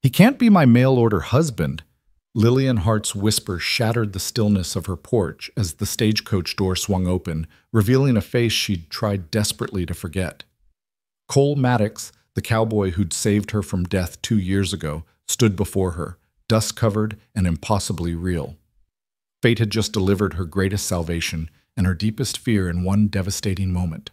He can't be my mail-order husband. Lillian Hart's whisper shattered the stillness of her porch as the stagecoach door swung open, revealing a face she'd tried desperately to forget. Cole Maddox, the cowboy who'd saved her from death 2 years ago, stood before her, dust-covered and impossibly real. Fate had just delivered her greatest salvation and her deepest fear in one devastating moment.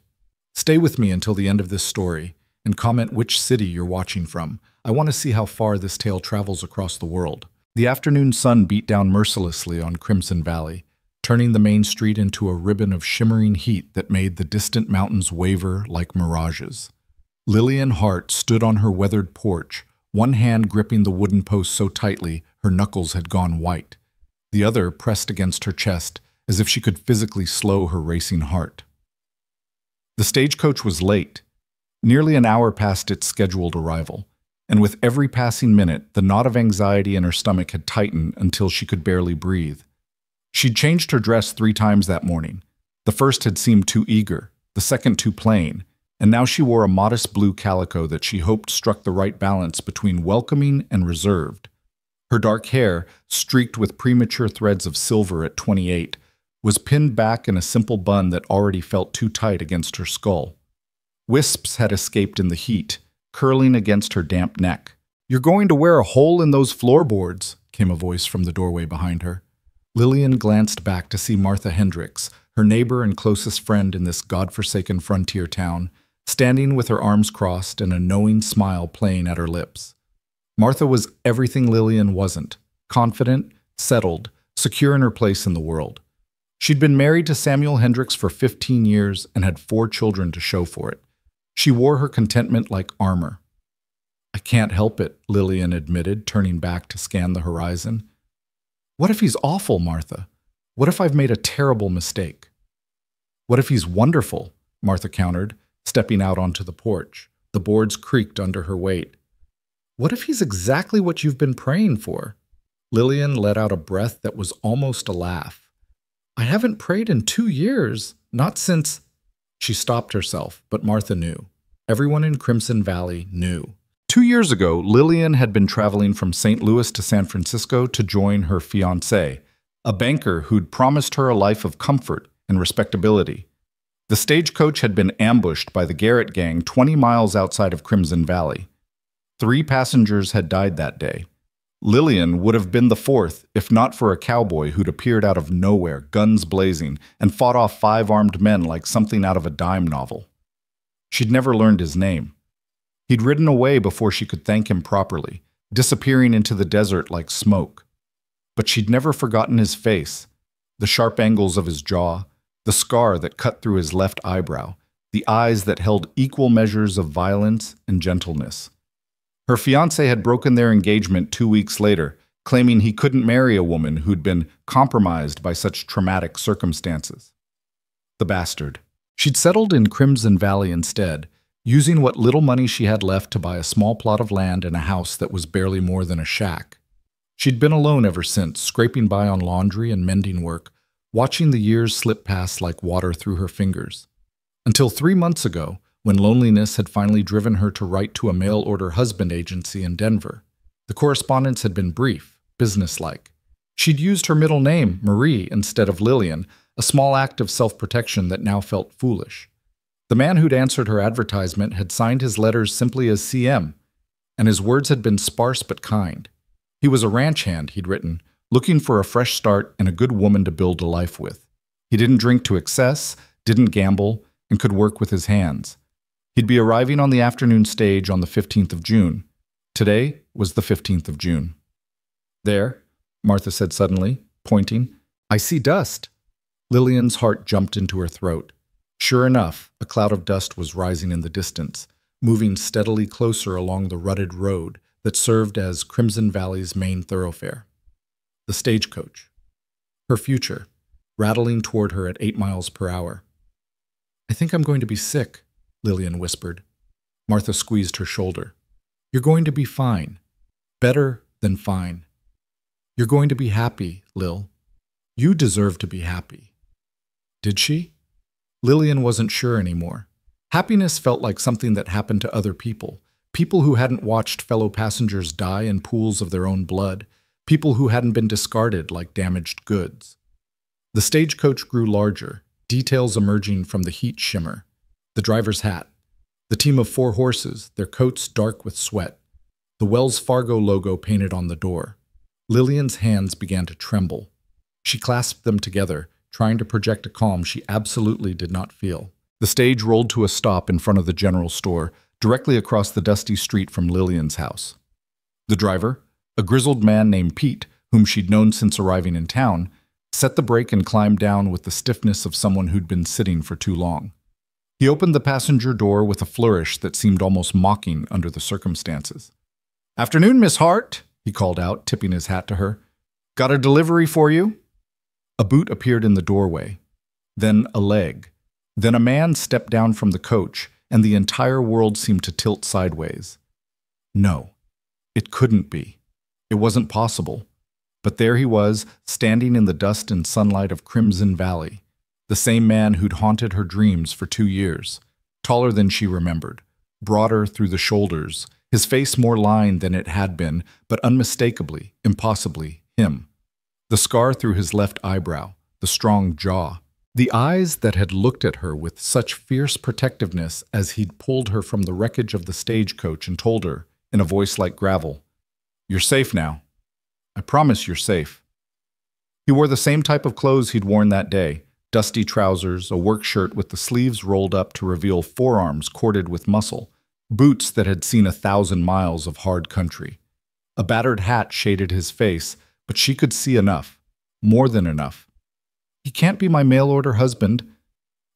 Stay with me until the end of this story, and comment which city you're watching from. I want to see how far this tale travels across the world. The afternoon sun beat down mercilessly on Crimson Valley, turning the main street into a ribbon of shimmering heat that made the distant mountains waver like mirages. Lillian Hart stood on her weathered porch, one hand gripping the wooden post so tightly her knuckles had gone white, the other pressed against her chest as if she could physically slow her racing heart. The stagecoach was late, nearly an hour past its scheduled arrival, and with every passing minute, the knot of anxiety in her stomach had tightened until she could barely breathe. She'd changed her dress 3 times that morning. The first had seemed too eager, the second too plain, and now she wore a modest blue calico that she hoped struck the right balance between welcoming and reserved. Her dark hair, streaked with premature threads of silver at 28, was pinned back in a simple bun that already felt too tight against her skull. Wisps had escaped in the heat, curling against her damp neck. "You're going to wear a hole in those floorboards," came a voice from the doorway behind her. Lillian glanced back to see Martha Hendricks, her neighbor and closest friend in this godforsaken frontier town, standing with her arms crossed and a knowing smile playing at her lips. Martha was everything Lillian wasn't: confident, settled, secure in her place in the world. She'd been married to Samuel Hendricks for 15 years and had 4 children to show for it. She wore her contentment like armor. "I can't help it," Lillian admitted, turning back to scan the horizon. "What if he's awful, Martha? What if I've made a terrible mistake?" "What if he's wonderful?" Martha countered, stepping out onto the porch. The boards creaked under her weight. "What if he's exactly what you've been praying for?" Lillian let out a breath that was almost a laugh. "I haven't prayed in 2 years, not since—" She stopped herself, but Martha knew. Everyone in Crimson Valley knew. 2 years ago, Lillian had been traveling from St. Louis to San Francisco to join her fiancé, a banker who'd promised her a life of comfort and respectability. The stagecoach had been ambushed by the Garrett gang 20 miles outside of Crimson Valley. 3 passengers had died that day. Lillian would have been the 4th, if not for a cowboy who'd appeared out of nowhere, guns blazing, and fought off 5 armed men like something out of a dime novel. She'd never learned his name. He'd ridden away before she could thank him properly, disappearing into the desert like smoke. But she'd never forgotten his face, the sharp angles of his jaw, the scar that cut through his left eyebrow, the eyes that held equal measures of violence and gentleness. Her fiancé had broken their engagement 2 weeks later, claiming he couldn't marry a woman who'd been compromised by such traumatic circumstances. The bastard. She'd settled in Crimson Valley instead, using what little money she had left to buy a small plot of land and a house that was barely more than a shack. She'd been alone ever since, scraping by on laundry and mending work, watching the years slip past like water through her fingers. Until 3 months ago, when loneliness had finally driven her to write to a mail-order husband agency in Denver. The correspondence had been brief, businesslike. She'd used her middle name, Marie, instead of Lillian, a small act of self-protection that now felt foolish. The man who'd answered her advertisement had signed his letters simply as CM, and his words had been sparse but kind. He was a ranch hand, he'd written, looking for a fresh start and a good woman to build a life with. He didn't drink to excess, didn't gamble, and could work with his hands. He'd be arriving on the afternoon stage on the 15th of June. Today was the 15th of June. "There," Martha said suddenly, pointing. "I see dust." Lillian's heart jumped into her throat. Sure enough, a cloud of dust was rising in the distance, moving steadily closer along the rutted road that served as Crimson Valley's main thoroughfare. The stagecoach. Her future, rattling toward her at 8 miles per hour. "I think I'm going to be sick," Lillian whispered. Martha squeezed her shoulder. "You're going to be fine. Better than fine. You're going to be happy, Lil. You deserve to be happy." Did she? Lillian wasn't sure anymore. Happiness felt like something that happened to other people People who hadn't watched fellow passengers die in pools of their own blood. People who hadn't been discarded like damaged goods. The stagecoach grew larger, details emerging from the heat shimmer. The driver's hat. The team of 4 horses, their coats dark with sweat. The Wells Fargo logo painted on the door. Lillian's hands began to tremble. She clasped them together, trying to project a calm she absolutely did not feel. The stage rolled to a stop in front of the general store, directly across the dusty street from Lillian's house. The driver, a grizzled man named Pete, whom she'd known since arriving in town, set the brake and climbed down with the stiffness of someone who'd been sitting for too long. He opened the passenger door with a flourish that seemed almost mocking under the circumstances. "Afternoon, Miss Hart," he called out, tipping his hat to her. "Got a delivery for you?" A boot appeared in the doorway, then a leg. Then a man stepped down from the coach, and the entire world seemed to tilt sideways. No, it couldn't be. It wasn't possible. But there he was, standing in the dust and sunlight of Crimson Valley, the same man who'd haunted her dreams for 2 years, taller than she remembered, broader through the shoulders, his face more lined than it had been, but unmistakably, impossibly, him. The scar through his left eyebrow, the strong jaw, the eyes that had looked at her with such fierce protectiveness as he'd pulled her from the wreckage of the stagecoach and told her, in a voice like gravel, "You're safe now. I promise you're safe." He wore the same type of clothes he'd worn that day, dusty trousers, a work shirt with the sleeves rolled up to reveal forearms corded with muscle, boots that had seen 1,000 miles of hard country. A battered hat shaded his face, but she could see enough, more than enough. "He can't be my mail-order husband."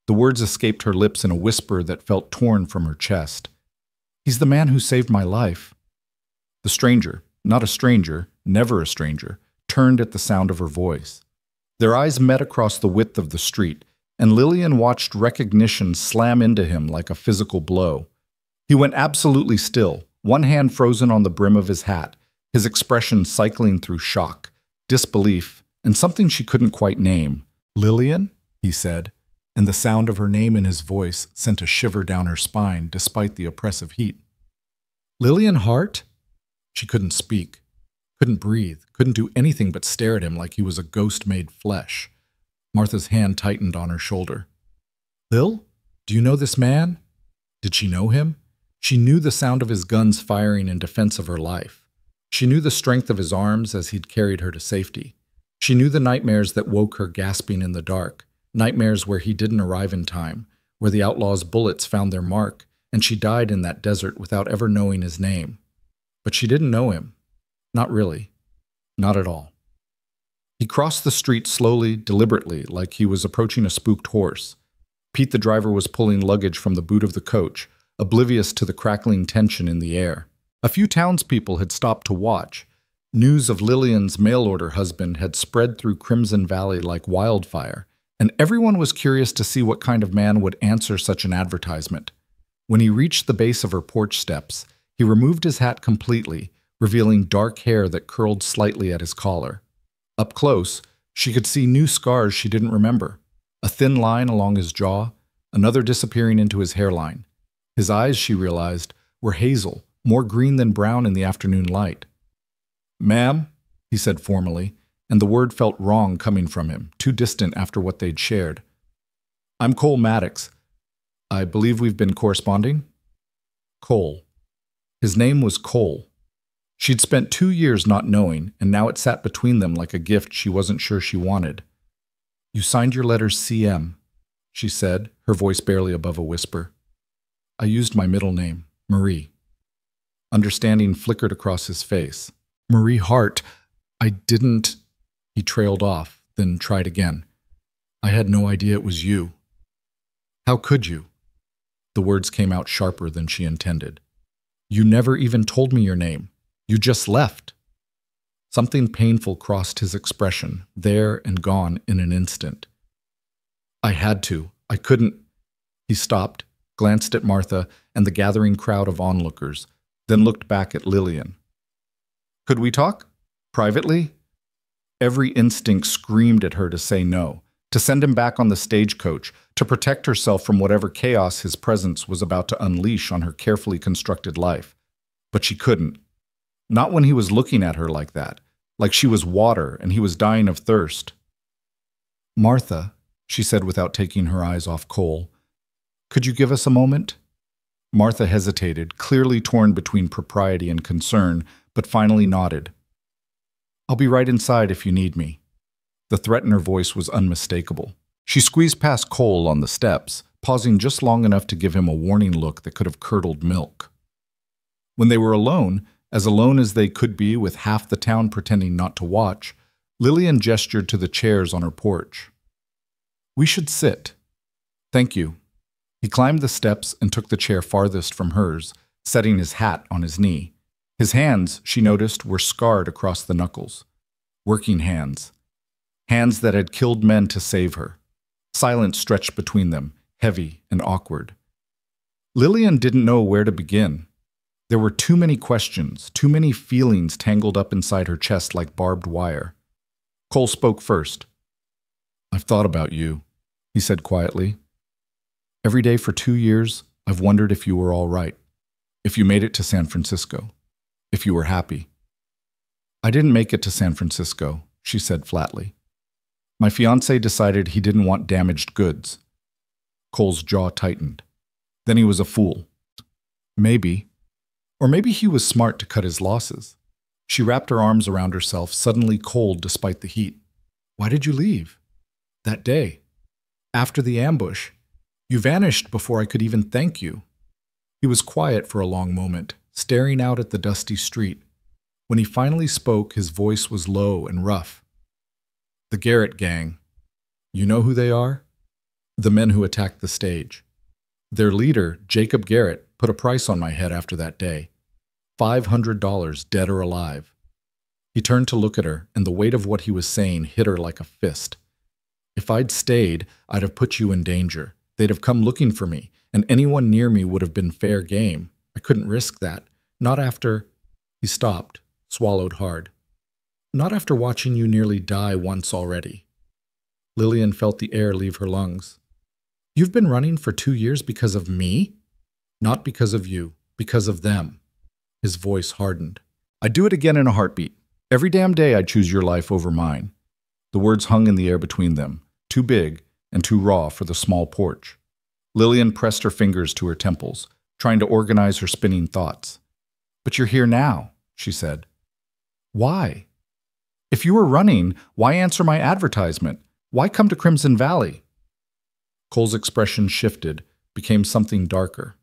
The words escaped her lips in a whisper that felt torn from her chest. "He's the man who saved my life." The stranger, not a stranger, never a stranger, turned at the sound of her voice. Their eyes met across the width of the street, and Lillian watched recognition slam into him like a physical blow. He went absolutely still, one hand frozen on the brim of his hat, his expression cycling through shock, disbelief, and something she couldn't quite name. "Lillian?" he said, and the sound of her name in his voice sent a shiver down her spine despite the oppressive heat. "Lillian Hart?" She couldn't speak, couldn't breathe, couldn't do anything but stare at him like he was a ghost made flesh. Martha's hand tightened on her shoulder. "Lil, do you know this man?" Did she know him? She knew the sound of his guns firing in defense of her life. She knew the strength of his arms as he'd carried her to safety. She knew the nightmares that woke her gasping in the dark, nightmares where he didn't arrive in time, where the outlaw's bullets found their mark, and she died in that desert without ever knowing his name. But she didn't know him. Not really. Not at all. He crossed the street slowly, deliberately, like he was approaching a spooked horse. Pete the driver was pulling luggage from the boot of the coach, oblivious to the crackling tension in the air. A few townspeople had stopped to watch. News of Lillian's mail-order husband had spread through Crimson Valley like wildfire, and everyone was curious to see what kind of man would answer such an advertisement. When he reached the base of her porch steps, he removed his hat completely, revealing dark hair that curled slightly at his collar. Up close, she could see new scars she didn't remember. A thin line along his jaw, another disappearing into his hairline. His eyes, she realized, were hazel, more green than brown in the afternoon light. "Ma'am," he said formally, and the word felt wrong coming from him, too distant after what they'd shared. "I'm Cole Maddox. I believe we've been corresponding?" Cole. His name was Cole. She'd spent 2 years not knowing, and now it sat between them like a gift she wasn't sure she wanted. "You signed your letters CM, she said, her voice barely above a whisper. "I used my middle name, Marie." Understanding flickered across his face. "Marie Hart, I didn't—" He trailed off, then tried again. "I had no idea it was you." "How could you?" The words came out sharper than she intended. "You never even told me your name. You just left." Something painful crossed his expression, there and gone in an instant. "I had to. I couldn't—" He stopped, glanced at Martha and the gathering crowd of onlookers, then looked back at Lillian. "Could we talk? Privately?" Every instinct screamed at her to say no, to send him back on the stagecoach, to protect herself from whatever chaos his presence was about to unleash on her carefully constructed life. But she couldn't. Not when he was looking at her like that, like she was water and he was dying of thirst. "Martha," she said without taking her eyes off Cole, "could you give us a moment?" Martha hesitated, clearly torn between propriety and concern, but finally nodded. "I'll be right inside if you need me." The threat in her voice was unmistakable. She squeezed past Cole on the steps, pausing just long enough to give him a warning look that could have curdled milk. When they were alone as they could be with half the town pretending not to watch, Lillian gestured to the chairs on her porch. "We should sit." "Thank you." He climbed the steps and took the chair farthest from hers, setting his hat on his knee. His hands, she noticed, were scarred across the knuckles. Working hands. Hands that had killed men to save her. Silence stretched between them, heavy and awkward. Lillian didn't know where to begin. There were too many questions, too many feelings tangled up inside her chest like barbed wire. Cole spoke first. "I've thought about you," he said quietly. "Every day for 2 years, I've wondered if you were all right, if you made it to San Francisco, if you were happy." "I didn't make it to San Francisco," she said flatly. "My fiancé decided he didn't want damaged goods." Cole's jaw tightened. Then he was a fool. Maybe. Or maybe he was smart to cut his losses. She wrapped her arms around herself, suddenly cold despite the heat. "Why did you leave?" "That day. After the ambush. You vanished before I could even thank you." He was quiet for a long moment, staring out at the dusty street. When he finally spoke, his voice was low and rough. "The Garrett gang. You know who they are? The men who attacked the stage. Their leader, Jacob Garrett, put a price on my head after that day. $500, dead or alive." He turned to look at her, and the weight of what he was saying hit her like a fist. "If I'd stayed, I'd have put you in danger. They'd have come looking for me, and anyone near me would have been fair game. I couldn't risk that. Not after—" He stopped, swallowed hard. "Not after watching you nearly die once already." Lillian felt the air leave her lungs. "You've been running for 2 years because of me?" "Not because of you, because of them." His voice hardened. "I'd do it again in a heartbeat. Every damn day I'd choose your life over mine." The words hung in the air between them, too big and too raw for the small porch. Lillian pressed her fingers to her temples, trying to organize her spinning thoughts. "But you're here now," she said. "Why? If you were running, why answer my advertisement? Why come to Crimson Valley?" Cole's expression shifted, became something darker.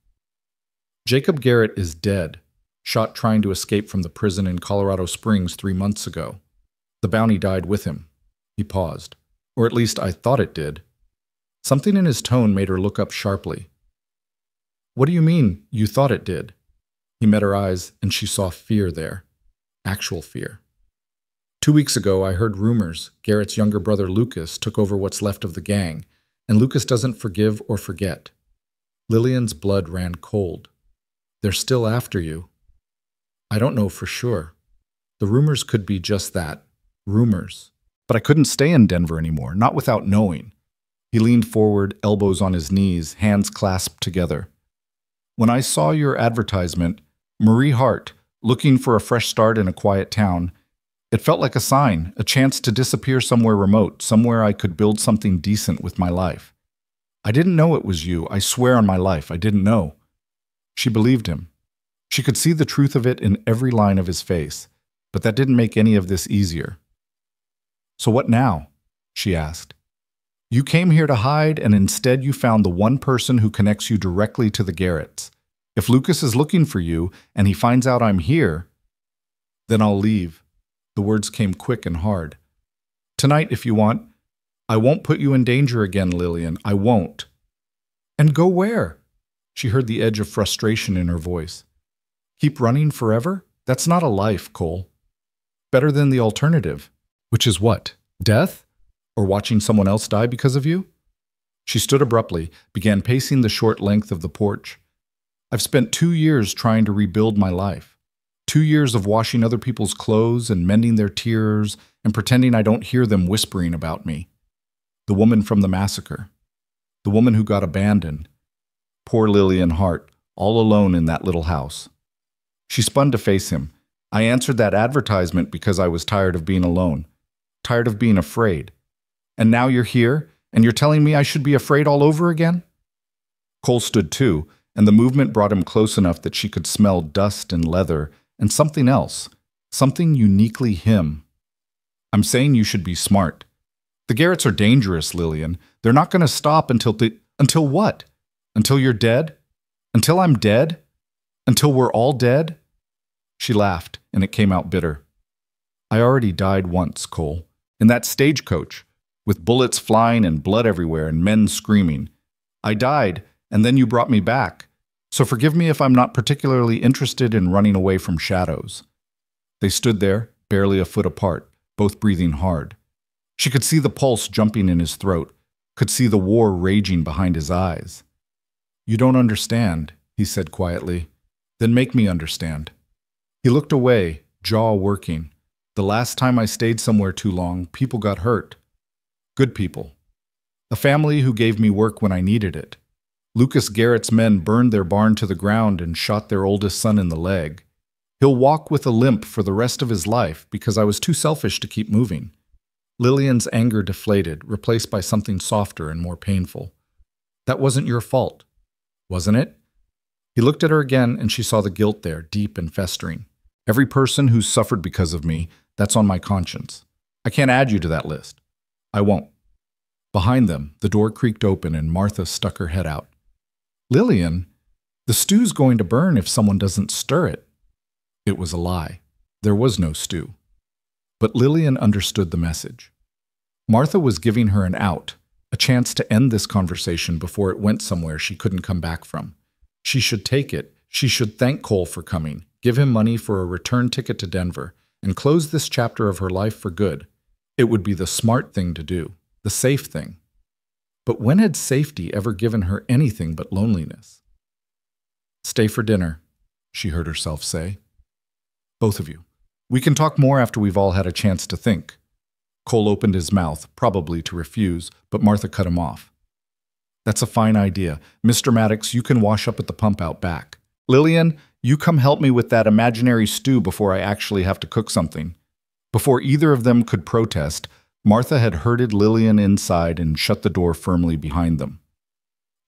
"Jacob Garrett is dead, shot trying to escape from the prison in Colorado Springs 3 months ago. The bounty died with him." He paused. "Or at least I thought it did." Something in his tone made her look up sharply. "What do you mean, you thought it did?" He met her eyes, and she saw fear there. Actual fear. 2 weeks ago, I heard rumors Garrett's younger brother Lucas took over what's left of the gang, and Lucas doesn't forgive or forget. Lillian's blood ran cold. "They're still after you." "I don't know for sure. The rumors could be just that, rumors. But I couldn't stay in Denver anymore, not without knowing." He leaned forward, elbows on his knees, hands clasped together. "When I saw your advertisement, Marie Hart, looking for a fresh start in a quiet town, it felt like a sign, a chance to disappear somewhere remote, somewhere I could build something decent with my life. I didn't know it was you. I swear on my life, I didn't know." She believed him. She could see the truth of it in every line of his face, but that didn't make any of this easier. "So what now?" she asked. "You came here to hide, and instead you found the one person who connects you directly to the Garretts. If Lucas is looking for you, and he finds out I'm here, then I'll leave." The words came quick and hard. "Tonight, if you want. I won't put you in danger again, Lillian. I won't." "And go where?" She heard the edge of frustration in her voice. "Keep running forever? That's not a life, Cole. Better than the alternative." "Which is what? Death? Or watching someone else die because of you?" She stood abruptly, began pacing the short length of the porch. "I've spent 2 years trying to rebuild my life. 2 years of washing other people's clothes and mending their tears and pretending I don't hear them whispering about me. The woman from the massacre. The woman who got abandoned. Poor Lillian Hart, all alone in that little house. She spun to face him. I answered that advertisement because I was tired of being alone, tired of being afraid. And now you're here, and you're telling me I should be afraid all over again? Cole stood too, and the movement brought him close enough that she could smell dust and leather and something else, something uniquely him. I'm saying you should be smart. The Garretts are dangerous, Lillian. They're not going to stop until what? Until you're dead? Until I'm dead? Until we're all dead? She laughed, and it came out bitter. I already died once, Cole, in that stagecoach, with bullets flying and blood everywhere and men screaming. I died, and then you brought me back. So forgive me if I'm not particularly interested in running away from shadows. They stood there, barely a foot apart, both breathing hard. She could see the pulse jumping in his throat, could see the war raging behind his eyes. You don't understand, he said quietly. Then make me understand. He looked away, jaw working. The last time I stayed somewhere too long, people got hurt. Good people. A family who gave me work when I needed it. Lucas Garrett's men burned their barn to the ground and shot their oldest son in the leg. He'll walk with a limp for the rest of his life because I was too selfish to keep moving. Lillian's anger deflated, replaced by something softer and more painful. That wasn't your fault, wasn't it? He looked at her again, and she saw the guilt there, deep and festering. Every person who's suffered because of me, that's on my conscience. I can't add you to that list. I won't. Behind them, the door creaked open and Martha stuck her head out. Lillian, the stew's going to burn if someone doesn't stir it. It was a lie. There was no stew. But Lillian understood the message. Martha was giving her an out, a chance to end this conversation before it went somewhere she couldn't come back from. She should take it. She should thank Cole for coming, give him money for a return ticket to Denver, and close this chapter of her life for good. It would be the smart thing to do, the safe thing. But when had safety ever given her anything but loneliness? Stay for dinner, she heard herself say. Both of you. We can talk more after we've all had a chance to think. Cole opened his mouth, probably to refuse, but Martha cut him off. That's a fine idea. Mr. Maddox, you can wash up at the pump out back. Lillian, you come help me with that imaginary stew before I actually have to cook something. Before either of them could protest, Martha had herded Lillian inside and shut the door firmly behind them.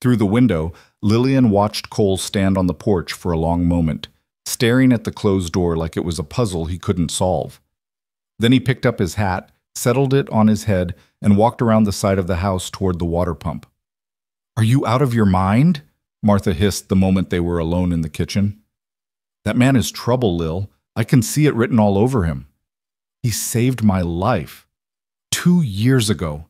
Through the window, Lillian watched Cole stand on the porch for a long moment, staring at the closed door like it was a puzzle he couldn't solve. Then he picked up his hat, settled it on his head, and walked around the side of the house toward the water pump. Are you out of your mind? Martha hissed the moment they were alone in the kitchen. That man is trouble, Lil. I can see it written all over him. He saved my life 2 years ago.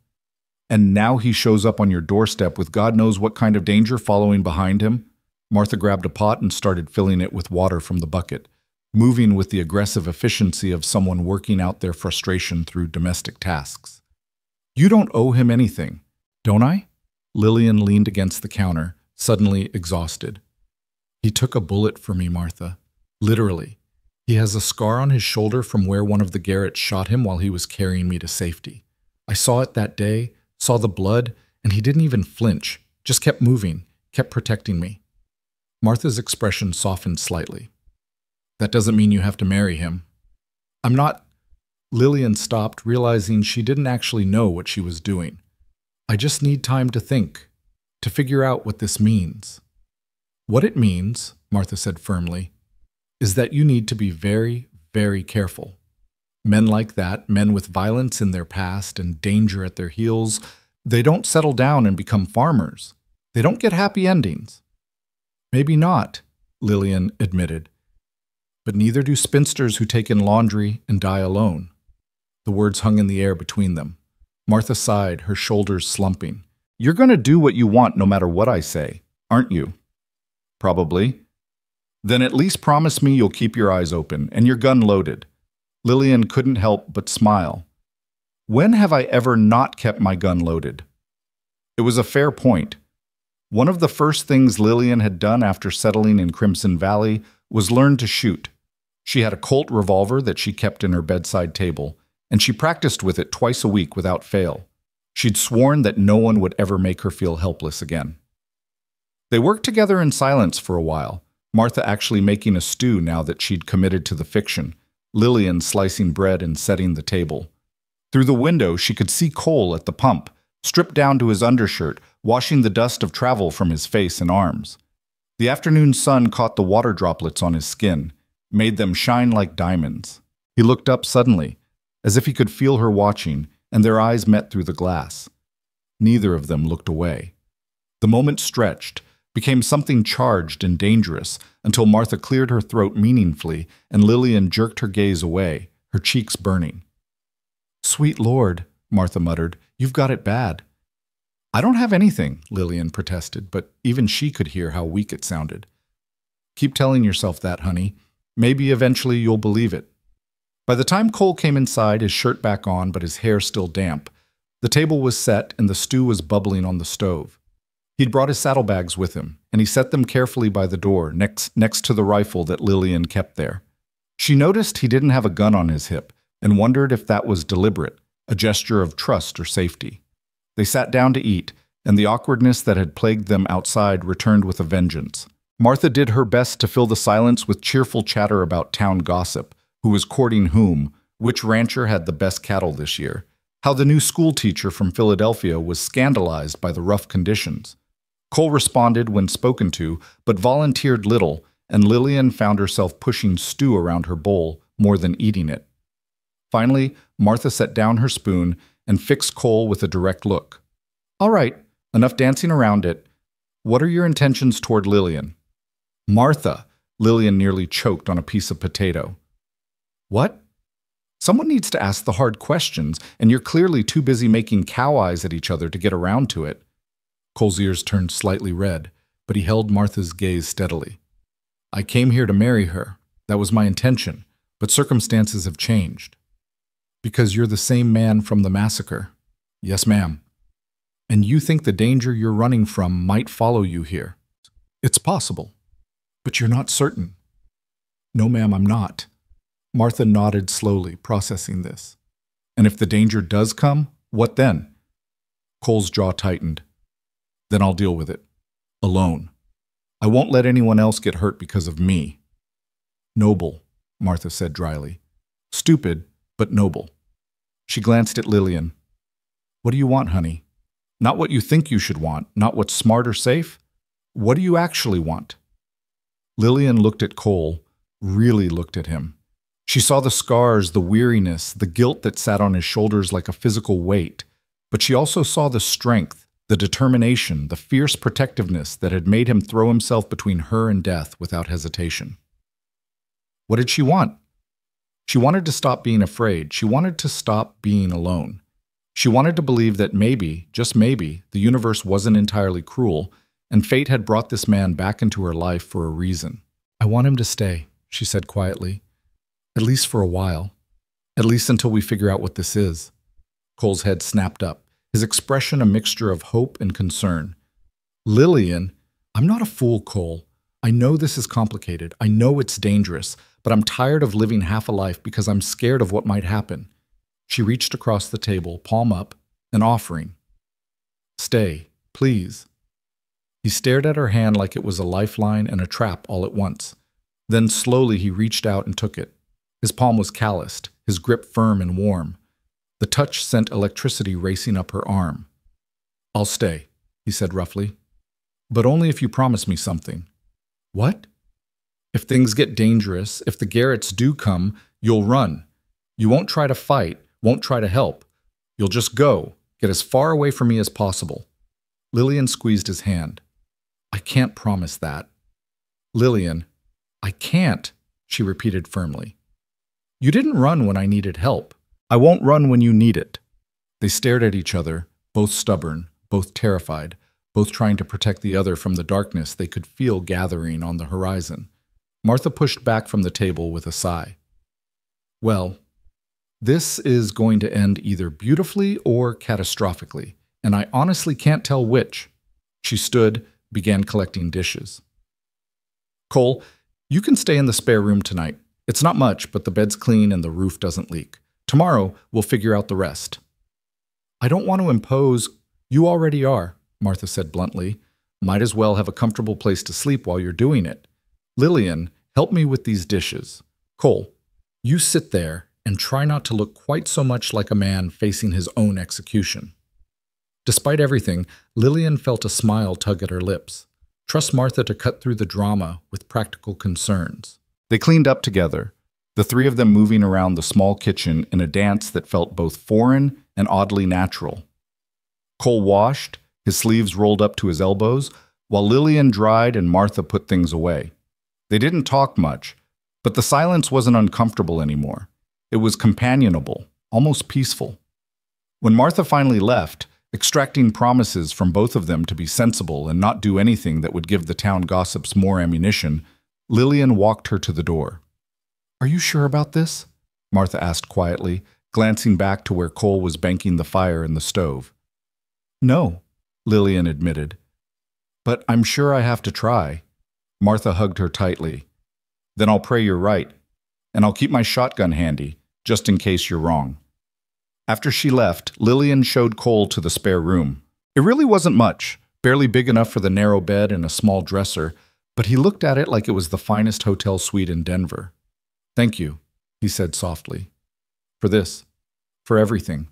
And now he shows up on your doorstep with God knows what kind of danger following behind him. Martha grabbed a pot and started filling it with water from the bucket, moving with the aggressive efficiency of someone working out their frustration through domestic tasks. You don't owe him anything, don't I? Lillian leaned against the counter, suddenly exhausted. He took a bullet for me, Martha. Literally. He has a scar on his shoulder from where one of the Garretts shot him while he was carrying me to safety. I saw it that day, saw the blood, and he didn't even flinch, just kept moving, kept protecting me. Martha's expression softened slightly. That doesn't mean you have to marry him. I'm not... Lillian stopped, realizing she didn't actually know what she was doing. I just need time to think, to figure out what this means. What it means, Martha said firmly, is that you need to be very, very careful. Men like that, men with violence in their past and danger at their heels, they don't settle down and become farmers. They don't get happy endings. Maybe not, Lillian admitted. But neither do spinsters who take in laundry and die alone. The words hung in the air between them. Martha sighed, her shoulders slumping. You're going to do what you want no matter what I say, aren't you? Probably. Then at least promise me you'll keep your eyes open and your gun loaded. Lillian couldn't help but smile. When have I ever not kept my gun loaded? It was a fair point. One of the first things Lillian had done after settling in Crimson Valley was learn to shoot. She had a Colt revolver that she kept in her bedside table, and she practiced with it twice a week without fail. She'd sworn that no one would ever make her feel helpless again. They worked together in silence for a while, Martha actually making a stew now that she'd committed to the fiction, Lillian slicing bread and setting the table. Through the window, she could see Cole at the pump, stripped down to his undershirt, washing the dust of travel from his face and arms. The afternoon sun caught the water droplets on his skin, made them shine like diamonds. He looked up suddenly, as if he could feel her watching, and their eyes met through the glass. Neither of them looked away. The moment stretched, became something charged and dangerous, until Martha cleared her throat meaningfully and Lillian jerked her gaze away, her cheeks burning. "Sweet Lord," Martha muttered, "you've got it bad." "I don't have anything," Lillian protested, but even she could hear how weak it sounded. "Keep telling yourself that, honey. Maybe eventually you'll believe it." By the time Cole came inside, his shirt back on but his hair still damp, the table was set and the stew was bubbling on the stove. He'd brought his saddlebags with him, and he set them carefully by the door, next to the rifle that Lillian kept there. She noticed he didn't have a gun on his hip, and wondered if that was deliberate, a gesture of trust or safety. They sat down to eat, and the awkwardness that had plagued them outside returned with a vengeance. Martha did her best to fill the silence with cheerful chatter about town gossip, who was courting whom, which rancher had the best cattle this year, how the new school teacher from Philadelphia was scandalized by the rough conditions. Cole responded when spoken to, but volunteered little, and Lillian found herself pushing stew around her bowl more than eating it. Finally, Martha set down her spoon and fixed Cole with a direct look. "All right, enough dancing around it. What are your intentions toward Lillian?" "Martha," Lillian nearly choked on a piece of potato. "What? Someone needs to ask the hard questions, and you're clearly too busy making cow eyes at each other to get around to it." Cole's ears turned slightly red, but he held Martha's gaze steadily. "I came here to marry her. That was my intention, but circumstances have changed." "Because you're the same man from the massacre." "Yes, ma'am." "And you think the danger you're running from might follow you here." "It's possible. But you're not certain." "No, ma'am, I'm not." Martha nodded slowly, processing this. "And if the danger does come, what then?" Cole's jaw tightened. "Then I'll deal with it. Alone. I won't let anyone else get hurt because of me." "Noble," Martha said dryly. "Stupid, but noble." She glanced at Lillian. "What do you want, honey? Not what you think you should want, not what's smart or safe. What do you actually want?" Lillian looked at Cole, really looked at him. She saw the scars, the weariness, the guilt that sat on his shoulders like a physical weight, but she also saw the strength, the determination, the fierce protectiveness that had made him throw himself between her and death without hesitation. What did she want? She wanted to stop being afraid. She wanted to stop being alone. She wanted to believe that maybe, just maybe, the universe wasn't entirely cruel, and fate had brought this man back into her life for a reason. "I want him to stay," she said quietly. "At least for a while. At least until we figure out what this is." Cole's head snapped up, his expression a mixture of hope and concern. "Lillian, I'm not a fool, Cole. I know this is complicated. I know it's dangerous, but I'm tired of living half a life because I'm scared of what might happen." She reached across the table, palm up, an offering. "Stay, please." He stared at her hand like it was a lifeline and a trap all at once. Then slowly he reached out and took it. His palm was calloused, his grip firm and warm. The touch sent electricity racing up her arm. "I'll stay," he said roughly. "But only if you promise me something." "What?" "If things get dangerous, if the Garretts do come, you'll run. You won't try to fight, won't try to help. You'll just go, get as far away from me as possible." Lillian squeezed his hand. "I can't promise that." "Lillian, I can't," she repeated firmly. "You didn't run when I needed help. I won't run when you need it." They stared at each other, both stubborn, both terrified, both trying to protect the other from the darkness they could feel gathering on the horizon. Martha pushed back from the table with a sigh. "Well, this is going to end either beautifully or catastrophically, and I honestly can't tell which." She stood, began collecting dishes. "Cole, you can stay in the spare room tonight. It's not much, but the bed's clean and the roof doesn't leak. Tomorrow, we'll figure out the rest." "I don't want to impose—" "You already are," Martha said bluntly. "Might as well have a comfortable place to sleep while you're doing it." Lillian, help me with these dishes. Cole, you sit there and try not to look quite so much like a man facing his own execution. Despite everything, Lillian felt a smile tug at her lips. Trust Martha to cut through the drama with practical concerns. They cleaned up together, the three of them moving around the small kitchen in a dance that felt both foreign and oddly natural. Cole washed, his sleeves rolled up to his elbows, while Lillian dried and Martha put things away. They didn't talk much, but the silence wasn't uncomfortable anymore. It was companionable, almost peaceful. When Martha finally left, extracting promises from both of them to be sensible and not do anything that would give the town gossips more ammunition, Lillian walked her to the door. "Are you sure about this?" Martha asked quietly, glancing back to where Cole was banking the fire in the stove. "No," Lillian admitted. "But I'm sure I have to try." Martha hugged her tightly. "Then I'll pray you're right, and I'll keep my shotgun handy, just in case you're wrong." After she left, Lillian showed Cole to the spare room. It really wasn't much, barely big enough for the narrow bed and a small dresser, but he looked at it like it was the finest hotel suite in Denver. "Thank you," he said softly. "For this. For everything."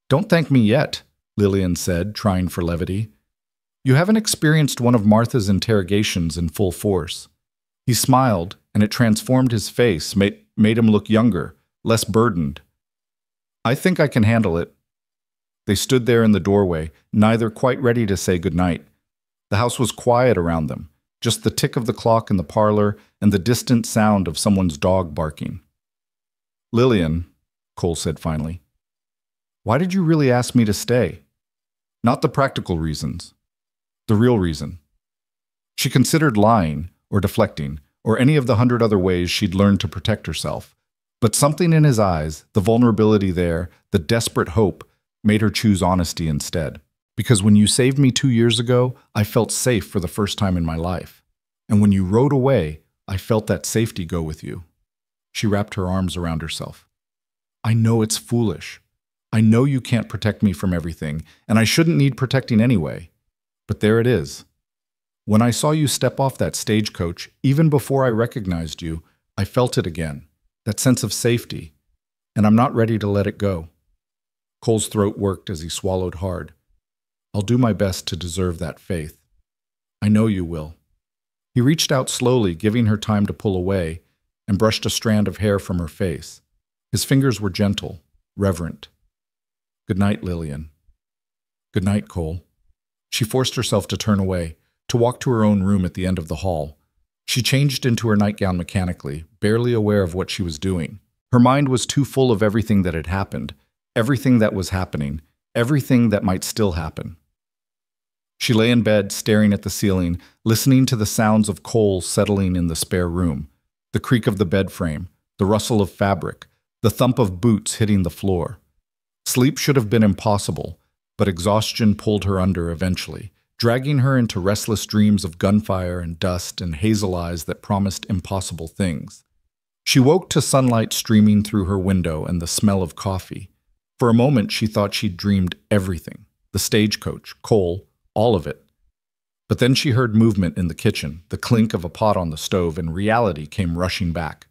"Don't thank me yet," Lillian said, trying for levity. "You haven't experienced one of Martha's interrogations in full force." He smiled, and it transformed his face, made him look younger, less burdened. "I think I can handle it." They stood there in the doorway, neither quite ready to say goodnight. The house was quiet around them, just the tick of the clock in the parlor and the distant sound of someone's dog barking. "Lillian," Cole said finally, "why did you really ask me to stay? Not the practical reasons. The real reason." She considered lying, or deflecting, or any of the 100 other ways she'd learned to protect herself. But something in his eyes, the vulnerability there, the desperate hope, made her choose honesty instead. "Because when you saved me 2 years ago, I felt safe for the first time in my life. And when you rode away, I felt that safety go with you." She wrapped her arms around herself. "I know it's foolish. I know you can't protect me from everything, and I shouldn't need protecting anyway. But there it is. When I saw you step off that stagecoach, even before I recognized you, I felt it again. That sense of safety, and I'm not ready to let it go." Cole's throat worked as he swallowed hard. "I'll do my best to deserve that faith. I know you will." He reached out slowly, giving her time to pull away, and brushed a strand of hair from her face. His fingers were gentle, reverent. "Good night, Lillian." "Good night, Cole." She forced herself to turn away, to walk to her own room at the end of the hall. She changed into her nightgown mechanically, barely aware of what she was doing. Her mind was too full of everything that had happened, everything that was happening, everything that might still happen. She lay in bed, staring at the ceiling, listening to the sounds of Cole settling in the spare room, the creak of the bed frame, the rustle of fabric, the thump of boots hitting the floor. Sleep should have been impossible, but exhaustion pulled her under eventually, dragging her into restless dreams of gunfire and dust and hazel eyes that promised impossible things. She woke to sunlight streaming through her window and the smell of coffee. For a moment, she thought she'd dreamed everything, the stagecoach, Cole, all of it. But then she heard movement in the kitchen, the clink of a pot on the stove, and reality came rushing back.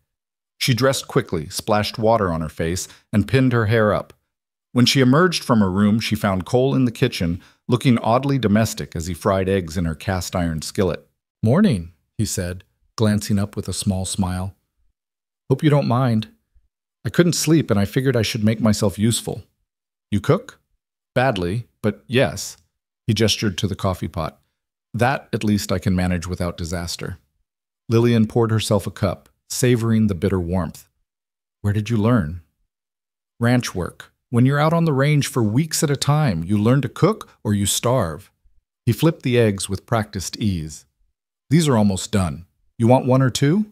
She dressed quickly, splashed water on her face, and pinned her hair up. When she emerged from her room, she found Cole in the kitchen, looking oddly domestic as he fried eggs in her cast-iron skillet. "Morning," he said, glancing up with a small smile. "Hope you don't mind. I couldn't sleep and I figured I should make myself useful." "You cook?" "Badly, but yes." He gestured to the coffee pot. "That, at least, I can manage without disaster." Lillian poured herself a cup, savoring the bitter warmth. "Where did you learn?" "Ranch work. When you're out on the range for weeks at a time, you learn to cook or you starve." He flipped the eggs with practiced ease. "These are almost done. You want one or two?"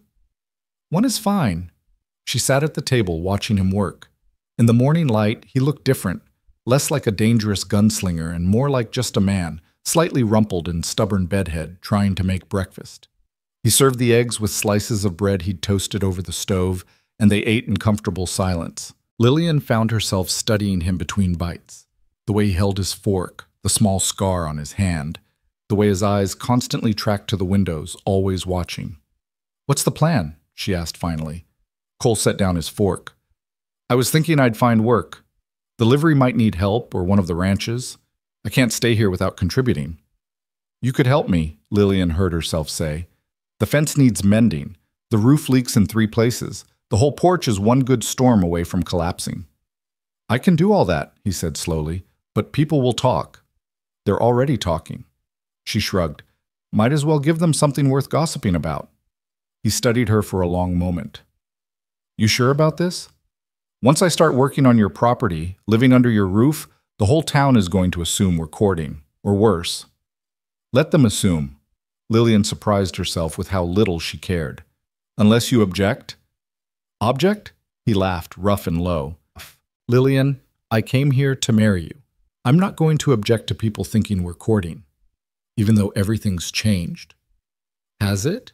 "One is fine." She sat at the table watching him work. In the morning light, he looked different, less like a dangerous gunslinger and more like just a man, slightly rumpled and stubborn bedhead, trying to make breakfast. He served the eggs with slices of bread he'd toasted over the stove, and they ate in comfortable silence. Lillian found herself studying him between bites, the way he held his fork, the small scar on his hand, the way his eyes constantly tracked to the windows, always watching. "What's the plan?" she asked finally. Cole set down his fork. "I was thinking I'd find work. The livery might need help, or one of the ranches. I can't stay here without contributing." "You could help me," Lillian heard herself say. "The fence needs mending. The roof leaks in 3 places. The whole porch is one good storm away from collapsing." "I can do all that," he said slowly, "but people will talk." "They're already talking." She shrugged. "Might as well give them something worth gossiping about." He studied her for a long moment. "You sure about this? Once I start working on your property, living under your roof, the whole town is going to assume we're courting, or worse." "Let them assume." Lillian surprised herself with how little she cared. "Unless you object?" "Object?" He laughed, rough and low. "Lillian, I came here to marry you. I'm not going to object to people thinking we're courting, even though everything's changed." "Has it?"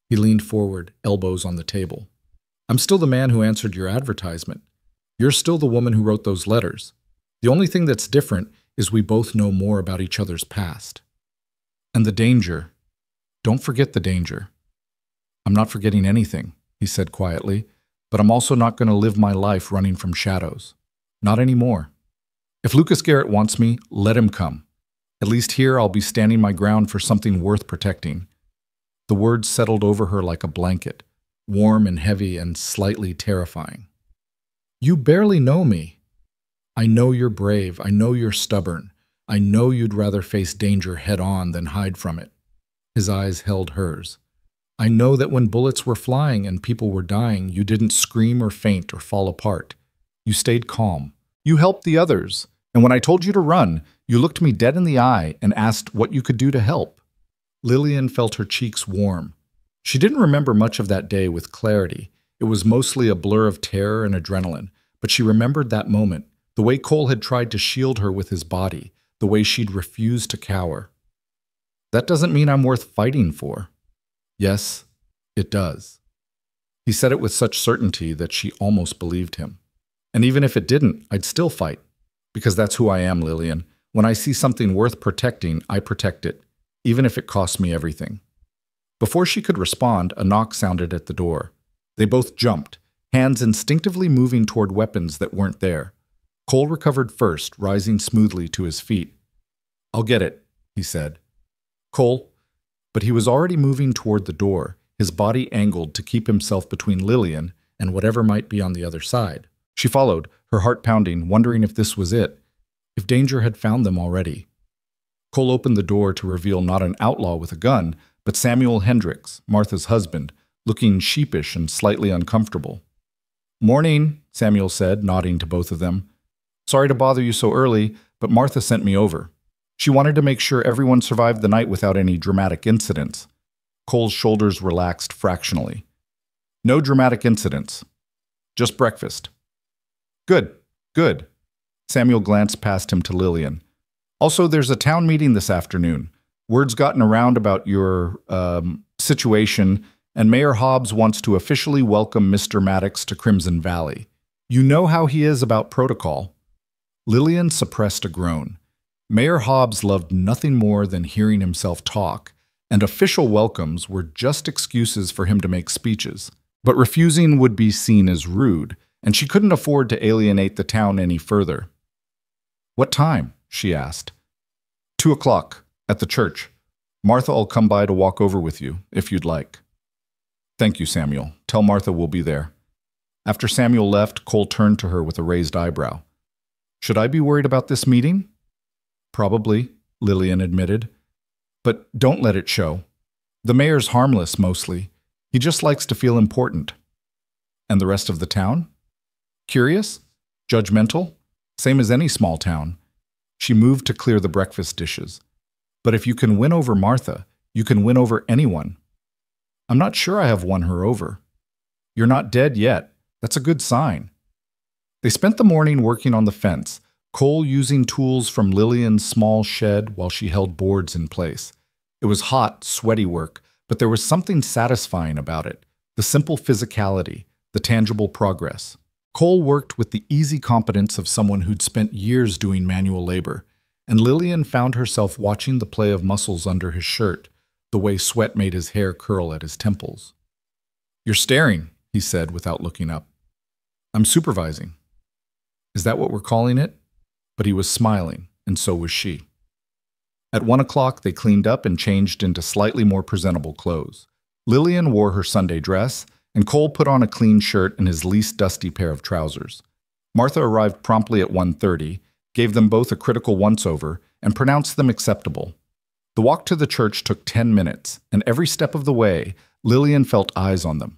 He leaned forward, elbows on the table. "I'm still the man who answered your advertisement. You're still the woman who wrote those letters. The only thing that's different is we both know more about each other's past. And the danger. Don't forget the danger." "I'm not forgetting anything," he said quietly, "but I'm also not going to live my life running from shadows. Not anymore. If Lucas Garrett wants me, let him come. At least here I'll be standing my ground for something worth protecting." The words settled over her like a blanket, warm and heavy and slightly terrifying. "You barely know me. I know you're brave. I know you're stubborn. I know you'd rather face danger head-on than hide from it." His eyes held hers. "I know that when bullets were flying and people were dying, you didn't scream or faint or fall apart. You stayed calm. You helped the others. And when I told you to run, you looked me dead in the eye and asked what you could do to help." Lillian felt her cheeks warm. She didn't remember much of that day with clarity. It was mostly a blur of terror and adrenaline, but she remembered that moment, the way Cole had tried to shield her with his body, the way she'd refused to cower. "That doesn't mean I'm worth fighting for." "Yes, it does." He said it with such certainty that she almost believed him. "And even if it didn't, I'd still fight. Because that's who I am, Lillian. When I see something worth protecting, I protect it, even if it costs me everything." Before she could respond, a knock sounded at the door. They both jumped, hands instinctively moving toward weapons that weren't there. Cole recovered first, rising smoothly to his feet. "I'll get it," he said. "Cole," but he was already moving toward the door, his body angled to keep himself between Lillian and whatever might be on the other side. She followed, her heart pounding, wondering if this was it, if danger had found them already. Cole opened the door to reveal not an outlaw with a gun, but Samuel Hendricks, Martha's husband, looking sheepish and slightly uncomfortable. "Morning," Samuel said, nodding to both of them. "Sorry to bother you so early, but Martha sent me over. She wanted to make sure everyone survived the night without any dramatic incidents." Cole's shoulders relaxed fractionally. "No dramatic incidents. Just breakfast." "Good, good." Samuel glanced past him to Lillian. "Also, there's a town meeting this afternoon. Word's gotten around about your, situation, and Mayor Hobbs wants to officially welcome Mr. Maddox to Crimson Valley. You know how he is about protocol." Lillian suppressed a groan. Mayor Hobbs loved nothing more than hearing himself talk, and official welcomes were just excuses for him to make speeches. But refusing would be seen as rude, and she couldn't afford to alienate the town any further. "What time?" she asked. 2:00, at the church. Martha will come by to walk over with you, if you'd like." "Thank you, Samuel. Tell Martha we'll be there." After Samuel left, Cole turned to her with a raised eyebrow. "Should I be worried about this meeting?" "Probably," Lillian admitted. "But don't let it show. The mayor's harmless, mostly. He just likes to feel important." "And the rest of the town? Curious? Judgmental? Same as any small town." She moved to clear the breakfast dishes. "But if you can win over Martha, you can win over anyone." "I'm not sure I have won her over." "You're not dead yet. That's a good sign." They spent the morning working on the fence, Cole using tools from Lillian's small shed while she held boards in place. It was hot, sweaty work, but there was something satisfying about it, the simple physicality, the tangible progress. Cole worked with the easy competence of someone who'd spent years doing manual labor, and Lillian found herself watching the play of muscles under his shirt, the way sweat made his hair curl at his temples. You're staring, he said without looking up. I'm supervising. Is that what we're calling it? But he was smiling, and so was she. At 1 o'clock, they cleaned up and changed into slightly more presentable clothes. Lillian wore her Sunday dress, and Cole put on a clean shirt and his least dusty pair of trousers. Martha arrived promptly at 1:30, gave them both a critical once-over, and pronounced them acceptable. The walk to the church took 10 minutes, and every step of the way, Lillian felt eyes on them.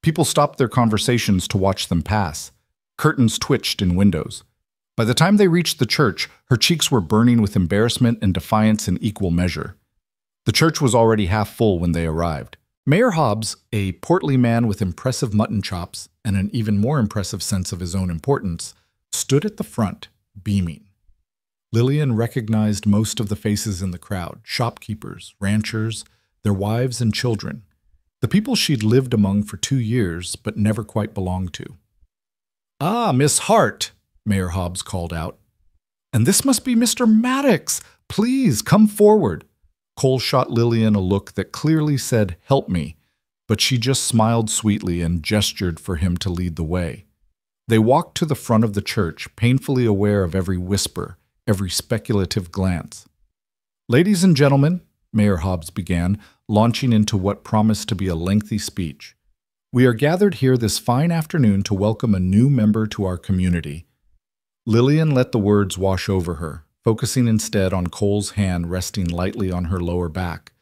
People stopped their conversations to watch them pass. Curtains twitched in windows. By the time they reached the church, her cheeks were burning with embarrassment and defiance in equal measure. The church was already half full when they arrived. Mayor Hobbs, a portly man with impressive mutton chops and an even more impressive sense of his own importance, stood at the front, beaming. Lillian recognized most of the faces in the crowd: shopkeepers, ranchers, their wives and children, the people she'd lived among for 2 years but never quite belonged to. "Ah, Miss Hart," Mayor Hobbs called out. "And this must be Mr. Maddox. Please, come forward." Cole shot Lillian a look that clearly said, "Help me," but she just smiled sweetly and gestured for him to lead the way. They walked to the front of the church, painfully aware of every whisper, every speculative glance. "Ladies and gentlemen," Mayor Hobbs began, launching into what promised to be a lengthy speech, "we are gathered here this fine afternoon to welcome a new member to our community." Lillian let the words wash over her, focusing instead on Cole's hand resting lightly on her lower back,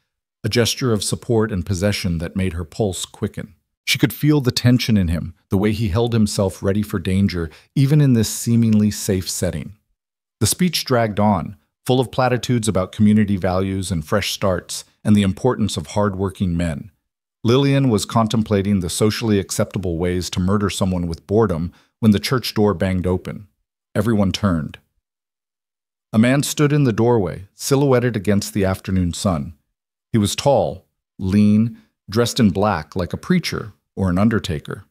a gesture of support and possession that made her pulse quicken. She could feel the tension in him, the way he held himself ready for danger, even in this seemingly safe setting. The speech dragged on, full of platitudes about community values and fresh starts, and the importance of hard-working men. Lillian was contemplating the socially acceptable ways to murder someone with boredom when the church door banged open. Everyone turned. A man stood in the doorway, silhouetted against the afternoon sun. He was tall, lean, dressed in black like a preacher or an undertaker.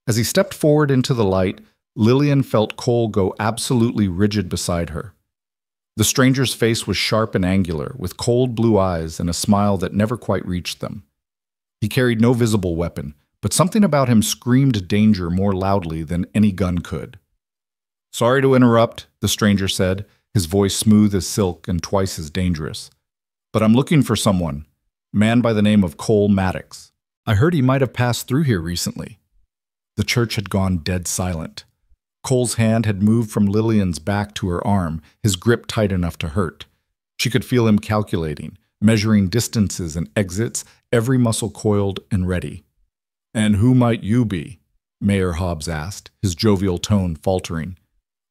As he stepped forward into the light, Lillian felt Cole go absolutely rigid beside her. The stranger's face was sharp and angular, with cold blue eyes and a smile that never quite reached them. He carried no visible weapon, but something about him screamed danger more loudly than any gun could. "Sorry to interrupt," the stranger said, his voice smooth as silk and twice as dangerous. "But I'm looking for someone, a man by the name of Cole Maddox. I heard he might have passed through here recently." The church had gone dead silent. Cole's hand had moved from Lillian's back to her arm, his grip tight enough to hurt. She could feel him calculating, measuring distances and exits, every muscle coiled and ready. "And who might you be?" Mayor Hobbs asked, his jovial tone faltering.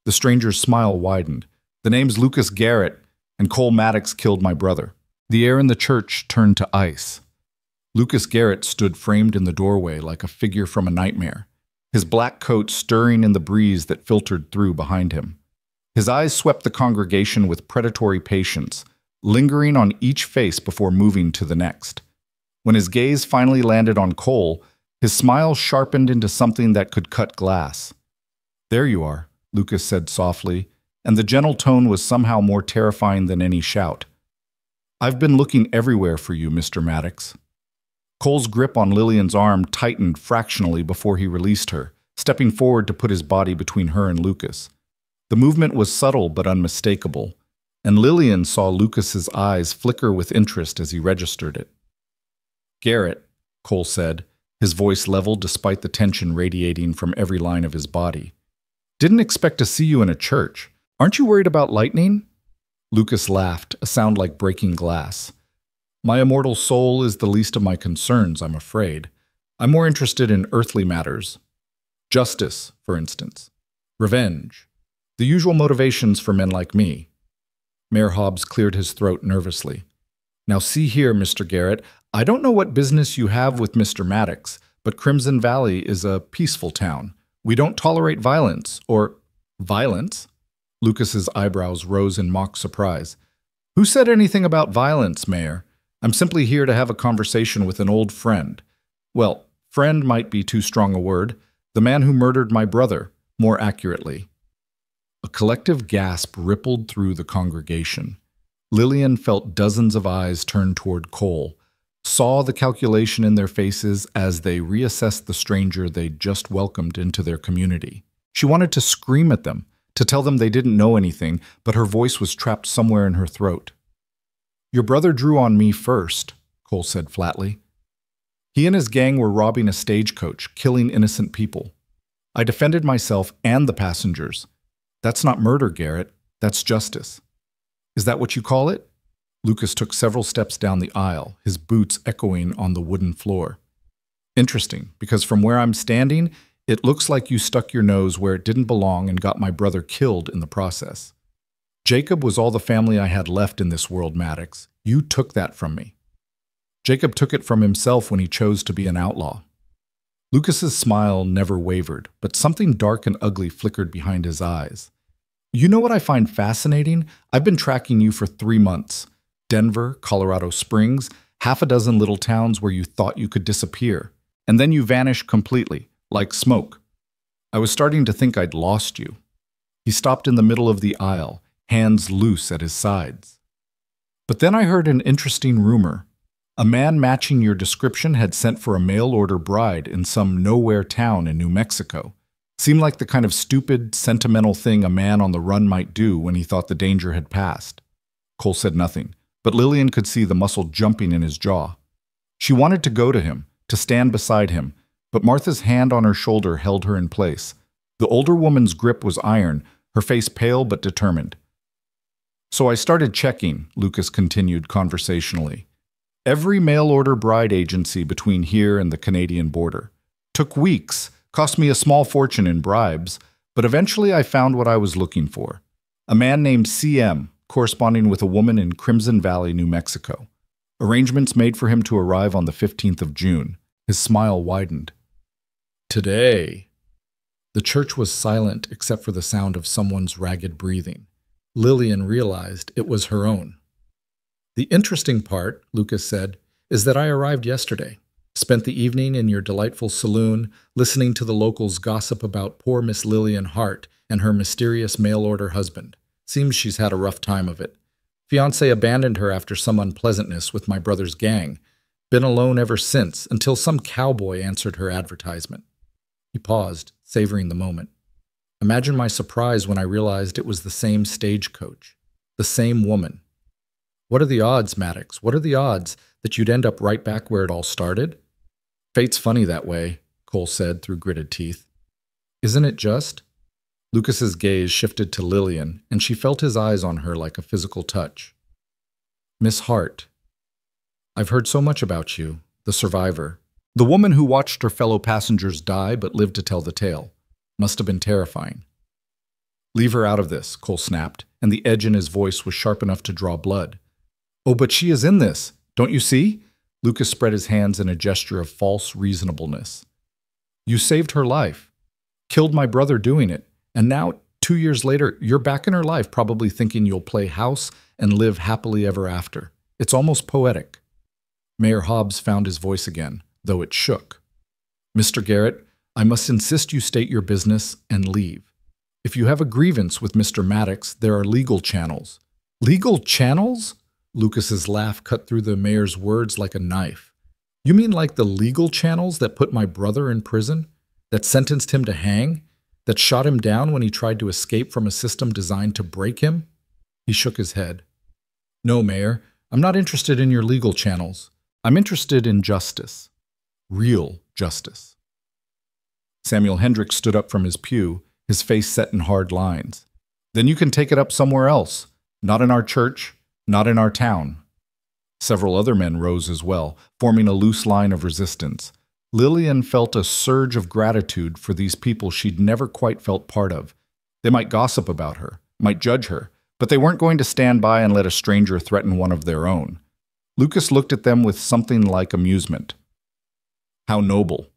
The stranger's smile widened. "The name's Lucas Garrett, and Cole Maddox killed my brother." The air in the church turned to ice. Lucas Garrett stood framed in the doorway like a figure from a nightmare, his black coat stirring in the breeze that filtered through behind him. His eyes swept the congregation with predatory patience, lingering on each face before moving to the next. When his gaze finally landed on Cole, his smile sharpened into something that could cut glass. "There you are," Lucas said softly, and the gentle tone was somehow more terrifying than any shout. "I've been looking everywhere for you, Mr. Maddox." Cole's grip on Lillian's arm tightened fractionally before he released her, stepping forward to put his body between her and Lucas. The movement was subtle but unmistakable, and Lillian saw Lucas's eyes flicker with interest as he registered it. "Garrett," Cole said, his voice level despite the tension radiating from every line of his body. "Didn't expect to see you in a church. Aren't you worried about lightning?" Lucas laughed, a sound like breaking glass. "My immortal soul is the least of my concerns, I'm afraid. I'm more interested in earthly matters. Justice, for instance. Revenge. The usual motivations for men like me." Mayor Hobbs cleared his throat nervously. "Now see here, Mr. Garrett, I don't know what business you have with Mr. Maddox, but Crimson Valley is a peaceful town. We don't tolerate violence, or—" "Violence?" Lucas's eyebrows rose in mock surprise. "Who said anything about violence, Mayor? I'm simply here to have a conversation with an old friend. Well, friend might be too strong a word. The man who murdered my brother, more accurately." A collective gasp rippled through the congregation. Lillian felt dozens of eyes turn toward Cole. saw the calculation in their faces as they reassessed the stranger they'd just welcomed into their community. She wanted to scream at them, to tell them they didn't know anything, but her voice was trapped somewhere in her throat. "Your brother drew on me first," Cole said flatly. "He and his gang were robbing a stagecoach, killing innocent people. I defended myself and the passengers. That's not murder, Garrett. That's justice." "Is that what you call it?" Lucas took several steps down the aisle, his boots echoing on the wooden floor. "Interesting, because from where I'm standing, it looks like you stuck your nose where it didn't belong and got my brother killed in the process. Jacob was all the family I had left in this world, Maddox. You took that from me." "Jacob took it from himself when he chose to be an outlaw." Lucas's smile never wavered, but something dark and ugly flickered behind his eyes. "You know what I find fascinating? I've been tracking you for 3 months. Denver, Colorado Springs, half a dozen little towns where you thought you could disappear. And then you vanish completely, like smoke. I was starting to think I'd lost you." He stopped in the middle of the aisle, hands loose at his sides. "But then I heard an interesting rumor. A man matching your description had sent for a mail-order bride in some nowhere town in New Mexico. Seemed like the kind of stupid, sentimental thing a man on the run might do when he thought the danger had passed." Cole said nothing, but Lillian could see the muscle jumping in his jaw. She wanted to go to him, to stand beside him, but Martha's hand on her shoulder held her in place. The older woman's grip was iron, her face pale but determined. "So I started checking," Lucas continued conversationally. "Every mail-order bride agency between here and the Canadian border. Took weeks, cost me a small fortune in bribes, but eventually I found what I was looking for. A man named CM, corresponding with a woman in Crimson Valley, New Mexico. Arrangements made for him to arrive on the 15th of June. His smile widened. "Today." The church was silent except for the sound of someone's ragged breathing. Lillian realized it was her own. "The interesting part," Lucas said, "is that I arrived yesterday. Spent the evening in your delightful saloon, listening to the locals gossip about poor Miss Lillian Hart and her mysterious mail-order husband. Seems she's had a rough time of it. Fiancé abandoned her after some unpleasantness with my brother's gang. Been alone ever since, until some cowboy answered her advertisement." He paused, savoring the moment. "Imagine my surprise when I realized it was the same stagecoach, the same woman. What are the odds, Maddox? What are the odds that you'd end up right back where it all started?" "Fate's funny that way," Cole said through gritted teeth. "Isn't it just?" Lucas's gaze shifted to Lillian, and she felt his eyes on her like a physical touch. "Miss Hart, I've heard so much about you, the survivor. The woman who watched her fellow passengers die but lived to tell the tale. Must have been terrifying." "Leave her out of this," Cole snapped, and the edge in his voice was sharp enough to draw blood. "Oh, but she is in this. Don't you see?" Lucas spread his hands in a gesture of false reasonableness. "You saved her life. Killed my brother doing it. And now, 2 years later, you're back in her life probably thinking you'll play house and live happily ever after. It's almost poetic." Mayor Hobbs found his voice again, though it shook. "Mr. Garrett, I must insist you state your business and leave. If you have a grievance with Mr. Maddox, there are legal channels." "Legal channels?" Lucas's laugh cut through the mayor's words like a knife. "You mean like the legal channels that put my brother in prison? That sentenced him to hang? That shot him down when he tried to escape from a system designed to break him?" He shook his head. "No, Mayor, I'm not interested in your legal channels. I'm interested in justice. Real justice." Samuel Hendricks stood up from his pew, his face set in hard lines. "Then you can take it up somewhere else. Not in our church, not in our town." Several other men rose as well, forming a loose line of resistance. Lillian felt a surge of gratitude for these people she'd never quite felt part of. They might gossip about her, might judge her, but they weren't going to stand by and let a stranger threaten one of their own. Lucas looked at them with something like amusement. How noble.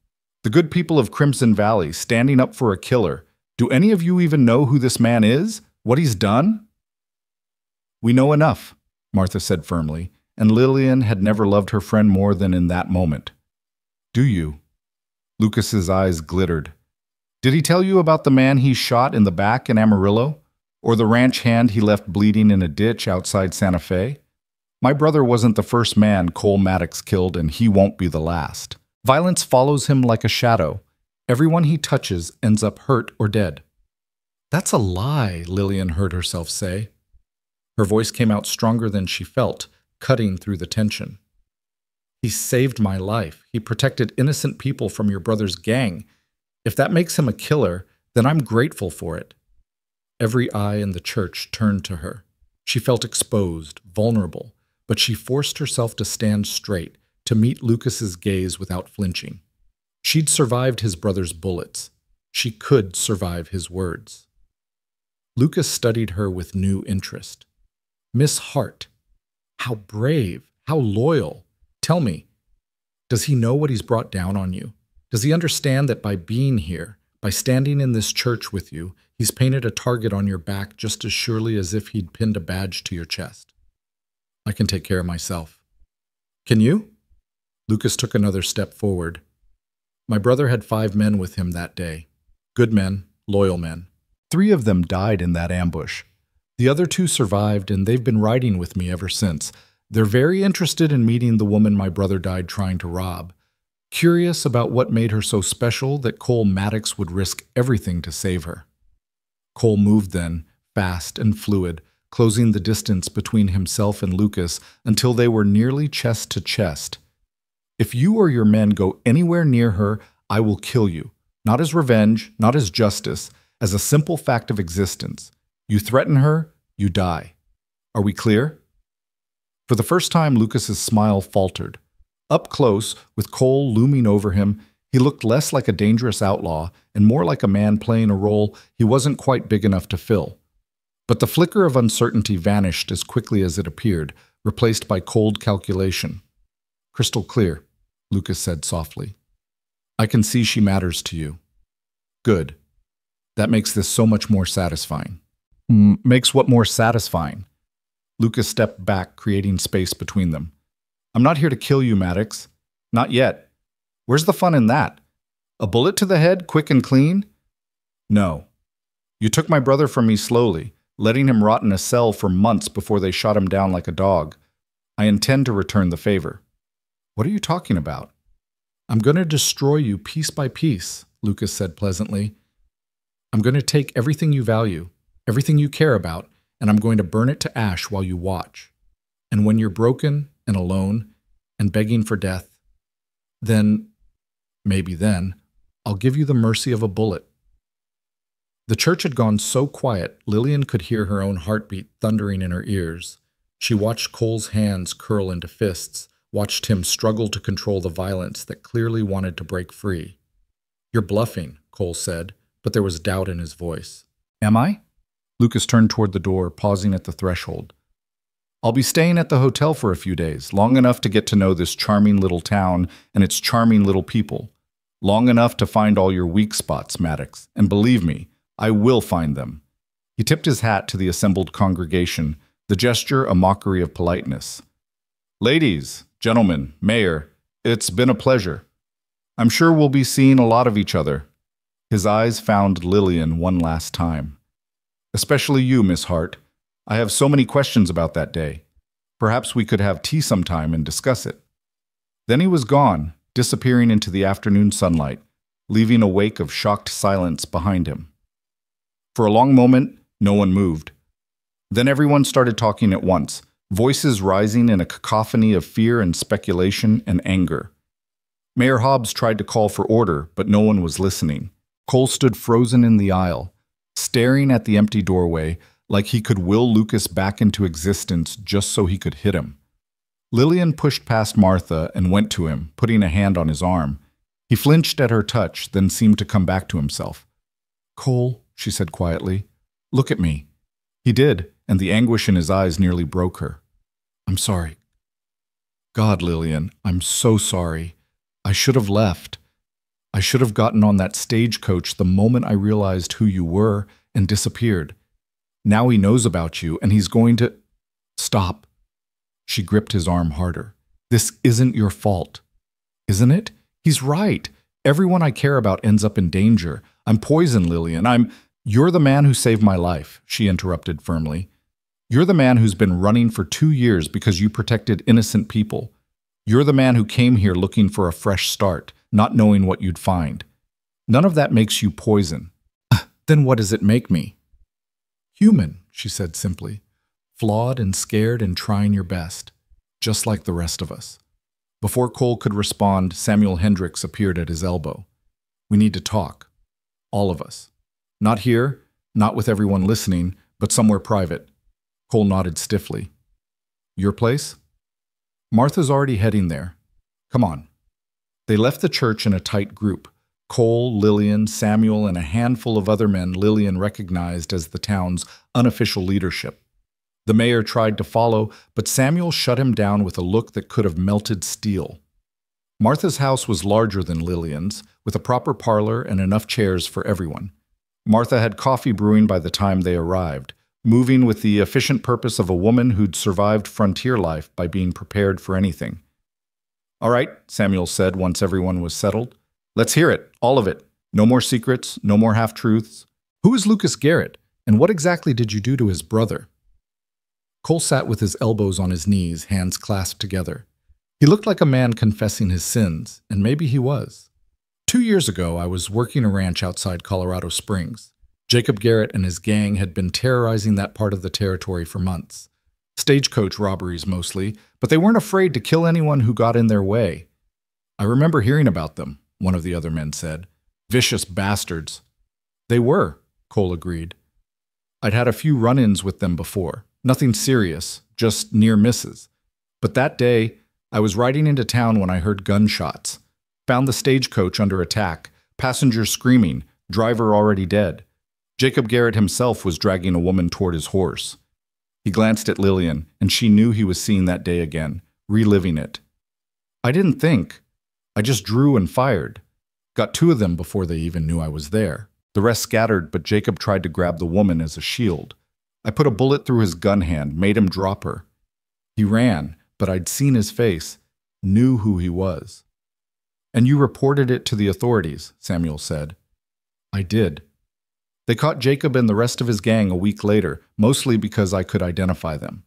The good people of Crimson Valley standing up for a killer. Do any of you even know who this man is? What he's done? "We know enough," Martha said firmly, and Lillian had never loved her friend more than in that moment. "Do you?" Lucas's eyes glittered. "Did he tell you about the man he shot in the back in Amarillo? Or the ranch hand he left bleeding in a ditch outside Santa Fe? My brother wasn't the first man Cole Maddox killed, and he won't be the last. Violence follows him like a shadow. Everyone he touches ends up hurt or dead. That's a lie, Lillian heard herself say. Her voice came out stronger than she felt, cutting through the tension. He saved my life. He protected innocent people from your brother's gang. If that makes him a killer, then I'm grateful for it. Every eye in the church turned to her. She felt exposed, vulnerable, but she forced herself to stand straight, to meet Lucas's gaze without flinching. She'd survived his brother's bullets. She could survive his words. Lucas studied her with new interest. Miss Hart, how brave, how loyal. Tell me, does he know what he's brought down on you? Does he understand that by being here, by standing in this church with you, he's painted a target on your back just as surely as if he'd pinned a badge to your chest? I can take care of myself. Can you? Lucas took another step forward. My brother had 5 men with him that day. Good men, loyal men. 3 of them died in that ambush. The other 2 survived, and they've been riding with me ever since. They're very interested in meeting the woman my brother died trying to rob. Curious about what made her so special that Cole Maddox would risk everything to save her. Cole moved then, fast and fluid, closing the distance between himself and Lucas until they were nearly chest to chest. If you or your men go anywhere near her, I will kill you. Not as revenge, not as justice, as a simple fact of existence. You threaten her, you die. Are we clear? For the first time, Lucas's smile faltered. Up close, with Cole looming over him, he looked less like a dangerous outlaw and more like a man playing a role he wasn't quite big enough to fill. But the flicker of uncertainty vanished as quickly as it appeared, replaced by cold calculation. Crystal clear, Lucas said softly. I can see she matters to you. Good. That makes this so much more satisfying. Makes what more satisfying? Lucas stepped back, creating space between them. I'm not here to kill you, Maddox. Not yet. Where's the fun in that? A bullet to the head, quick and clean? No. You took my brother from me slowly, letting him rot in a cell for months before they shot him down like a dog. I intend to return the favor. What are you talking about? I'm going to destroy you piece by piece, Lucas said pleasantly. I'm going to take everything you value, everything you care about, and I'm going to burn it to ash while you watch. And when you're broken and alone and begging for death, then, maybe then, I'll give you the mercy of a bullet. The church had gone so quiet, Lillian could hear her own heartbeat thundering in her ears. She watched Cole's hands curl into fists, watched him struggle to control the violence that clearly wanted to break free. You're bluffing, Cole said, but there was doubt in his voice. Am I? Lucas turned toward the door, pausing at the threshold. I'll be staying at the hotel for a few days, long enough to get to know this charming little town and its charming little people. Long enough to find all your weak spots, Maddox, and believe me, I will find them. He tipped his hat to the assembled congregation, the gesture a mockery of politeness. Ladies, gentlemen, Mayor, it's been a pleasure. I'm sure we'll be seeing a lot of each other. His eyes found Lillian one last time. Especially you, Miss Hart. I have so many questions about that day. Perhaps we could have tea sometime and discuss it. Then he was gone, disappearing into the afternoon sunlight, leaving a wake of shocked silence behind him. For a long moment, no one moved. Then everyone started talking at once, voices rising in a cacophony of fear and speculation and anger. Mayor Hobbs tried to call for order, but no one was listening. Cole stood frozen in the aisle, staring at the empty doorway like he could will Lucas back into existence just so he could hit him. Lillian pushed past Martha and went to him, putting a hand on his arm. He flinched at her touch, then seemed to come back to himself. Cole, she said quietly, look at me. He did, and the anguish in his eyes nearly broke her. I'm sorry. God, Lillian, I'm so sorry. I should have left. I should have gotten on that stagecoach the moment I realized who you were and disappeared. Now he knows about you, and he's going to... Stop. She gripped his arm harder. This isn't your fault. Isn't it? He's right. Everyone I care about ends up in danger. I'm poison, Lillian. You're the man who saved my life, she interrupted firmly. You're the man who's been running for 2 years because you protected innocent people. You're the man who came here looking for a fresh start, not knowing what you'd find. None of that makes you poison. Then what does it make me? Human, she said simply. Flawed and scared and trying your best, just like the rest of us. Before Cole could respond, Samuel Hendricks appeared at his elbow. We need to talk. All of us. Not here, not with everyone listening, but somewhere private. Cole nodded stiffly. Your place? Martha's already heading there. Come on. They left the church in a tight group. Cole, Lillian, Samuel, and a handful of other men Lillian recognized as the town's unofficial leadership. The mayor tried to follow, but Samuel shut him down with a look that could have melted steel. Martha's house was larger than Lillian's, with a proper parlor and enough chairs for everyone. Martha had coffee brewing by the time they arrived, moving with the efficient purpose of a woman who'd survived frontier life by being prepared for anything. All right, Samuel said once everyone was settled. Let's hear it, all of it. No more secrets, no more half-truths. Who is Lucas Garrett, and what exactly did you do to his brother? Cole sat with his elbows on his knees, hands clasped together. He looked like a man confessing his sins, and maybe he was. 2 years ago, I was working a ranch outside Colorado Springs. Jacob Garrett and his gang had been terrorizing that part of the territory for months. Stagecoach robberies mostly, but they weren't afraid to kill anyone who got in their way. I remember hearing about them, one of the other men said. Vicious bastards. They were, Cole agreed. I'd had a few run-ins with them before. Nothing serious, just near misses. But that day, I was riding into town when I heard gunshots. Found the stagecoach under attack, passengers screaming, driver already dead. Jacob Garrett himself was dragging a woman toward his horse. He glanced at Lillian, and she knew he was seeing that day again, reliving it. I didn't think. I just drew and fired. Got 2 of them before they even knew I was there. The rest scattered, but Jacob tried to grab the woman as a shield. I put a bullet through his gun hand, made him drop her. He ran, but I'd seen his face, knew who he was. And you reported it to the authorities, Samuel said. I did. They caught Jacob and the rest of his gang a week later, mostly because I could identify them.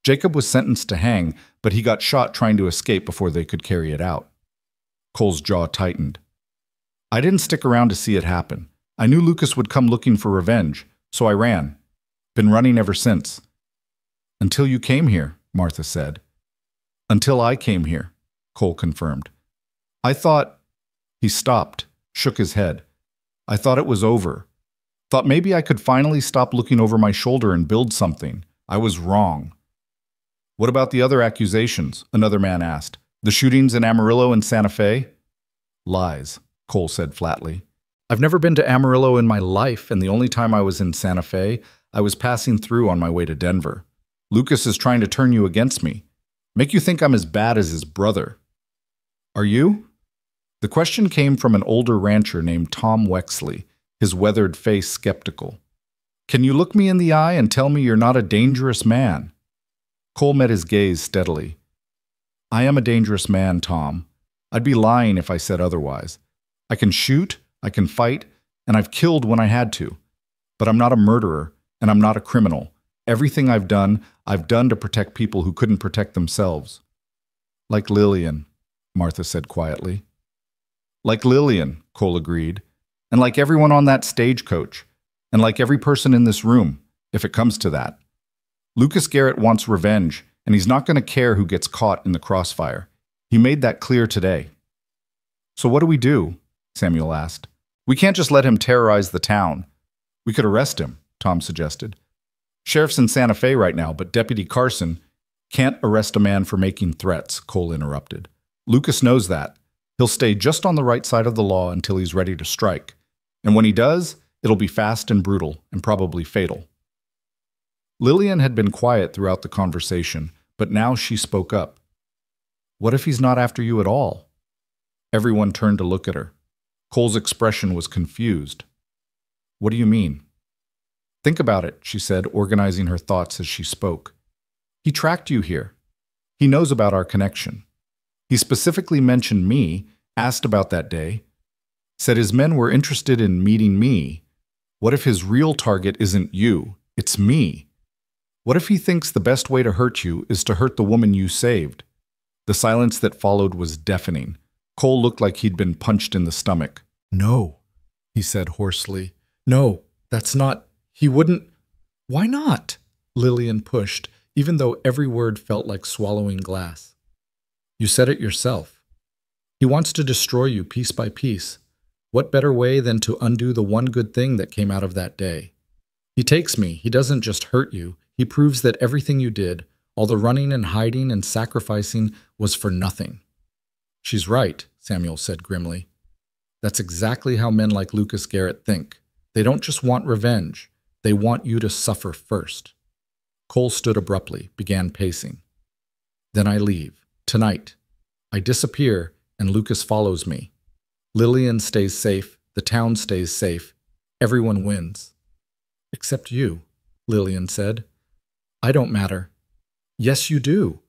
Jacob was sentenced to hang, but he got shot trying to escape before they could carry it out. Cole's jaw tightened. I didn't stick around to see it happen. I knew Lucas would come looking for revenge, so I ran. Been running ever since. Until you came here, Martha said. Until I came here, Cole confirmed. I thought... He stopped, shook his head. I thought it was over. Thought maybe I could finally stop looking over my shoulder and build something. I was wrong. What about the other accusations? Another man asked. The shootings in Amarillo and Santa Fe? Lies, Cole said flatly. I've never been to Amarillo in my life, and the only time I was in Santa Fe, I was passing through on my way to Denver. Lucas is trying to turn you against me. Make you think I'm as bad as his brother. Are you? The question came from an older rancher named Tom Wexley, his weathered face skeptical. Can you look me in the eye and tell me you're not a dangerous man? Cole met his gaze steadily. I am a dangerous man, Tom. I'd be lying if I said otherwise. I can shoot, I can fight, and I've killed when I had to. But I'm not a murderer, and I'm not a criminal. Everything I've done to protect people who couldn't protect themselves. Like Lillian, Martha said quietly. Like Lillian, Cole agreed. And like everyone on that stagecoach. And like every person in this room, if it comes to that. Lucas Garrett wants revenge, and he's not going to care who gets caught in the crossfire. He made that clear today. So what do we do? Samuel asked. We can't just let him terrorize the town. We could arrest him, Tom suggested. Sheriff's in Santa Fe right now, but Deputy Carson can't arrest a man for making threats, Cole interrupted. Lucas knows that. He'll stay just on the right side of the law until he's ready to strike. And when he does, it'll be fast and brutal, and probably fatal. Lillian had been quiet throughout the conversation, but now she spoke up. What if he's not after you at all? Everyone turned to look at her. Cole's expression was confused. What do you mean? Think about it, she said, organizing her thoughts as she spoke. He tracked you here. He knows about our connection. He specifically mentioned me, asked about that day, said his men were interested in meeting me. What if his real target isn't you, it's me? What if he thinks the best way to hurt you is to hurt the woman you saved? The silence that followed was deafening. Cole looked like he'd been punched in the stomach. No, he said hoarsely. No, that's not. He wouldn't. Why not? Lillian pushed, even though every word felt like swallowing glass. You said it yourself. He wants to destroy you piece by piece. What better way than to undo the one good thing that came out of that day? He takes me. He doesn't just hurt you. He proves that everything you did, all the running and hiding and sacrificing, was for nothing. She's right, Samuel said grimly. That's exactly how men like Lucas Garrett think. They don't just want revenge. They want you to suffer first. Cole stood abruptly, began pacing. Then I leave. Tonight. I disappear, and Lucas follows me. Lillian stays safe. The town stays safe. Everyone wins. Except you, Lillian said. I don't matter. Yes, you do.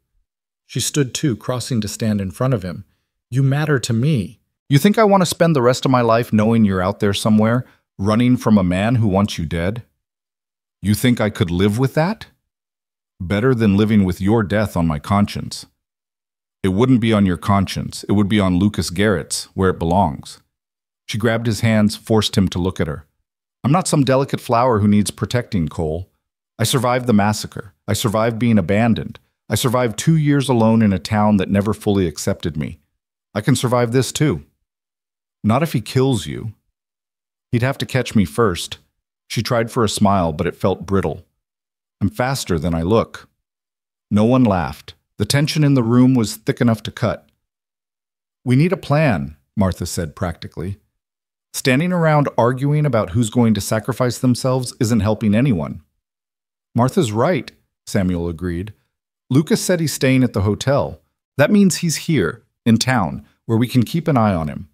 She stood too, crossing to stand in front of him. You matter to me. You think I want to spend the rest of my life knowing you're out there somewhere, running from a man who wants you dead? You think I could live with that? Better than living with your death on my conscience. It wouldn't be on your conscience. It would be on Lucas Garrett's, where it belongs. She grabbed his hands, forced him to look at her. I'm not some delicate flower who needs protecting, Cole. I survived the massacre. I survived being abandoned. I survived 2 years alone in a town that never fully accepted me. I can survive this too. Not if he kills you. He'd have to catch me first. She tried for a smile, but it felt brittle. I'm faster than I look. No one laughed. The tension in the room was thick enough to cut. We need a plan, Martha said practically. Standing around arguing about who's going to sacrifice themselves isn't helping anyone. Martha's right, Samuel agreed. Lucas said he's staying at the hotel. That means he's here, in town, where we can keep an eye on him.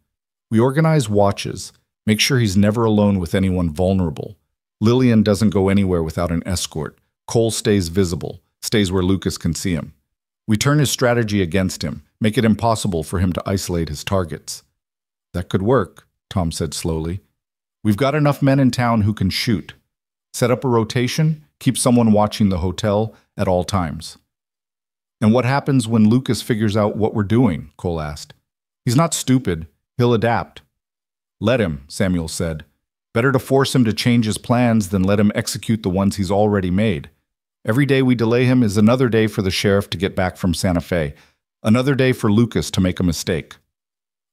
We organize watches, make sure he's never alone with anyone vulnerable. Lillian doesn't go anywhere without an escort. Cole stays visible, stays where Lucas can see him. We turn his strategy against him, make it impossible for him to isolate his targets. That could work, Tom said slowly. We've got enough men in town who can shoot. Set up a rotation, keep someone watching the hotel at all times. And what happens when Lucas figures out what we're doing? Cole asked. He's not stupid. He'll adapt. Let him, Samuel said. Better to force him to change his plans than let him execute the ones he's already made. Every day we delay him is another day for the sheriff to get back from Santa Fe. Another day for Lucas to make a mistake.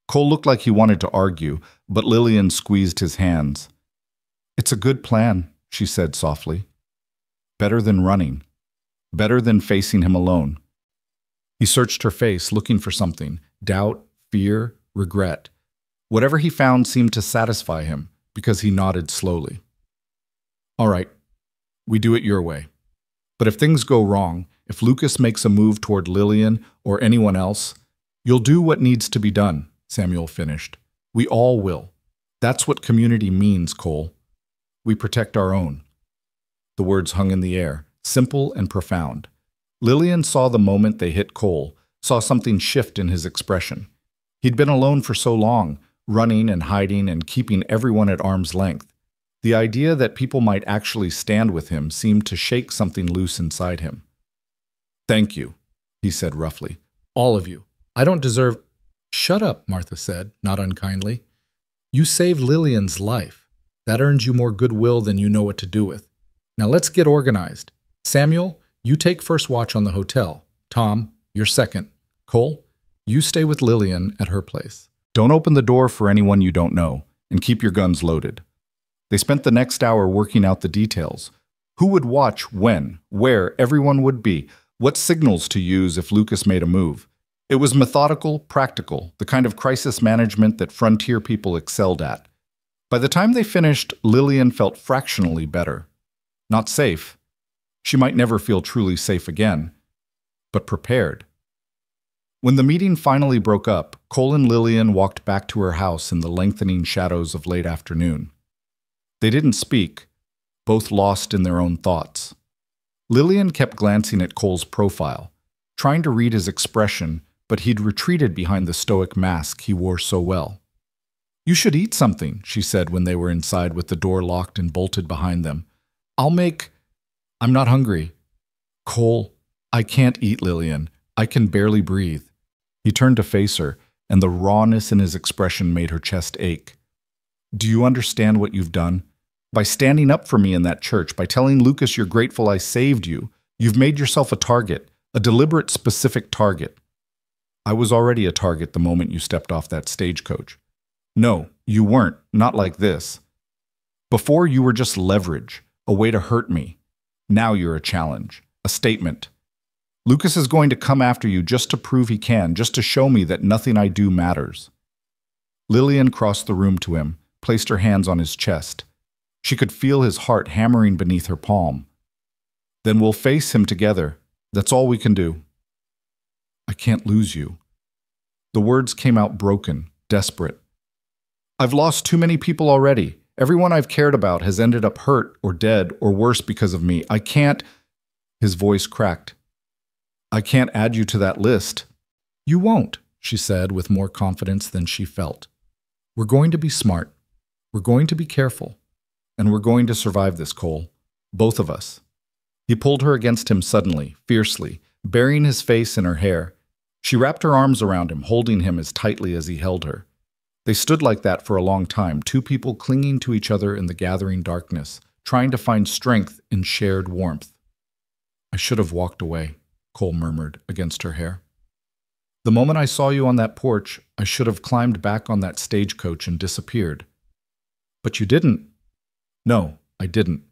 Cole looked like he wanted to argue, but Lillian squeezed his hands. It's a good plan, she said softly. Better than running. Better than facing him alone. He searched her face, looking for something. Doubt, fear, regret. Whatever he found seemed to satisfy him, because he nodded slowly. All right, we do it your way. But if things go wrong, if Lucas makes a move toward Lillian or anyone else, you'll do what needs to be done, Samuel finished. We all will. That's what community means, Cole. We protect our own. The words hung in the air, simple and profound. Lillian saw the moment they hit Cole, saw something shift in his expression. He'd been alone for so long, running and hiding and keeping everyone at arm's length. The idea that people might actually stand with him seemed to shake something loose inside him. Thank you, he said roughly. All of you. I don't deserve— Shut up, Martha said, not unkindly. You saved Lillian's life. That earns you more goodwill than you know what to do with. Now let's get organized. Samuel, you take first watch on the hotel. Tom, you're second. Cole, you stay with Lillian at her place. Don't open the door for anyone you don't know, and keep your guns loaded. They spent the next hour working out the details. Who would watch when, where everyone would be, what signals to use if Lucas made a move. It was methodical, practical, the kind of crisis management that frontier people excelled at. By the time they finished, Lillian felt fractionally better. Not safe. She might never feel truly safe again, but prepared. When the meeting finally broke up, Cole and Lillian walked back to her house in the lengthening shadows of late afternoon. They didn't speak, both lost in their own thoughts. Lillian kept glancing at Cole's profile, trying to read his expression, but he'd retreated behind the stoic mask he wore so well. You should eat something, she said when they were inside with the door locked and bolted behind them. I'm not hungry. Cole, I can't eat, Lillian. I can barely breathe. He turned to face her, and the rawness in his expression made her chest ache. Do you understand what you've done? By standing up for me in that church, by telling Lucas you're grateful I saved you, you've made yourself a target, a deliberate, specific target. I was already a target the moment you stepped off that stagecoach. No, you weren't, not like this. Before, you were just leverage, a way to hurt me. Now you're a challenge, a statement. Lucas is going to come after you just to prove he can, just to show me that nothing I do matters. Lillian crossed the room to him, placed her hands on his chest. She could feel his heart hammering beneath her palm. Then we'll face him together. That's all we can do. I can't lose you. The words came out broken, desperate. I've lost too many people already. Everyone I've cared about has ended up hurt or dead or worse because of me. I can't... His voice cracked. I can't add you to that list. You won't, she said with more confidence than she felt. We're going to be smart. We're going to be careful. And we're going to survive this, Cole. Both of us. He pulled her against him suddenly, fiercely, burying his face in her hair. She wrapped her arms around him, holding him as tightly as he held her. They stood like that for a long time, two people clinging to each other in the gathering darkness, trying to find strength in shared warmth. I should have walked away, Cole murmured against her hair. The moment I saw you on that porch, I should have climbed back on that stagecoach and disappeared. But you didn't. No, I didn't.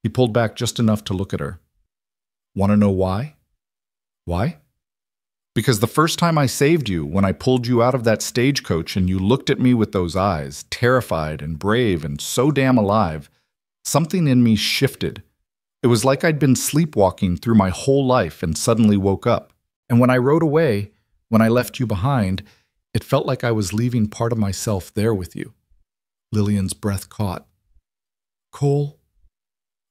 He pulled back just enough to look at her. Want to know why? Why? Because the first time I saved you, when I pulled you out of that stagecoach and you looked at me with those eyes, terrified and brave and so damn alive, something in me shifted. It was like I'd been sleepwalking through my whole life and suddenly woke up. And when I rode away, when I left you behind, it felt like I was leaving part of myself there with you. Lillian's breath caught. Cole,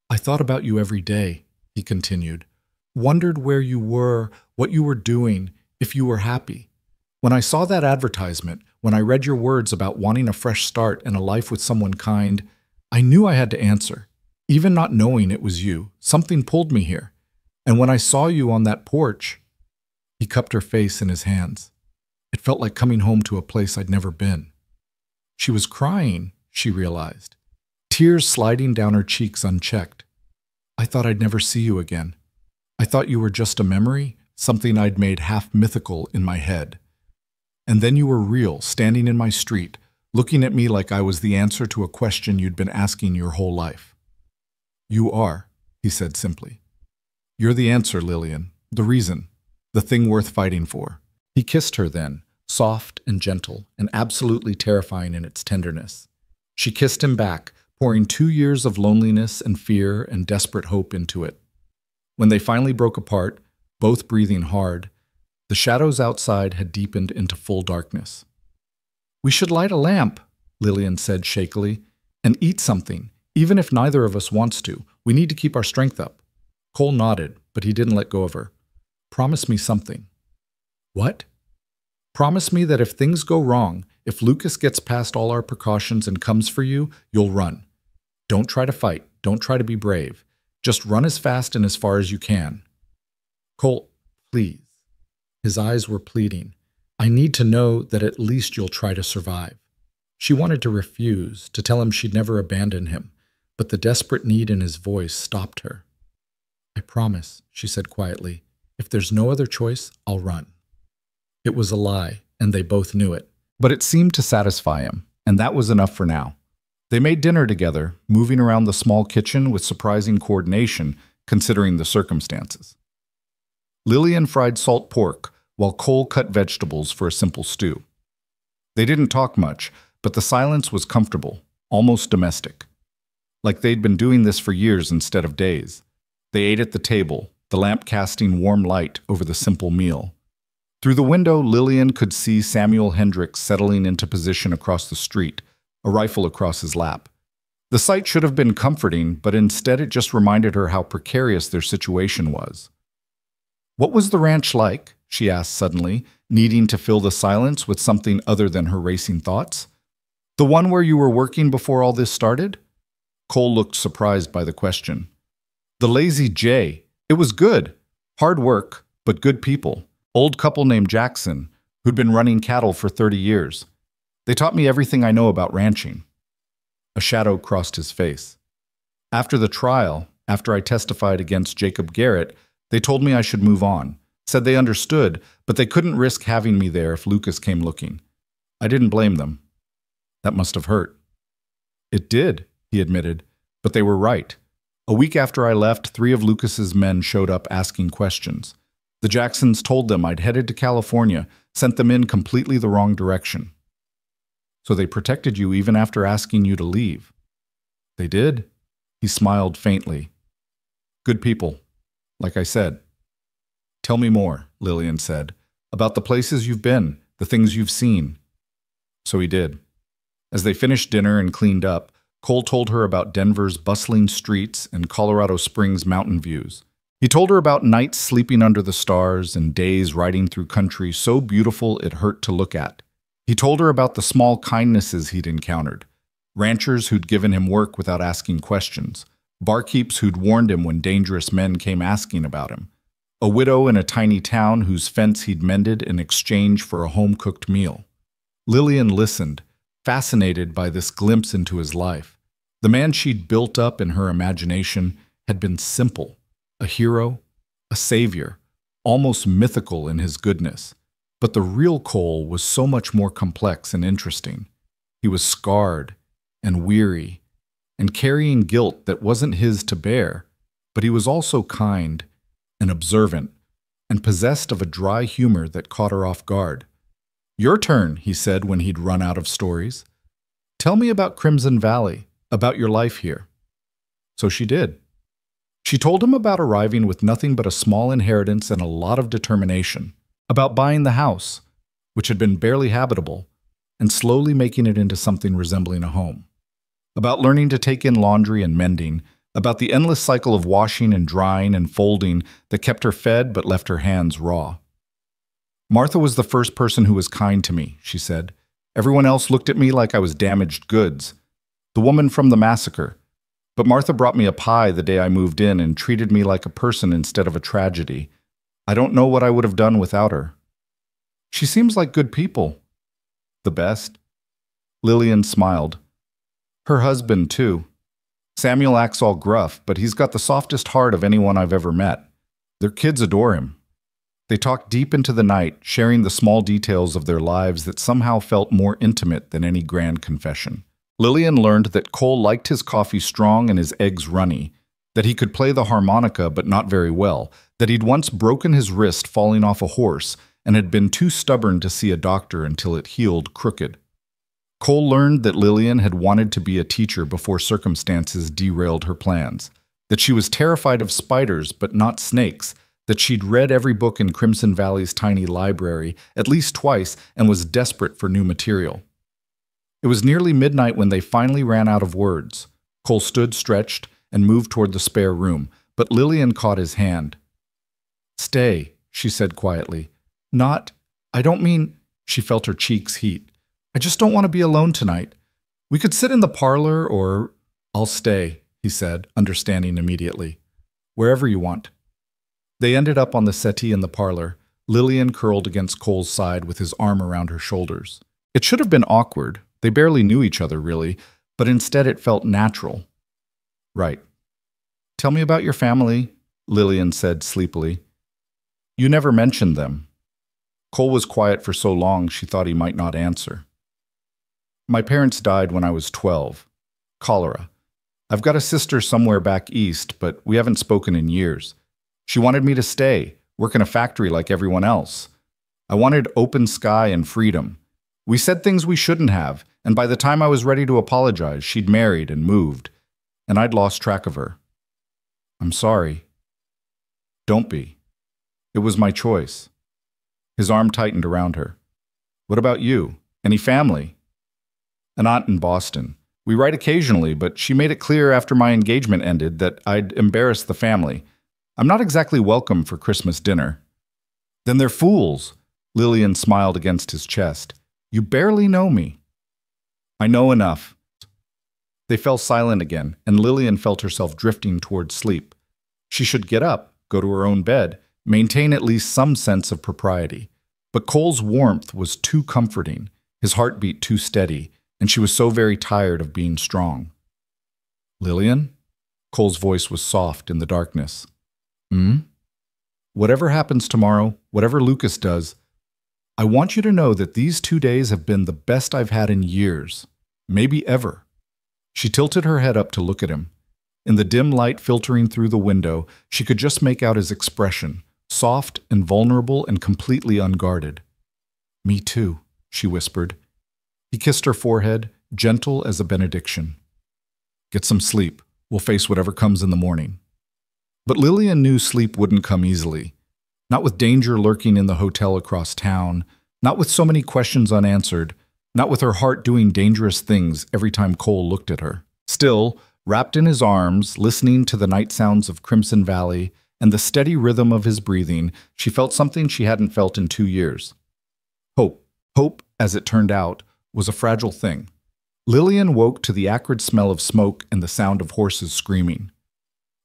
I thought about you every day, he continued. Wondered where you were, what you were doing, if you were happy. When I saw that advertisement, when I read your words about wanting a fresh start and a life with someone kind, I knew I had to answer. Even not knowing it was you, something pulled me here. And when I saw you on that porch, he cupped her face in his hands. It felt like coming home to a place I'd never been. She was crying, she realized, tears sliding down her cheeks unchecked. I thought I'd never see you again. I thought you were just a memory, something I'd made half mythical in my head. And then you were real, standing in my street, looking at me like I was the answer to a question you'd been asking your whole life. You are, he said simply. You're the answer, Lillian, the reason, the thing worth fighting for. He kissed her then, soft and gentle and absolutely terrifying in its tenderness. She kissed him back, pouring 2 years of loneliness and fear and desperate hope into it. When they finally broke apart, both breathing hard, the shadows outside had deepened into full darkness. We should light a lamp, Lillian said shakily, and eat something, even if neither of us wants to. We need to keep our strength up. Cole nodded, but he didn't let go of her. Promise me something. What? Promise me that if things go wrong, if Lucas gets past all our precautions and comes for you, you'll run. Don't try to fight. Don't try to be brave. Just run as fast and as far as you can. Cole, please. His eyes were pleading. I need to know that at least you'll try to survive. She wanted to refuse, to tell him she'd never abandon him, but the desperate need in his voice stopped her. I promise, she said quietly. If there's no other choice, I'll run. It was a lie, and they both knew it. But it seemed to satisfy him, and that was enough for now. They made dinner together, moving around the small kitchen with surprising coordination, considering the circumstances. Lillian fried salt pork, while Cole cut vegetables for a simple stew. They didn't talk much, but the silence was comfortable, almost domestic. Like they'd been doing this for years instead of days. They ate at the table, the lamp casting warm light over the simple meal. Through the window, Lillian could see Samuel Hendricks settling into position across the street, a rifle across his lap. The sight should have been comforting, but instead it just reminded her how precarious their situation was. What was the ranch like? She asked suddenly, needing to fill the silence with something other than her racing thoughts. The one where you were working before all this started? Cole looked surprised by the question. The Lazy J. It was good. Hard work, but good people. Old couple named Jackson, who'd been running cattle for 30 years. They taught me everything I know about ranching. A shadow crossed his face. After the trial, after I testified against Jacob Garrett, they told me I should move on. Said they understood, but they couldn't risk having me there if Lucas came looking. I didn't blame them. That must have hurt. It did, he admitted, but they were right. A week after I left, 3 of Lucas's men showed up asking questions. The Jacksons told them I'd headed to California, sent them in completely the wrong direction. So they protected you even after asking you to leave. They did. He smiled faintly. Good people, like I said. Tell me more, Lillian said, about the places you've been, the things you've seen. So he did. As they finished dinner and cleaned up, Cole told her about Denver's bustling streets and Colorado Springs mountain views. He told her about nights sleeping under the stars and days riding through country so beautiful it hurt to look at. He told her about the small kindnesses he'd encountered. Ranchers who'd given him work without asking questions. Barkeeps who'd warned him when dangerous men came asking about him. A widow in a tiny town whose fence he'd mended in exchange for a home-cooked meal. Lillian listened, fascinated by this glimpse into his life. The man she'd built up in her imagination had been simple, a hero, a savior, almost mythical in his goodness. But the real Cole was so much more complex and interesting. He was scarred and weary and carrying guilt that wasn't his to bear, but he was also kind and observant and possessed of a dry humor that caught her off guard. Your turn, he said when he'd run out of stories. Tell me about Crimson Valley, about your life here. So she did. She told him about arriving with nothing but a small inheritance and a lot of determination, about buying the house, which had been barely habitable, and slowly making it into something resembling a home, about learning to take in laundry and mending, about the endless cycle of washing and drying and folding that kept her fed but left her hands raw. Martha was the first person who was kind to me, she said. Everyone else looked at me like I was damaged goods. The woman from the massacre. But Martha brought me a pie the day I moved in and treated me like a person instead of a tragedy. I don't know what I would have done without her. She seems like good people. The best. Lillian smiled. Her husband, too. Samuel acts all gruff, but he's got the softest heart of anyone I've ever met. Their kids adore him. They talked deep into the night, sharing the small details of their lives that somehow felt more intimate than any grand confession. Lillian learned that Cole liked his coffee strong and his eggs runny, that he could play the harmonica but not very well, that he'd once broken his wrist falling off a horse and had been too stubborn to see a doctor until it healed crooked. Cole learned that Lillian had wanted to be a teacher before circumstances derailed her plans, that she was terrified of spiders but not snakes, that she'd read every book in Crimson Valley's tiny library at least twice and was desperate for new material. It was nearly midnight when they finally ran out of words. Cole stood stretched and moved toward the spare room, but Lillian caught his hand. Stay, she said quietly. I don't mean, she felt her cheeks heat. I just don't want to be alone tonight. We could sit in the parlor or... I'll stay, he said, understanding immediately. Wherever you want. They ended up on the settee in the parlor, Lillian curled against Cole's side with his arm around her shoulders. It should have been awkward. They barely knew each other, really, but instead it felt natural. Right. Tell me about your family, Lillian said sleepily. You never mentioned them. Cole was quiet for so long she thought he might not answer. My parents died when I was 12. Cholera. I've got a sister somewhere back east, but we haven't spoken in years. She wanted me to stay, work in a factory like everyone else. I wanted open sky and freedom. We said things we shouldn't have, and by the time I was ready to apologize, she'd married and moved, and I'd lost track of her. I'm sorry. Don't be. It was my choice. His arm tightened around her. What about you? Any family? An aunt in Boston. We write occasionally, but she made it clear after my engagement ended that I'd embarrass the family. I'm not exactly welcome for Christmas dinner. Then they're fools. Lillian smiled against his chest. You barely know me. I know enough. They fell silent again, and Lillian felt herself drifting toward sleep. She should get up, go to her own bed, maintain at least some sense of propriety. But Cole's warmth was too comforting, his heartbeat too steady, and she was so very tired of being strong. "Lillian?" Cole's voice was soft in the darkness. "Hmm? Whatever happens tomorrow, whatever Lucas does, I want you to know that these 2 days have been the best I've had in years, maybe ever." She tilted her head up to look at him. In the dim light filtering through the window, she could just make out his expression, soft and vulnerable and completely unguarded. "Me too," she whispered. He kissed her forehead, gentle as a benediction. "Get some sleep. We'll face whatever comes in the morning." But Lillian knew sleep wouldn't come easily. Not with danger lurking in the hotel across town, not with so many questions unanswered, not with her heart doing dangerous things every time Cole looked at her. Still, wrapped in his arms, listening to the night sounds of Crimson Valley and the steady rhythm of his breathing, she felt something she hadn't felt in 2 years. Hope. Hope, as it turned out, was a fragile thing. Lillian woke to the acrid smell of smoke and the sound of horses screaming.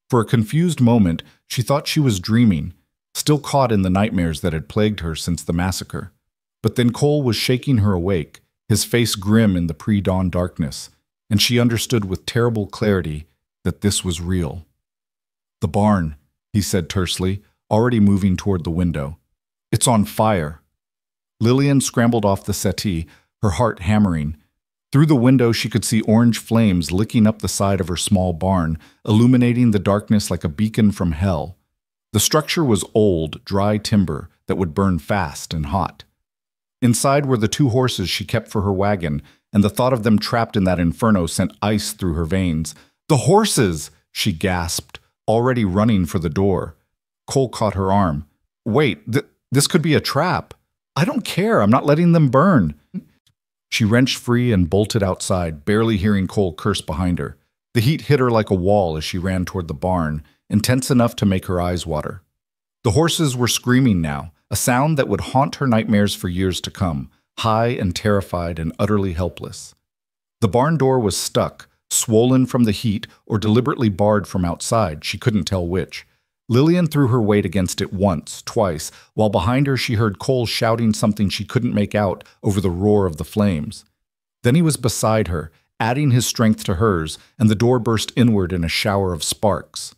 For a confused moment, she thought she was dreaming, still caught in the nightmares that had plagued her since the massacre. But then Cole was shaking her awake, his face grim in the pre-dawn darkness, and she understood with terrible clarity that this was real. "The barn," he said tersely, already moving toward the window. "It's on fire." Lillian scrambled off the settee, her heart hammering. Through the window she could see orange flames licking up the side of her small barn, illuminating the darkness like a beacon from hell. The structure was old, dry timber that would burn fast and hot. Inside were the 2 horses she kept for her wagon, and the thought of them trapped in that inferno sent ice through her veins. "The horses!" she gasped, already running for the door. Cole caught her arm. "Wait, this could be a trap. I don't care, I'm not letting them burn." She wrenched free and bolted outside, barely hearing Cole curse behind her. The heat hit her like a wall as she ran toward the barn, intense enough to make her eyes water. The horses were screaming now, a sound that would haunt her nightmares for years to come, high and terrified and utterly helpless. The barn door was stuck, swollen from the heat or deliberately barred from outside, she couldn't tell which. Lillian threw her weight against it once, twice, while behind her she heard Cole shouting something she couldn't make out over the roar of the flames. Then he was beside her, adding his strength to hers, and the door burst inward in a shower of sparks.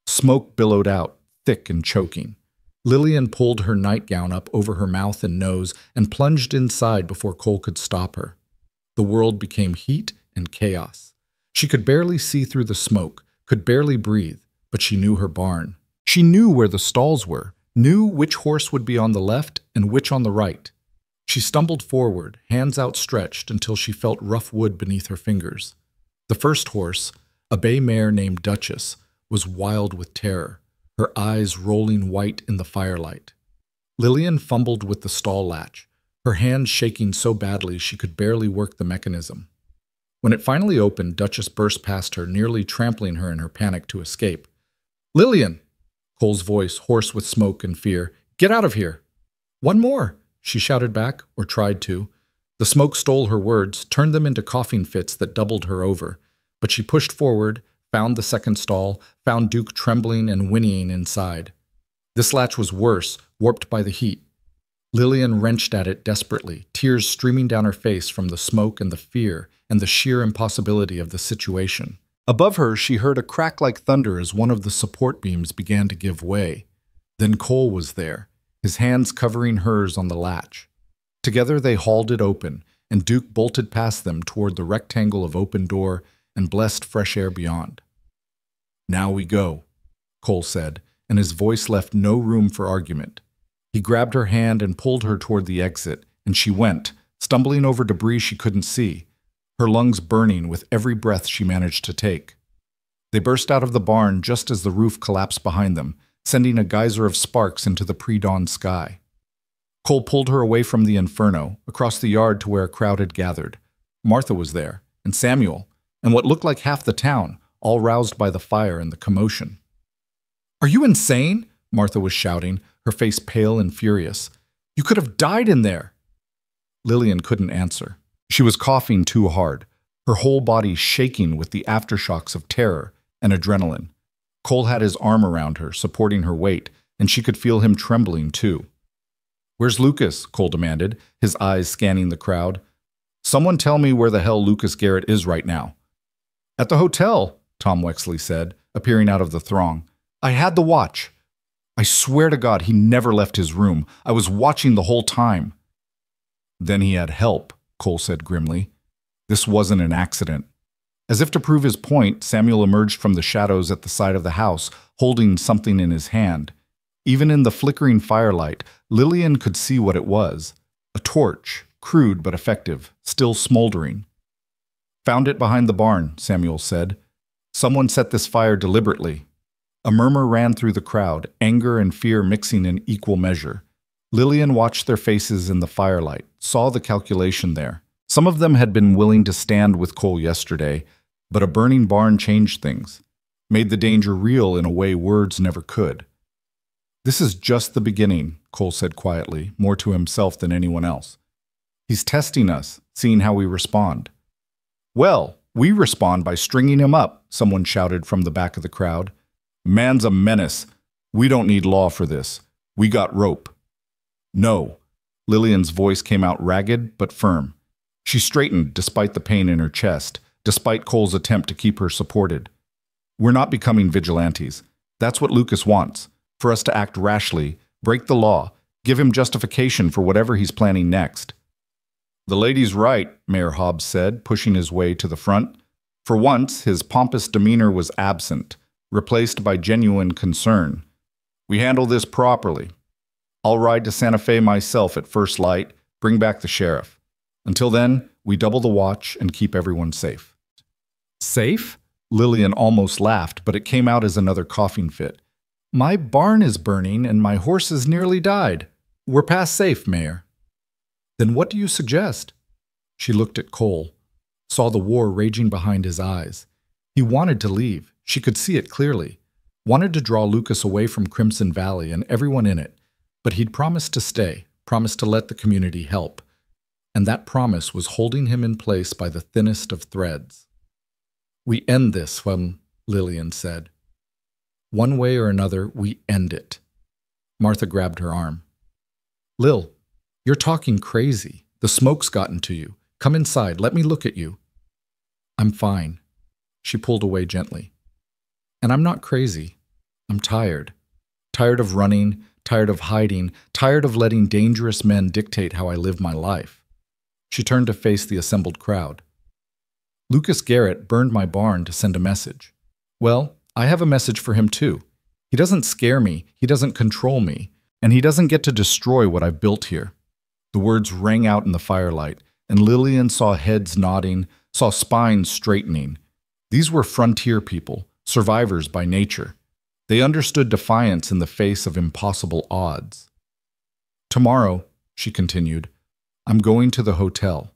Smoke billowed out, thick and choking. Lillian pulled her nightgown up over her mouth and nose and plunged inside before Cole could stop her. The world became heat and chaos. She could barely see through the smoke, could barely breathe, but she knew her barn. She knew where the stalls were, knew which horse would be on the left and which on the right. She stumbled forward, hands outstretched, until she felt rough wood beneath her fingers. The first horse, a bay mare named Duchess, was wild with terror, her eyes rolling white in the firelight. Lillian fumbled with the stall latch, her hands shaking so badly she could barely work the mechanism. When it finally opened, Duchess burst past her, nearly trampling her in her panic to escape. "Lillian!" Cole's voice, hoarse with smoke and fear. "Get out of here!" "One more!" she shouted back, or tried to. The smoke stole her words, turned them into coughing fits that doubled her over. But she pushed forward, found the second stall, found Duke trembling and whinnying inside. This latch was worse, warped by the heat. Lillian wrenched at it desperately, tears streaming down her face from the smoke and the fear and the sheer impossibility of the situation. Above her, she heard a crack like thunder as one of the support beams began to give way. Then Cole was there, his hands covering hers on the latch. Together they hauled it open, and Duke bolted past them toward the rectangle of open door and blessed fresh air beyond. "Now we go," Cole said, and his voice left no room for argument. He grabbed her hand and pulled her toward the exit, and she went, stumbling over debris she couldn't see, her lungs burning with every breath she managed to take. They burst out of the barn just as the roof collapsed behind them, sending a geyser of sparks into the pre-dawn sky. Cole pulled her away from the inferno, across the yard to where a crowd had gathered. Martha was there, and Samuel, and what looked like half the town, all roused by the fire and the commotion. "Are you insane?" Martha was shouting, her face pale and furious. "You could have died in there." Lillian couldn't answer. She was coughing too hard, her whole body shaking with the aftershocks of terror and adrenaline. Cole had his arm around her, supporting her weight, and she could feel him trembling too. "Where's Lucas?" Cole demanded, his eyes scanning the crowd. "Someone tell me where the hell Lucas Garrett is right now." "At the hotel," Tom Wexley said, appearing out of the throng. "I had the watch. I swear to God he never left his room. I was watching the whole time." "Then he had help," Cole said grimly. "This wasn't an accident." As if to prove his point, Samuel emerged from the shadows at the side of the house, holding something in his hand. Even in the flickering firelight, Lillian could see what it was. A torch, crude but effective, still smoldering. "Found it behind the barn," Samuel said. "Someone set this fire deliberately." A murmur ran through the crowd, anger and fear mixing in equal measure. Lillian watched their faces in the firelight, saw the calculation there. Some of them had been willing to stand with Cole yesterday, but a burning barn changed things, made the danger real in a way words never could. "This is just the beginning," Cole said quietly, more to himself than anyone else. "He's testing us, seeing how we respond." "Well, we respond by stringing him up," someone shouted from the back of the crowd. "Man's a menace. We don't need law for this. We got rope." "No." Lillian's voice came out ragged but firm. She straightened despite the pain in her chest, despite Cole's attempt to keep her supported. "We're not becoming vigilantes. That's what Lucas wants, for us to act rashly, break the law, give him justification for whatever he's planning next." "The lady's right," Mayor Hobbs said, pushing his way to the front. For once, his pompous demeanor was absent, replaced by genuine concern. "We handle this properly. I'll ride to Santa Fe myself at first light, bring back the sheriff. Until then, we double the watch and keep everyone safe." "Safe?" Lillian almost laughed, but it came out as another coughing fit. "My barn is burning and my horses nearly died. We're past safe, Mayor." "Then what do you suggest?" She looked at Cole, saw the war raging behind his eyes. He wanted to leave. She could see it clearly. Wanted to draw Lucas away from Crimson Valley and everyone in it. But he'd promised to stay, promised to let the community help. And that promise was holding him in place by the thinnest of threads. "We end this," Lillian said. "One way or another, we end it." Martha grabbed her arm. "Lil, you're talking crazy. The smoke's gotten to you. Come inside, let me look at you." "I'm fine." She pulled away gently. "And I'm not crazy. I'm tired. Tired of running, tired of hiding, tired of letting dangerous men dictate how I live my life." She turned to face the assembled crowd. "Lucas Garrett burned my barn to send a message. Well, I have a message for him too. He doesn't scare me, he doesn't control me, and he doesn't get to destroy what I've built here." The words rang out in the firelight, and Lillian saw heads nodding, saw spines straightening. These were frontier people, survivors by nature. They understood defiance in the face of impossible odds. "Tomorrow," she continued, "I'm going to the hotel.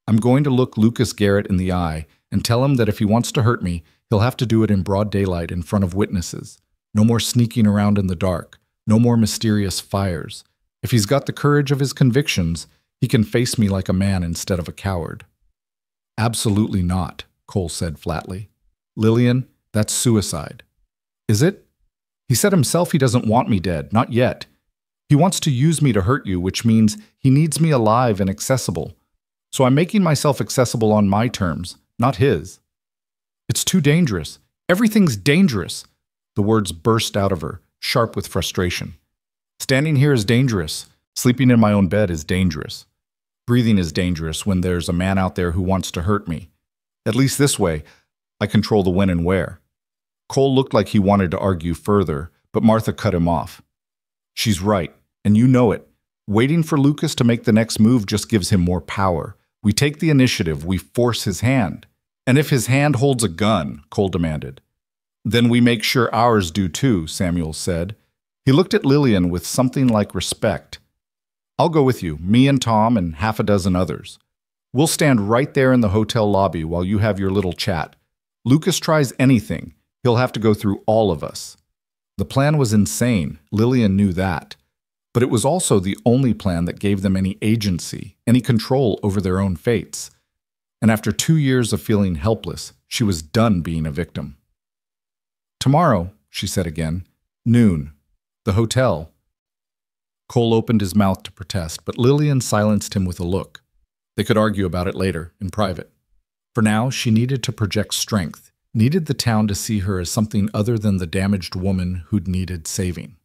I'm going to look Lucas Garrett in the eye and tell him that if he wants to hurt me, he'll have to do it in broad daylight in front of witnesses. No more sneaking around in the dark. No more mysterious fires. If he's got the courage of his convictions, he can face me like a man instead of a coward." "Absolutely not," Cole said flatly. "Lillian, that's suicide." "Is it? He said himself he doesn't want me dead, not yet. He wants to use me to hurt you, which means he needs me alive and accessible. So I'm making myself accessible on my terms, not his." "It's too dangerous. Everything's dangerous." The words burst out of her, sharp with frustration. "Standing here is dangerous. Sleeping in my own bed is dangerous. Breathing is dangerous when there's a man out there who wants to hurt me. At least this way, I control the when and where." Cole looked like he wanted to argue further, but Martha cut him off. "She's right, and you know it. Waiting for Lucas to make the next move just gives him more power. We take the initiative, we force his hand. And if his hand holds a gun," Cole demanded. "Then we make sure ours do too," Samuel said. He looked at Lillian with something like respect. "I'll go with you, me and Tom and half a dozen others. We'll stand right there in the hotel lobby while you have your little chat. Lucas tries anything, he'll have to go through all of us." The plan was insane, Lillian knew that. But it was also the only plan that gave them any agency, any control over their own fates. And after 2 years of feeling helpless, she was done being a victim. "Tomorrow, she said again. Noon. The hotel. Cole opened his mouth to protest, but Lillian silenced him with a look. They could argue about it later, in private. For now, she needed to project strength, needed the town to see her as something other than the damaged woman who'd needed saving.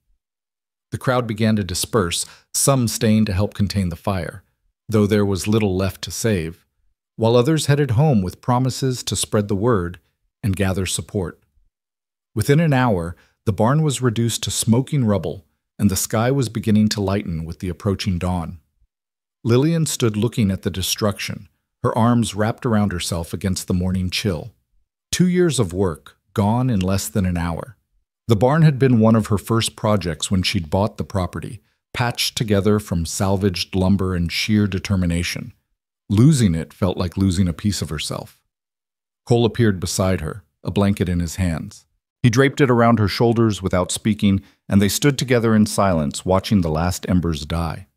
The crowd began to disperse, some staying to help contain the fire, though there was little left to save, while others headed home with promises to spread the word and gather support. Within an hour, the barn was reduced to smoking rubble, and the sky was beginning to lighten with the approaching dawn. Lillian stood looking at the destruction, her arms wrapped around herself against the morning chill. 2 years of work, gone in less than an hour. The barn had been one of her first projects when she'd bought the property, patched together from salvaged lumber and sheer determination. Losing it felt like losing a piece of herself. Cole appeared beside her, a blanket in his hands. He draped it around her shoulders without speaking, and they stood together in silence, watching the last embers die.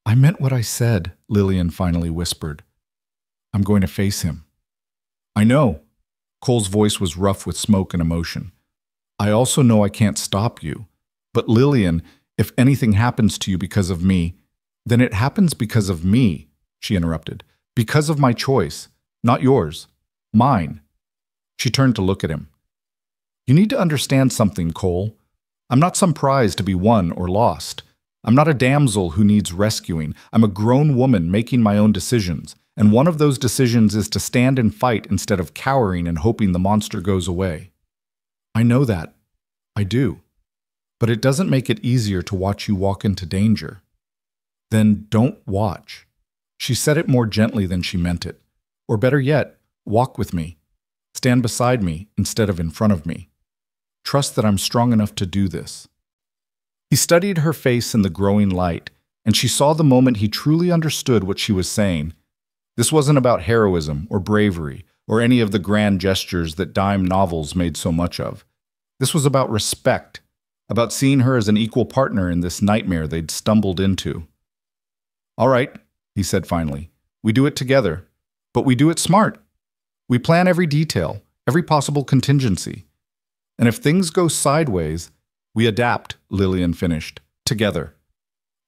"I meant what I said," Lillian finally whispered. "I'm going to face him." "I know." Cole's voice was rough with smoke and emotion. "I also know I can't stop you. But Lillian, if anything happens to you because of me, then it happens because of me," she interrupted. "Because of my choice. Not yours. Mine." She turned to look at him. "You need to understand something, Cole. I'm not some prize to be won or lost. I'm not a damsel who needs rescuing. I'm a grown woman making my own decisions, and one of those decisions is to stand and fight instead of cowering and hoping the monster goes away. I know that. I do. But it doesn't make it easier to watch you walk into danger. Then don't watch." She said it more gently than she meant it. Or better yet, walk with me. Stand beside me instead of in front of me. Trust that I'm strong enough to do this. He studied her face in the growing light, and she saw the moment he truly understood what she was saying. This wasn't about heroism or bravery or any of the grand gestures that dime novels made so much of. This was about respect, about seeing her as an equal partner in this nightmare they'd stumbled into. "All right," he said finally. "We do it together, but we do it smart. We plan every detail, every possible contingency. And if things go sideways, we adapt," Lillian finished, "together."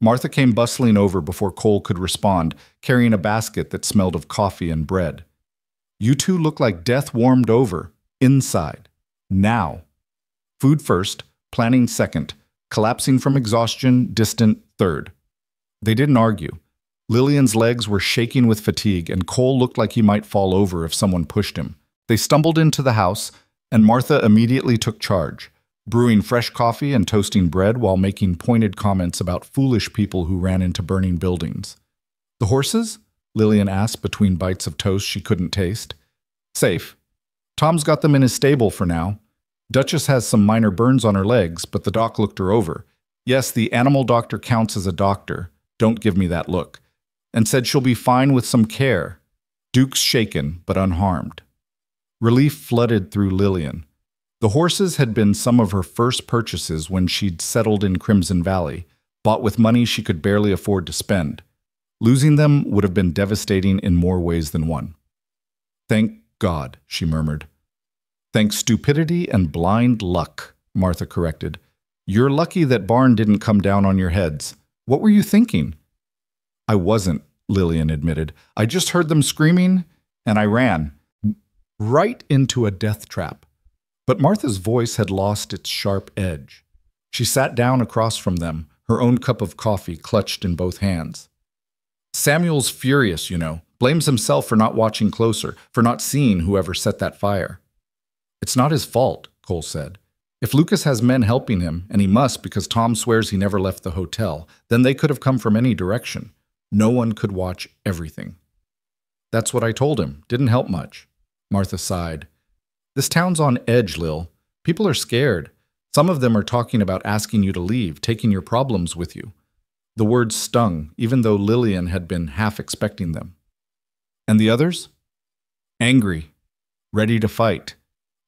Martha came bustling over before Cole could respond, carrying a basket that smelled of coffee and bread. "You two look like death warmed over, inside. Now. Food first, planning second, collapsing from exhaustion, distant third." They didn't argue. Lillian's legs were shaking with fatigue, and Cole looked like he might fall over if someone pushed him. They stumbled into the house, and Martha immediately took charge, brewing fresh coffee and toasting bread while making pointed comments about foolish people who ran into burning buildings. "The horses?" Lillian asked between bites of toast she couldn't taste. "Safe. Tom's got them in his stable for now. Duchess has some minor burns on her legs, but the doc looked her over. Yes, the animal doctor counts as a doctor. Don't give me that look. And said she'll be fine with some care. Duke's shaken, but unharmed." Relief flooded through Lillian. The horses had been some of her first purchases when she'd settled in Crimson Valley, bought with money she could barely afford to spend. Losing them would have been devastating in more ways than one. "Thank God," she murmured. "Thank stupidity and blind luck," Martha corrected. "You're lucky that barn didn't come down on your heads. What were you thinking?" "I wasn't," Lillian admitted. "I just heard them screaming, and I ran. Right into a death trap." But Martha's voice had lost its sharp edge. She sat down across from them, her own cup of coffee clutched in both hands. "Samuel's furious, you know. Blames himself for not watching closer, for not seeing whoever set that fire." "It's not his fault," Cole said. "If Lucas has men helping him, and he must because Tom swears he never left the hotel, then they could have come from any direction. No one could watch everything." "That's what I told him. Didn't help much." Martha sighed. "This town's on edge, Lil. People are scared. Some of them are talking about asking you to leave, taking your problems with you." The words stung, even though Lillian had been half expecting them. "And the others?" "Angry. Ready to fight.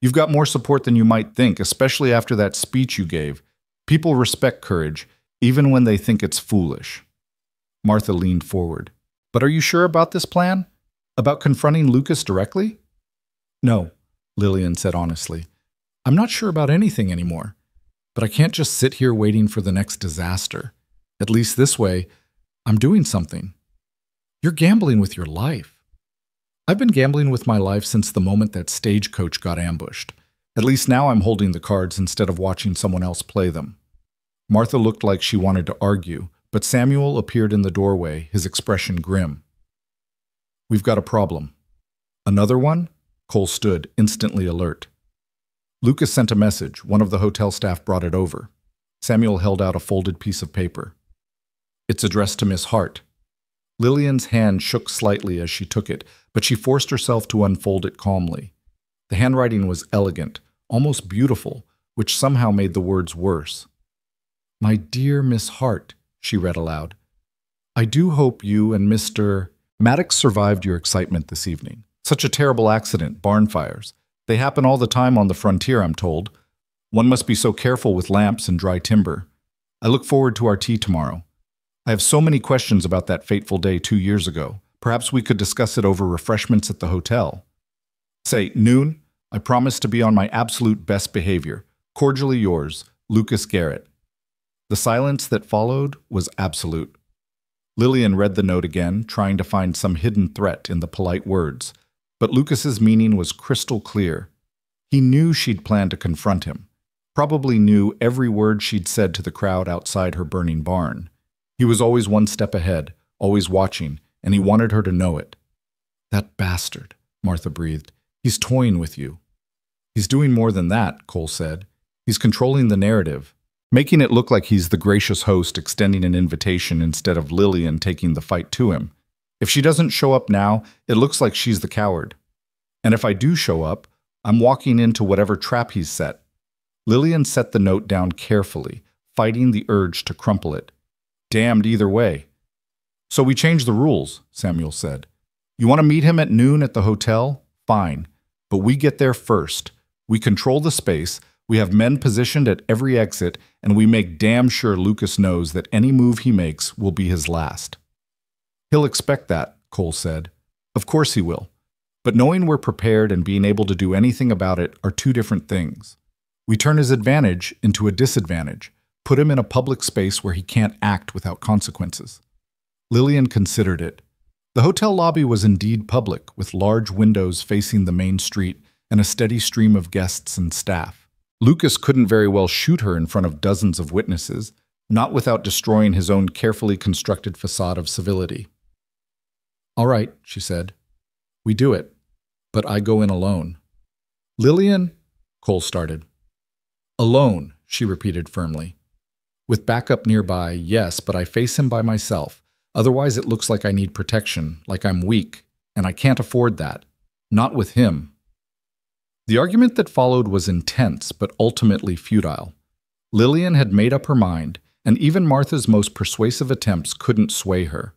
You've got more support than you might think, especially after that speech you gave. People respect courage, even when they think it's foolish." Martha leaned forward. "But are you sure about this plan? About confronting Lucas directly?" "No," Lillian said honestly. I'm not sure about anything anymore, but I can't just sit here waiting for the next disaster. At least this way, I'm doing something. You're gambling with your life. I've been gambling with my life since the moment that stagecoach got ambushed. At least now I'm holding the cards instead of watching someone else play them. Martha looked like she wanted to argue, but Samuel appeared in the doorway, his expression grim. We've got a problem. Another one? Cole stood, instantly alert. Lucas sent a message. One of the hotel staff brought it over. Samuel held out a folded piece of paper. It's addressed to Miss Hart. Lillian's hand shook slightly as she took it, but she forced herself to unfold it calmly. The handwriting was elegant, almost beautiful, which somehow made the words worse. My dear Miss Hart, she read aloud. I do hope you and Mr. Maddox survived your excitement this evening. Such a terrible accident, barn fires. They happen all the time on the frontier, I'm told. One must be so careful with lamps and dry timber. I look forward to our tea tomorrow. I have so many questions about that fateful day 2 years ago. Perhaps we could discuss it over refreshments at the hotel. Say, noon, I promise to be on my absolute best behavior. Cordially yours, Lucas Garrett. The silence that followed was absolute. Lillian read the note again, trying to find some hidden threat in the polite words. But Lucas's meaning was crystal clear. He knew she'd planned to confront him. Probably knew every word she'd said to the crowd outside her burning barn. He was always one step ahead, always watching, and he wanted her to know it. That bastard, Martha breathed. He's toying with you. He's doing more than that, Cole said. He's controlling the narrative, making it look like he's the gracious host extending an invitation instead of Lillian taking the fight to him. If she doesn't show up now, it looks like she's the coward. And if I do show up, I'm walking into whatever trap he's set. Lillian set the note down carefully, fighting the urge to crumple it. Damned either way. So we changed the rules, Samuel said. You want to meet him at noon at the hotel? Fine. But we get there first. We control the space, we have men positioned at every exit, and we make damn sure Lucas knows that any move he makes will be his last. He'll expect that, Cole said. Of course he will. But knowing we're prepared and being able to do anything about it are two different things. We turn his advantage into a disadvantage, put him in a public space where he can't act without consequences. Lillian considered it. The hotel lobby was indeed public, with large windows facing the main street and a steady stream of guests and staff. Lucas couldn't very well shoot her in front of dozens of witnesses, not without destroying his own carefully constructed facade of civility. All right, she said. We do it, but I go in alone. Lillian? Cole started. Alone, she repeated firmly. With backup nearby, yes, but I face him by myself. Otherwise it looks like I need protection, like I'm weak, and I can't afford that. Not with him. The argument that followed was intense, but ultimately futile. Lillian had made up her mind, and even Martha's most persuasive attempts couldn't sway her.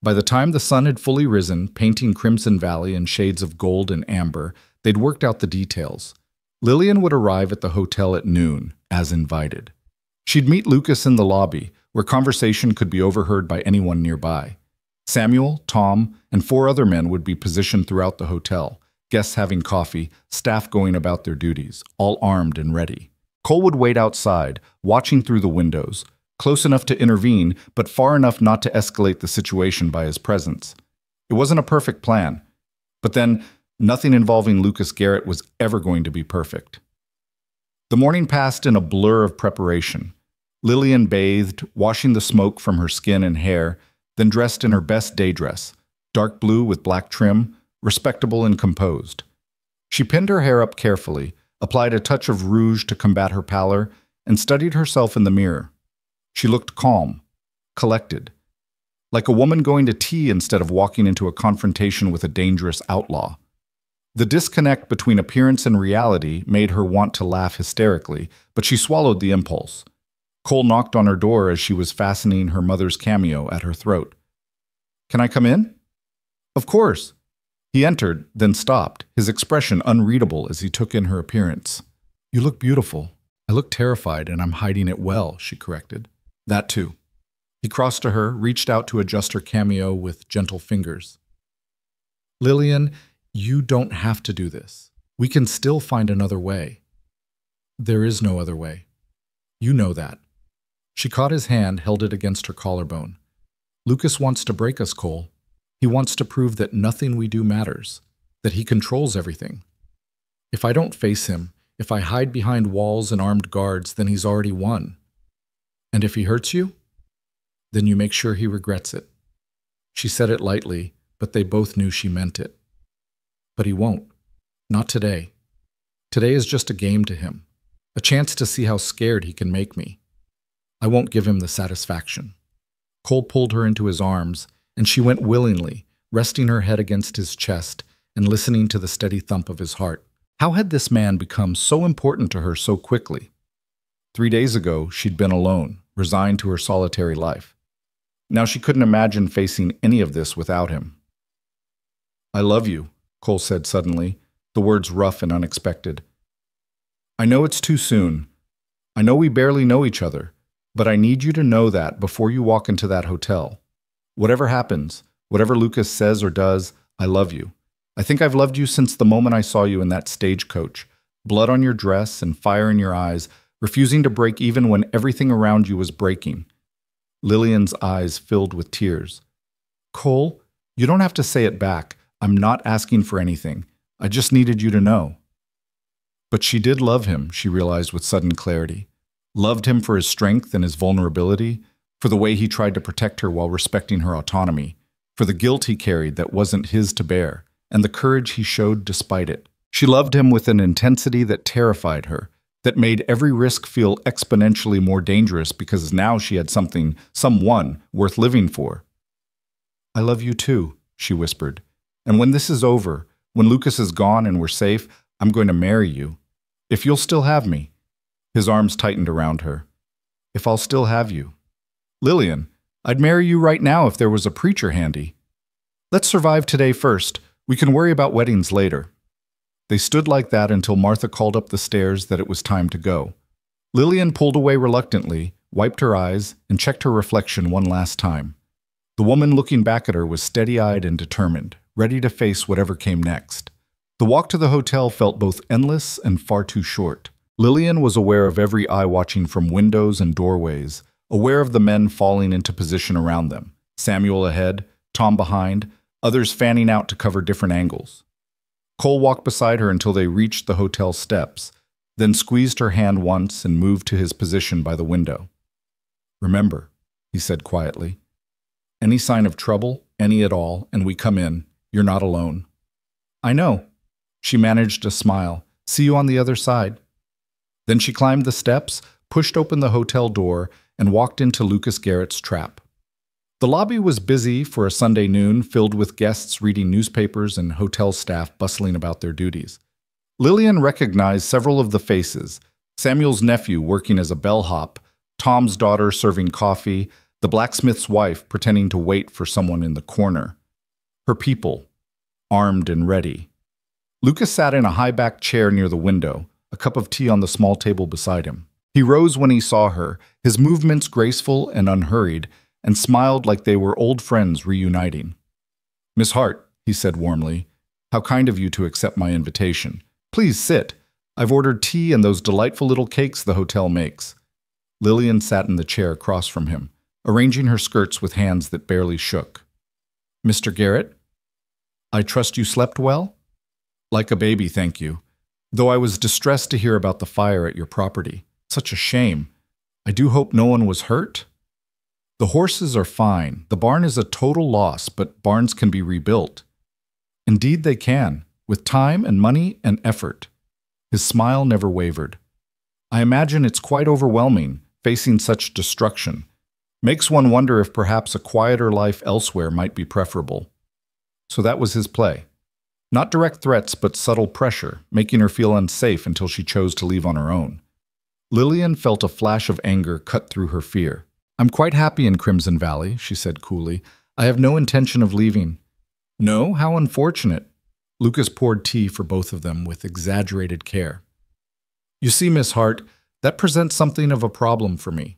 By the time the sun had fully risen, painting Crimson Valley in shades of gold and amber, they'd worked out the details. Lillian would arrive at the hotel at noon, as invited. She'd meet Lucas in the lobby, where conversation could be overheard by anyone nearby. Samuel, Tom, and 4 other men would be positioned throughout the hotel, guests having coffee, staff going about their duties, all armed and ready. Cole would wait outside, watching through the windows, close enough to intervene, but far enough not to escalate the situation by his presence. It wasn't a perfect plan, but then nothing involving Lucas Garrett was ever going to be perfect. The morning passed in a blur of preparation. Lillian bathed, washing the smoke from her skin and hair, then dressed in her best day dress, dark blue with black trim, respectable and composed. She pinned her hair up carefully, applied a touch of rouge to combat her pallor, and studied herself in the mirror. She looked calm, collected, like a woman going to tea instead of walking into a confrontation with a dangerous outlaw. The disconnect between appearance and reality made her want to laugh hysterically, but she swallowed the impulse. Cole knocked on her door as she was fastening her mother's cameo at her throat. "Can I come in?" "Of course." He entered, then stopped, his expression unreadable as he took in her appearance. "You look beautiful." "I look terrified, and I'm hiding it well," she corrected. "That too." He crossed to her, reached out to adjust her cameo with gentle fingers. "Lillian, you don't have to do this. We can still find another way." There is no other way. You know that. She caught his hand, held it against her collarbone. Lucas wants to break us, Cole. He wants to prove that nothing we do matters, that he controls everything. If I don't face him, if I hide behind walls and armed guards, then he's already won. And if he hurts you, then you make sure he regrets it. She said it lightly, but they both knew she meant it. But he won't. Not today. Today is just a game to him, a chance to see how scared he can make me. I won't give him the satisfaction. Cole pulled her into his arms, and she went willingly, resting her head against his chest and listening to the steady thump of his heart. How had this man become so important to her so quickly? 3 days ago, she'd been alone, resigned to her solitary life. Now she couldn't imagine facing any of this without him. "I love you," Cole said suddenly, the words rough and unexpected. "I know it's too soon. I know we barely know each other, but I need you to know that before you walk into that hotel. Whatever happens, whatever Lucas says or does, I love you. I think I've loved you since the moment I saw you in that stagecoach, blood on your dress and fire in your eyes, refusing to break even when everything around you was breaking." Lillian's eyes filled with tears. "Cole, you don't have to say it back. I'm not asking for anything. I just needed you to know." But she did love him, she realized with sudden clarity. Loved him for his strength and his vulnerability, for the way he tried to protect her while respecting her autonomy, for the guilt he carried that wasn't his to bear, and the courage he showed despite it. She loved him with an intensity that terrified her, that made every risk feel exponentially more dangerous because now she had someone worth living for. "I love you too," she whispered. "And when this is over, when Lucas is gone and we're safe, I'm going to marry you. If you'll still have me." His arms tightened around her. "If I'll still have you." "Lillian, I'd marry you right now if there was a preacher handy." "Let's survive today first. We can worry about weddings later." They stood like that until Martha called up the stairs that it was time to go. Lillian pulled away reluctantly, wiped her eyes, and checked her reflection one last time. The woman looking back at her was steady-eyed and determined, ready to face whatever came next. The walk to the hotel felt both endless and far too short. Lillian was aware of every eye watching from windows and doorways, aware of the men falling into position around them, Samuel ahead, Tom behind, others fanning out to cover different angles. Cole walked beside her until they reached the hotel steps, then squeezed her hand once and moved to his position by the window. "Remember," he said quietly, "any sign of trouble, any at all, and we come in, you're not alone." "I know." She managed a smile. "See you on the other side." Then she climbed the steps, pushed open the hotel door, and walked into Lucas Garrett's trap. The lobby was busy for a Sunday noon, filled with guests reading newspapers and hotel staff bustling about their duties. Lillian recognized several of the faces: Samuel's nephew working as a bellhop, Tom's daughter serving coffee, the blacksmith's wife pretending to wait for someone in the corner. Her people, armed and ready. Lucas sat in a high-backed chair near the window, a cup of tea on the small table beside him. He rose when he saw her, his movements graceful and unhurried, and smiled like they were old friends reuniting. "Miss Hart," he said warmly, "how kind of you to accept my invitation. Please sit. I've ordered tea and those delightful little cakes the hotel makes." Lillian sat in the chair across from him, arranging her skirts with hands that barely shook. "Mr. Garrett, I trust you slept well?" "Like a baby, thank you. Though I was distressed to hear about the fire at your property. Such a shame. I do hope no one was hurt?" "The horses are fine. The barn is a total loss, but barns can be rebuilt." "Indeed they can, with time and money and effort." His smile never wavered. "I imagine it's quite overwhelming, facing such destruction. Makes one wonder if perhaps a quieter life elsewhere might be preferable." So that was his play. Not direct threats, but subtle pressure, making her feel unsafe until she chose to leave on her own. Lillian felt a flash of anger cut through her fear. "I'm quite happy in Crimson Valley," she said coolly. "I have no intention of leaving." "No? How unfortunate." Lucas poured tea for both of them with exaggerated care. "You see, Miss Hart, that presents something of a problem for me.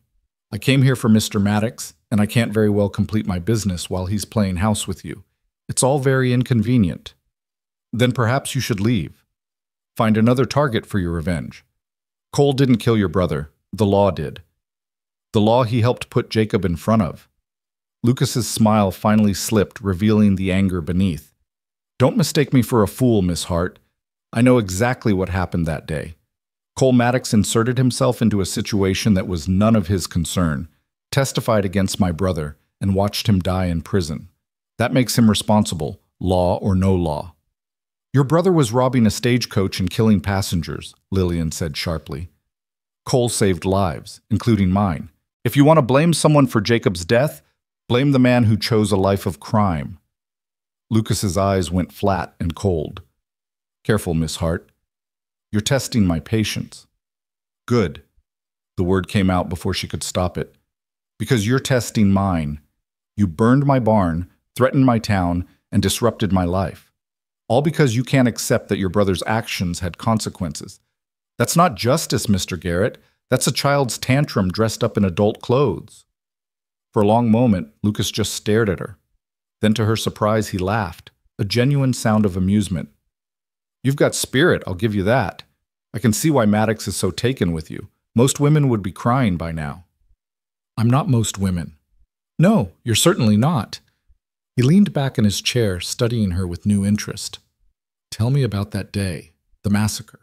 I came here for Mr. Maddox, and I can't very well complete my business while he's playing house with you. It's all very inconvenient." "Then perhaps you should leave. Find another target for your revenge." Cole didn't kill your brother. The law did. The law he helped put Jacob in front of. Lucas's smile finally slipped, revealing the anger beneath. Don't mistake me for a fool, Miss Hart. I know exactly what happened that day. Cole Maddox inserted himself into a situation that was none of his concern, testified against my brother, and watched him die in prison. That makes him responsible, law or no law. Your brother was robbing a stagecoach and killing passengers, Lillian said sharply. Cole saved lives, including mine. If you want to blame someone for Jacob's death, blame the man who chose a life of crime. Lucas's eyes went flat and cold. Careful, Miss Hart. You're testing my patience. Good. The word came out before she could stop it. Because you're testing mine. You burned my barn, threatened my town, and disrupted my life. All because you can't accept that your brother's actions had consequences. That's not justice, Mr. Garrett. That's a child's tantrum dressed up in adult clothes. For a long moment, Lucas just stared at her. Then to her surprise, he laughed, a genuine sound of amusement. You've got spirit, I'll give you that. I can see why Maddox is so taken with you. Most women would be crying by now. I'm not most women. No, you're certainly not. He leaned back in his chair, studying her with new interest. Tell me about that day, the massacre.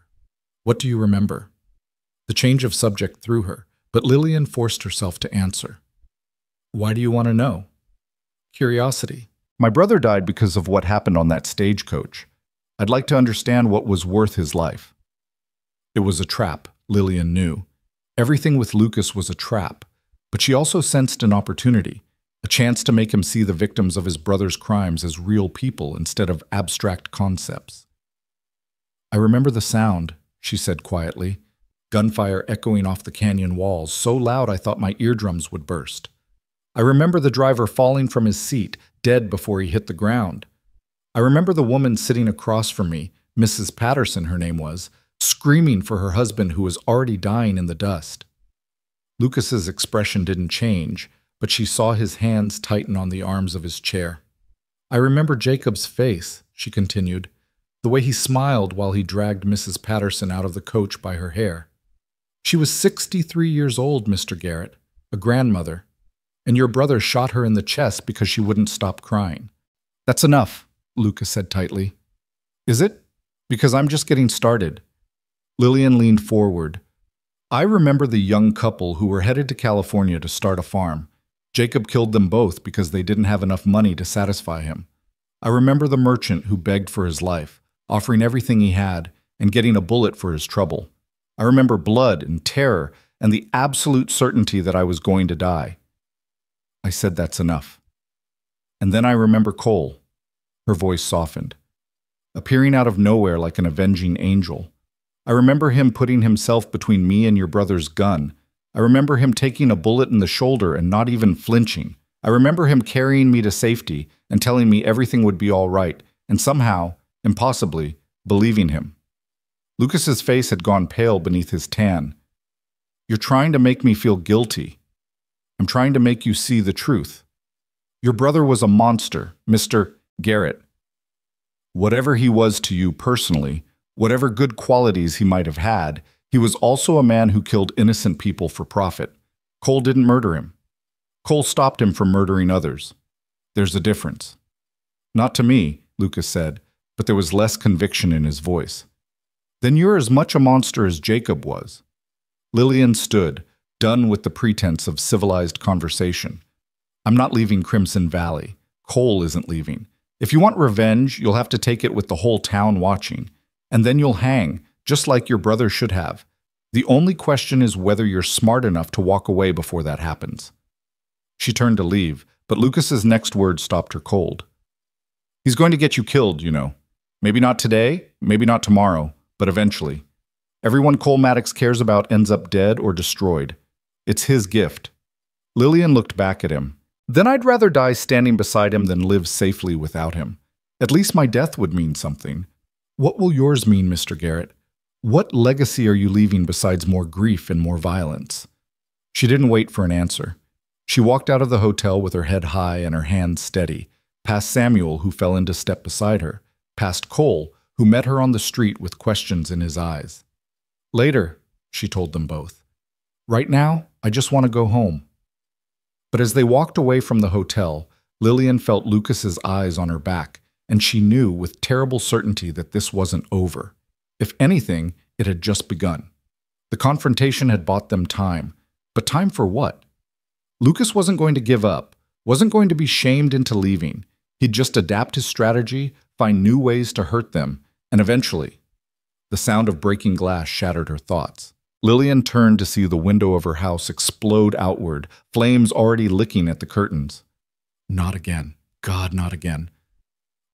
What do you remember? The change of subject threw her, but Lillian forced herself to answer. Why do you want to know? Curiosity. My brother died because of what happened on that stagecoach. I'd like to understand what was worth his life. It was a trap, Lillian knew. Everything with Lucas was a trap, but she also sensed an opportunity, a chance to make him see the victims of his brother's crimes as real people instead of abstract concepts. I remember the sound, she said quietly, gunfire echoing off the canyon walls, so loud I thought my eardrums would burst. I remember the driver falling from his seat, dead before he hit the ground. I remember the woman sitting across from me, Mrs. Patterson her name was, screaming for her husband who was already dying in the dust. Lucas's expression didn't change, but she saw his hands tighten on the arms of his chair. I remember Jacob's face, she continued, the way he smiled while he dragged Mrs. Patterson out of the coach by her hair. She was 63 years old, Mr. Garrett, a grandmother, and your brother shot her in the chest because she wouldn't stop crying. That's enough, Lucas said tightly. Is it? Because I'm just getting started. Lillian leaned forward. I remember the young couple who were headed to California to start a farm. Jacob killed them both because they didn't have enough money to satisfy him. I remember the merchant who begged for his life, offering everything he had, and getting a bullet for his trouble. I remember blood and terror and the absolute certainty that I was going to die. I said that's enough. And then I remember Cole. Her voice softened, appearing out of nowhere like an avenging angel. I remember him putting himself between me and your brother's gun. I remember him taking a bullet in the shoulder and not even flinching. I remember him carrying me to safety and telling me everything would be all right, and somehow, impossibly, believing him. Lucas's face had gone pale beneath his tan. You're trying to make me feel guilty. I'm trying to make you see the truth. Your brother was a monster, Mr. Garrett. Whatever he was to you personally, whatever good qualities he might have had, he was also a man who killed innocent people for profit. Cole didn't murder him. Cole stopped him from murdering others. There's a difference. Not to me, Lucas said, but there was less conviction in his voice. Then you're as much a monster as Jacob was. Lillian stood, done with the pretense of civilized conversation. I'm not leaving Crimson Valley. Cole isn't leaving. If you want revenge, you'll have to take it with the whole town watching. And then you'll hang, just like your brother should have. The only question is whether you're smart enough to walk away before that happens. She turned to leave, but Lucas's next word stopped her cold. He's going to get you killed, you know. Maybe not today, maybe not tomorrow, but eventually. Everyone Cole Maddox cares about ends up dead or destroyed. It's his gift. Lillian looked back at him. Then I'd rather die standing beside him than live safely without him. At least my death would mean something. What will yours mean, Mr. Garrett? What legacy are you leaving besides more grief and more violence? She didn't wait for an answer. She walked out of the hotel with her head high and her hands steady, past Samuel, who fell into step beside her, past Cole, who met her on the street with questions in his eyes. Later, she told them both. Right now, I just want to go home. But as they walked away from the hotel, Lillian felt Lucas's eyes on her back, and she knew with terrible certainty that this wasn't over. If anything, it had just begun. The confrontation had bought them time. But time for what? Lucas wasn't going to give up, wasn't going to be shamed into leaving. He'd just adapt his strategy, find new ways to hurt them, and eventually, the sound of breaking glass shattered her thoughts. Lillian turned to see the window of her house explode outward, flames already licking at the curtains. Not again. God, not again.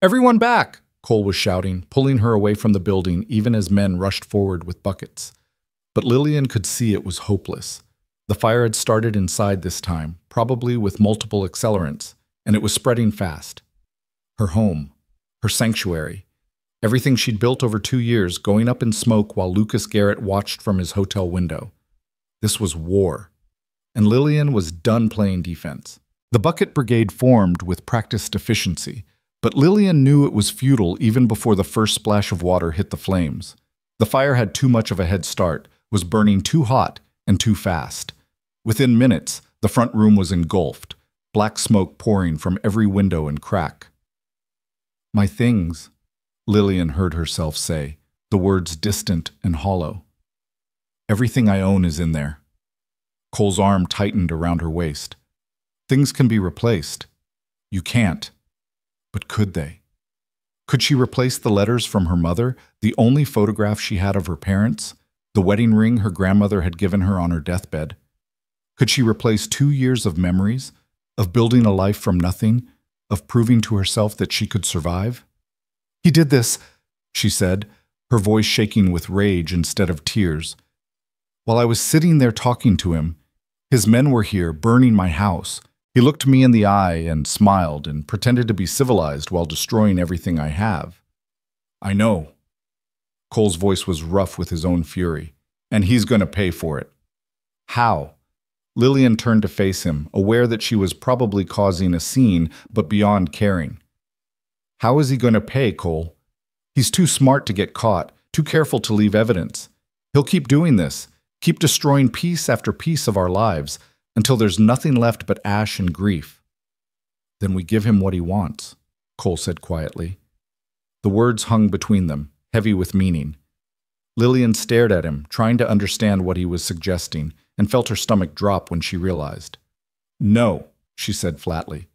Everyone back! Cole was shouting, pulling her away from the building even as men rushed forward with buckets. But Lillian could see it was hopeless. The fire had started inside this time, probably with multiple accelerants, and it was spreading fast. Her home, her sanctuary, everything she'd built over 2 years going up in smoke while Lucas Garrett watched from his hotel window. This was war, and Lillian was done playing defense. The bucket brigade formed with practiced efficiency, but Lillian knew it was futile even before the first splash of water hit the flames. The fire had too much of a head start, was burning too hot and too fast. Within minutes, the front room was engulfed, black smoke pouring from every window and crack. My things, Lillian heard herself say, the words distant and hollow. Everything I own is in there. Cole's arm tightened around her waist. Things can be replaced. You can't. But could they? Could she replace the letters from her mother, the only photograph she had of her parents, the wedding ring her grandmother had given her on her deathbed? Could she replace 2 years of memories, of building a life from nothing, of proving to herself that she could survive? He did this, she said, her voice shaking with rage instead of tears. While I was sitting there talking to him, his men were here burning my house. He looked me in the eye and smiled and pretended to be civilized while destroying everything I have. I know. Cole's voice was rough with his own fury. And he's going to pay for it. How? Lillian turned to face him, aware that she was probably causing a scene, but beyond caring. How is he going to pay, Cole? He's too smart to get caught, too careful to leave evidence. He'll keep doing this, keep destroying piece after piece of our lives, until there's nothing left but ash and grief. Then we give him what he wants, Cole said quietly. The words hung between them, heavy with meaning. Lillian stared at him, trying to understand what he was suggesting, and felt her stomach drop when she realized. No, she said flatly.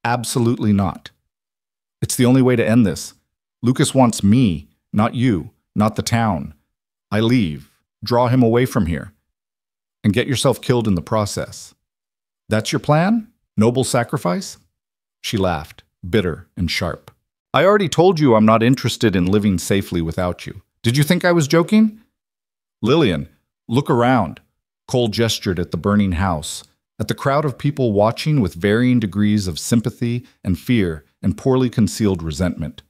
Absolutely not. It's the only way to end this. Lucas wants me, not you, not the town. I leave, draw him away from here, and get yourself killed in the process. That's your plan? Noble sacrifice? She laughed, bitter and sharp. I already told you I'm not interested in living safely without you. Did you think I was joking? Lillian, look around. Cole gestured at the burning house, at the crowd of people watching with varying degrees of sympathy and fear and poorly concealed resentment.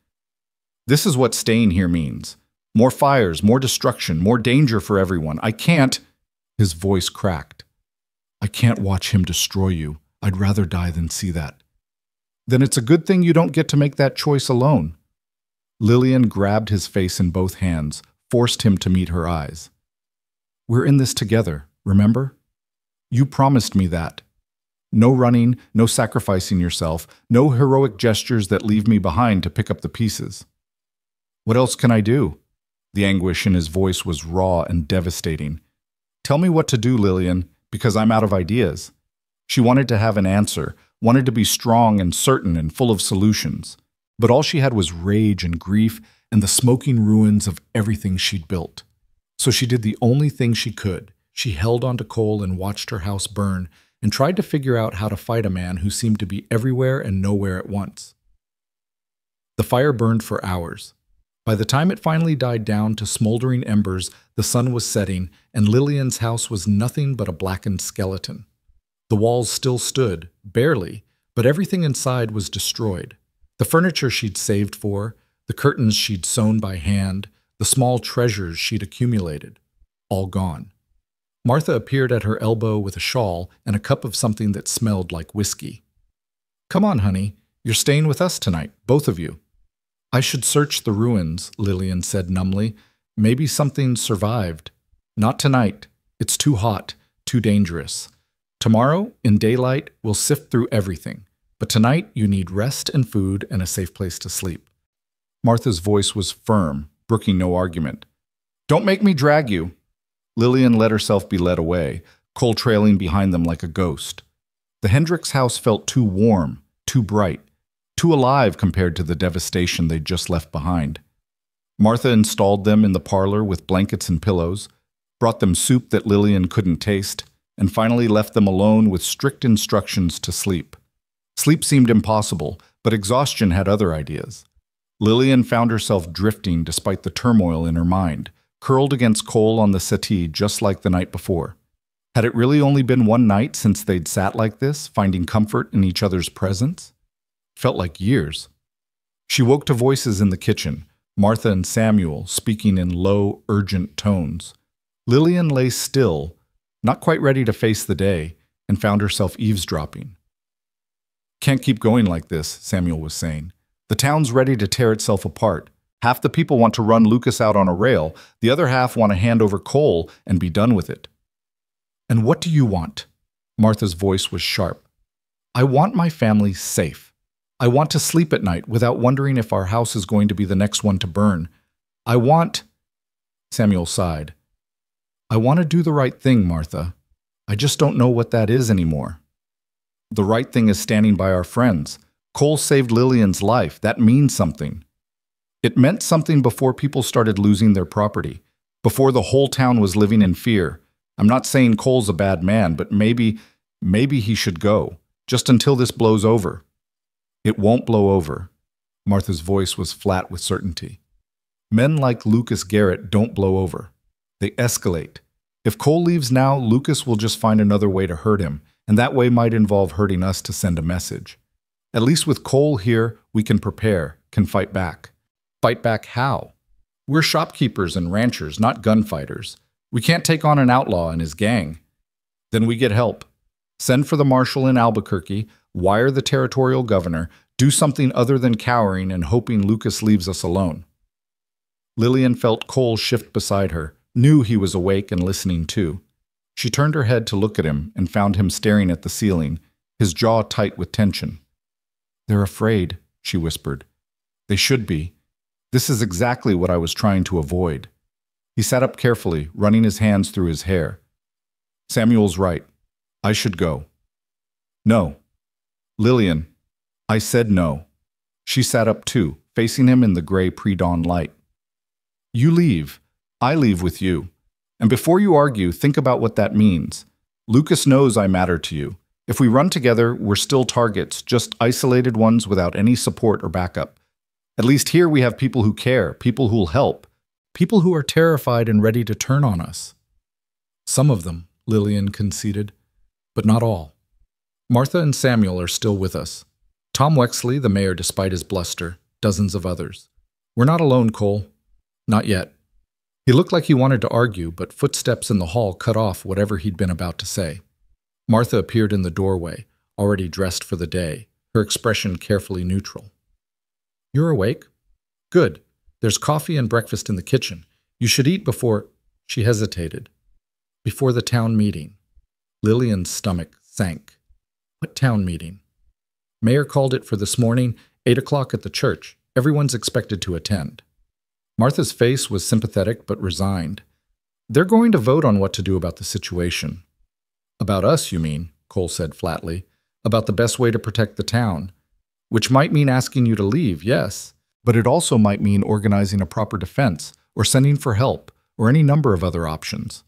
This is what staying here means. More fires, more destruction, more danger for everyone. I can't. His voice cracked. I can't watch him destroy you. I'd rather die than see that. Then it's a good thing you don't get to make that choice alone. Lillian grabbed his face in both hands, forced him to meet her eyes. We're in this together, remember? You promised me that. No running, no sacrificing yourself, no heroic gestures that leave me behind to pick up the pieces. What else can I do? The anguish in his voice was raw and devastating. Tell me what to do, Lillian, because I'm out of ideas. She wanted to have an answer, wanted to be strong and certain and full of solutions. But all she had was rage and grief and the smoking ruins of everything she'd built. So she did the only thing she could. She held onto Cole and watched her house burn and tried to figure out how to fight a man who seemed to be everywhere and nowhere at once. The fire burned for hours. By the time it finally died down to smoldering embers, the sun was setting, and Lillian's house was nothing but a blackened skeleton. The walls still stood, barely, but everything inside was destroyed. The furniture she'd saved for, the curtains she'd sewn by hand, the small treasures she'd accumulated, all gone. Martha appeared at her elbow with a shawl and a cup of something that smelled like whiskey. Come on, honey, you're staying with us tonight, both of you. I should search the ruins, Lillian said numbly. Maybe something survived. Not tonight. It's too hot, too dangerous. Tomorrow, in daylight, we'll sift through everything. But tonight, you need rest and food and a safe place to sleep. Martha's voice was firm, brooking no argument. Don't make me drag you. Lillian let herself be led away, Cole trailing behind them like a ghost. The Hendricks house felt too warm, too bright, too alive compared to the devastation they'd just left behind. Martha installed them in the parlor with blankets and pillows, brought them soup that Lillian couldn't taste, and finally left them alone with strict instructions to sleep. Sleep seemed impossible, but exhaustion had other ideas. Lillian found herself drifting despite the turmoil in her mind, curled against Cole on the settee just like the night before. Had it really only been one night since they'd sat like this, finding comfort in each other's presence? Felt like years. She woke to voices in the kitchen, Martha and Samuel speaking in low, urgent tones. Lillian lay still, not quite ready to face the day, and found herself eavesdropping. Can't keep going like this, Samuel was saying. The town's ready to tear itself apart. Half the people want to run Lucas out on a rail, the other half want to hand over Cole and be done with it. And what do you want? Martha's voice was sharp. I want my family safe. I want to sleep at night without wondering if our house is going to be the next one to burn. I want... Samuel sighed. I want to do the right thing, Martha. I just don't know what that is anymore. The right thing is standing by our friends. Cole saved Lillian's life. That means something. It meant something before people started losing their property, before the whole town was living in fear. I'm not saying Cole's a bad man, but maybe he should go, just until this blows over. It won't blow over. Martha's voice was flat with certainty. Men like Lucas Garrett don't blow over. They escalate. If Cole leaves now, Lucas will just find another way to hurt him, and that way might involve hurting us to send a message. At least with Cole here, we can prepare, can fight back. Fight back how? We're shopkeepers and ranchers, not gunfighters. We can't take on an outlaw and his gang. Then we get help. Send for the marshal in Albuquerque, wire the territorial governor, do something other than cowering and hoping Lucas leaves us alone. Lillian felt Cole shift beside her, knew he was awake and listening too. She turned her head to look at him and found him staring at the ceiling, his jaw tight with tension. They're afraid, she whispered. They should be. This is exactly what I was trying to avoid. He sat up carefully, running his hands through his hair. Samuel's right. I should go. No. Lillian. I said no. She sat up too, facing him in the gray pre-dawn light. You leave. I leave with you. And before you argue, think about what that means. Lucas knows I matter to you. If we run together, we're still targets, just isolated ones without any support or backup. At least here we have people who care, people who'll help, people who are terrified and ready to turn on us. Some of them, Lillian conceded, but not all. Martha and Samuel are still with us. Tom Wexley, the mayor despite his bluster, dozens of others. We're not alone, Cole. Not yet. He looked like he wanted to argue, but footsteps in the hall cut off whatever he'd been about to say. Martha appeared in the doorway, already dressed for the day, her expression carefully neutral. You're awake? Good. There's coffee and breakfast in the kitchen. You should eat before... She hesitated. Before the town meeting. Lillian's stomach sank. What town meeting? Mayor called it for this morning, 8 o'clock at the church. Everyone's expected to attend. Martha's face was sympathetic but resigned. They're going to vote on what to do about the situation. About us, you mean, Cole said flatly. About the best way to protect the town. Which might mean asking you to leave, yes. But it also might mean organizing a proper defense, or sending for help, or any number of other options.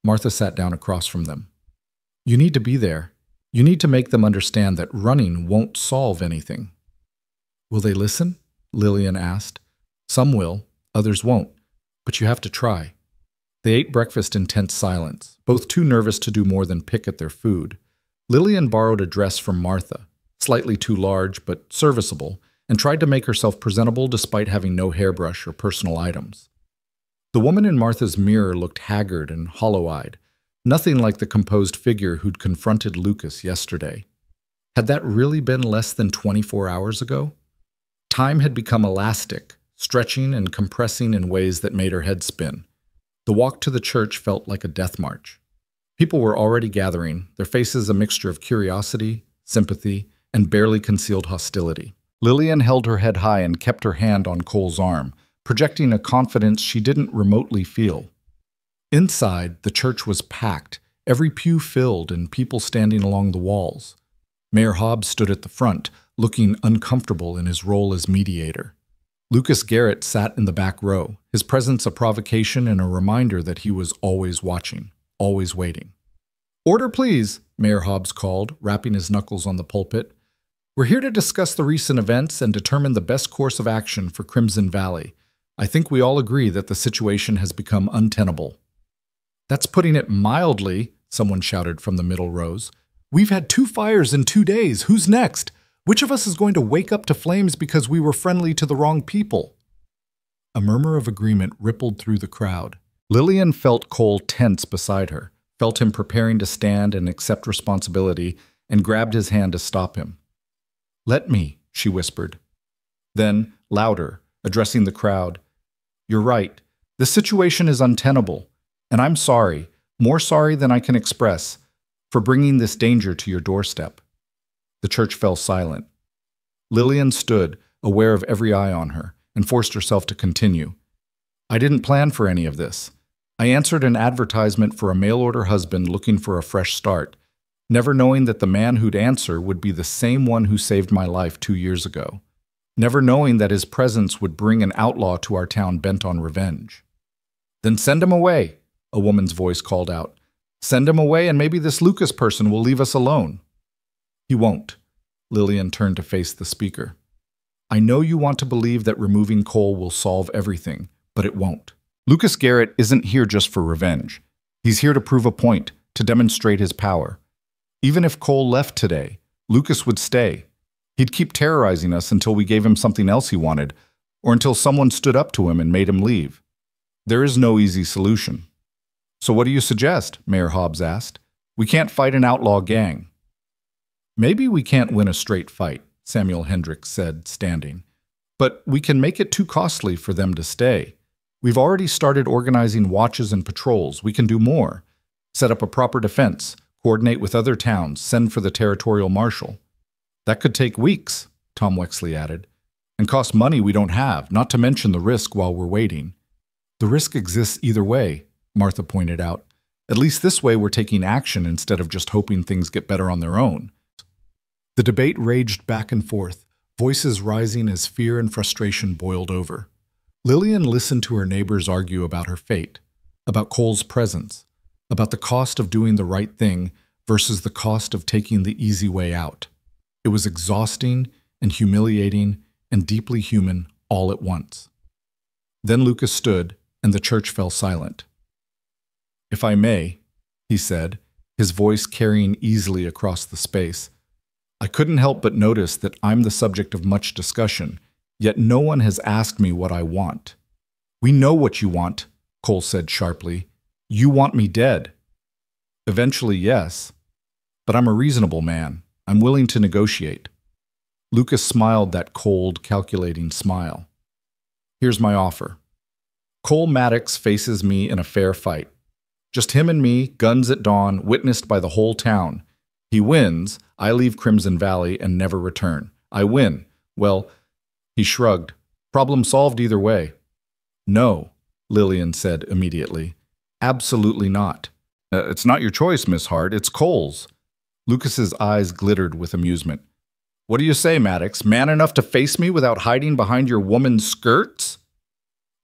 Martha sat down across from them. You need to be there. You need to make them understand that running won't solve anything. Will they listen? Lillian asked. Some will. Others won't, but you have to try. They ate breakfast in tense silence, both too nervous to do more than pick at their food. Lillian borrowed a dress from Martha, slightly too large but serviceable, and tried to make herself presentable despite having no hairbrush or personal items. The woman in Martha's mirror looked haggard and hollow-eyed, nothing like the composed figure who'd confronted Lucas yesterday. Had that really been less than 24 hours ago? Time had become elastic, stretching and compressing in ways that made her head spin. The walk to the church felt like a death march. People were already gathering, their faces a mixture of curiosity, sympathy, and barely concealed hostility. Lillian held her head high and kept her hand on Cole's arm, projecting a confidence she didn't remotely feel. Inside, the church was packed, every pew filled and people standing along the walls. Mayor Hobbs stood at the front, looking uncomfortable in his role as mediator. Lucas Garrett sat in the back row, his presence a provocation and a reminder that he was always watching, always waiting. "Order, please," Mayor Hobbs called, rapping his knuckles on the pulpit. "We're here to discuss the recent events and determine the best course of action for Crimson Valley. I think we all agree that the situation has become untenable." "That's putting it mildly," someone shouted from the middle rows. "We've had 2 fires in 2 days. Who's next? Which of us is going to wake up to flames because we were friendly to the wrong people?" A murmur of agreement rippled through the crowd. Lillian felt Cole tense beside her, felt him preparing to stand and accept responsibility, and grabbed his hand to stop him. "Let me," she whispered. Then, louder, addressing the crowd, "You're right. The situation is untenable, and I'm sorry, more sorry than I can express, for bringing this danger to your doorstep." The church fell silent. Lillian stood, aware of every eye on her, and forced herself to continue. "I didn't plan for any of this. I answered an advertisement for a mail-order husband looking for a fresh start, never knowing that the man who'd answer would be the same one who saved my life 2 years ago, never knowing that his presence would bring an outlaw to our town bent on revenge." "Then send him away," a woman's voice called out. "Send him away and maybe this Lucas person will leave us alone." "He won't." Lillian turned to face the speaker. "I know you want to believe that removing Cole will solve everything, but it won't. Lucas Garrett isn't here just for revenge. He's here to prove a point, to demonstrate his power. Even if Cole left today, Lucas would stay. He'd keep terrorizing us until we gave him something else he wanted, or until someone stood up to him and made him leave. There is no easy solution." "So what do you suggest?" Mayor Hobbs asked. "We can't fight an outlaw gang." "Maybe we can't win a straight fight," Samuel Hendricks said, standing. "But we can make it too costly for them to stay. We've already started organizing watches and patrols. We can do more. Set up a proper defense, coordinate with other towns, send for the territorial marshal." "That could take weeks," Tom Wexley added, "and cost money we don't have, not to mention the risk while we're waiting." "The risk exists either way," Martha pointed out. "At least this way we're taking action instead of just hoping things get better on their own." The debate raged back and forth, voices rising as fear and frustration boiled over. Lillian listened to her neighbors argue about her fate, about Cole's presence, about the cost of doing the right thing versus the cost of taking the easy way out. It was exhausting and humiliating and deeply human all at once. Then Lucas stood, and the church fell silent. "If I may," he said, his voice carrying easily across the space, "I couldn't help but notice that I'm the subject of much discussion, yet no one has asked me what I want." "We know what you want," Cole said sharply. "You want me dead." "Eventually, yes. But I'm a reasonable man. I'm willing to negotiate." Lucas smiled that cold, calculating smile. "Here's my offer. Cole Maddox faces me in a fair fight. Just him and me, guns at dawn, witnessed by the whole town. He wins, I leave Crimson Valley and never return. I win. Well," he shrugged, "problem solved either way." "No," Lillian said immediately. "Absolutely not. It's not your choice, Miss Hart, it's Cole's." Lucas's eyes glittered with amusement. "What do you say, Maddox? Man enough to face me without hiding behind your woman's skirts?"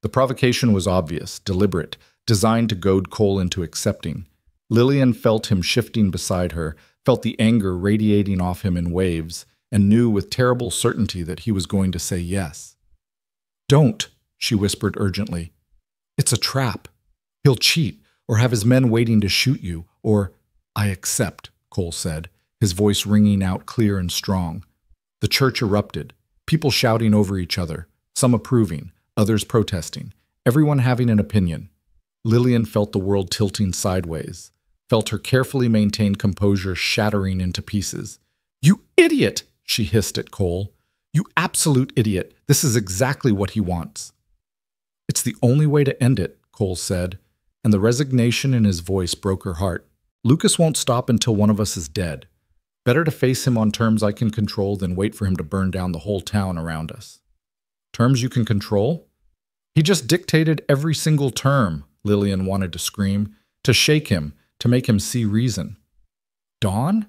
The provocation was obvious, deliberate, designed to goad Cole into accepting. Lillian felt him shifting beside her, felt the anger radiating off him in waves, and knew with terrible certainty that he was going to say yes. "Don't," she whispered urgently. "It's a trap. He'll cheat, or have his men waiting to shoot you, or—" "I accept," Cole said, his voice ringing out clear and strong. The church erupted, people shouting over each other, some approving, others protesting, everyone having an opinion. Lillian felt the world tilting sideways, felt her carefully maintained composure shattering into pieces. "You idiot!" she hissed at Cole. "You absolute idiot! This is exactly what he wants." "It's the only way to end it," Cole said. and the resignation in his voice broke her heart. Lucas won't stop until one of us is dead. Better to face him on terms I can control than wait for him to burn down the whole town around us. Terms you can control? He just dictated every single term, Lillian wanted to scream, to shake him, to make him see reason. Dawn?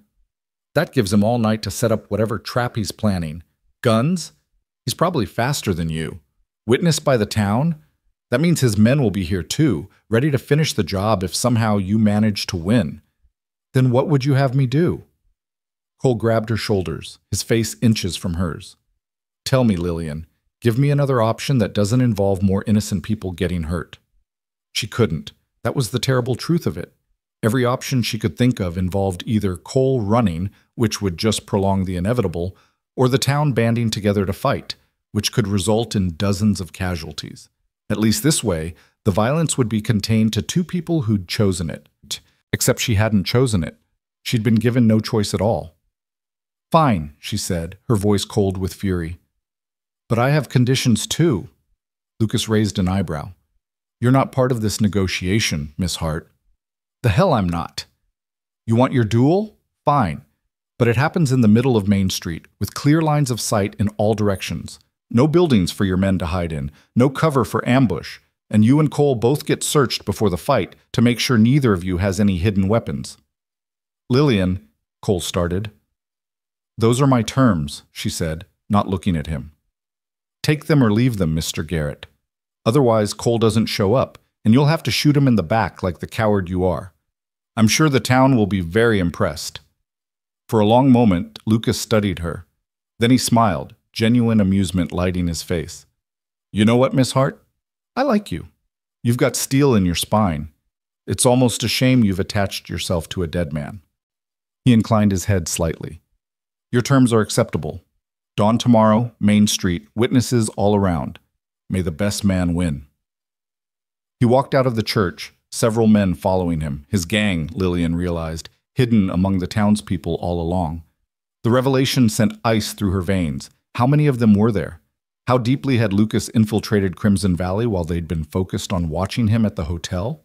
That gives him all night to set up whatever trap he's planning. Guns? He's probably faster than you. Witnessed by the town? That means his men will be here too, ready to finish the job if somehow you manage to win. Then what would you have me do? Cole grabbed her shoulders, his face inches from hers. Tell me, Lillian, give me another option that doesn't involve more innocent people getting hurt. She couldn't. That was the terrible truth of it. Every option she could think of involved either Cole running, which would just prolong the inevitable, or the town banding together to fight, which could result in dozens of casualties. At least this way, the violence would be contained to two people who'd chosen it. Except she hadn't chosen it. She'd been given no choice at all. Fine, she said, her voice cold with fury. But I have conditions too. Lucas raised an eyebrow. You're not part of this negotiation, Miss Hart. The hell I'm not. You want your duel? Fine. But it happens in the middle of Main Street, with clear lines of sight in all directions. No buildings for your men to hide in, no cover for ambush, and you and Cole both get searched before the fight to make sure neither of you has any hidden weapons. Lillian, Cole started. Those are my terms, she said, not looking at him. Take them or leave them, Mr. Garrett. Otherwise, Cole doesn't show up, and you'll have to shoot him in the back like the coward you are. I'm sure the town will be very impressed. For a long moment, Lucas studied her. Then he smiled, genuine amusement lighting his face. You know what, Miss Hart? I like you. You've got steel in your spine. It's almost a shame you've attached yourself to a dead man. He inclined his head slightly. Your terms are acceptable. Dawn tomorrow, Main Street, witnesses all around. May the best man win. He walked out of the church, several men following him, his gang, Lillian realized, hidden among the townspeople all along. The revelation sent ice through her veins. How many of them were there? How deeply had Lucas infiltrated Crimson Valley while they'd been focused on watching him at the hotel?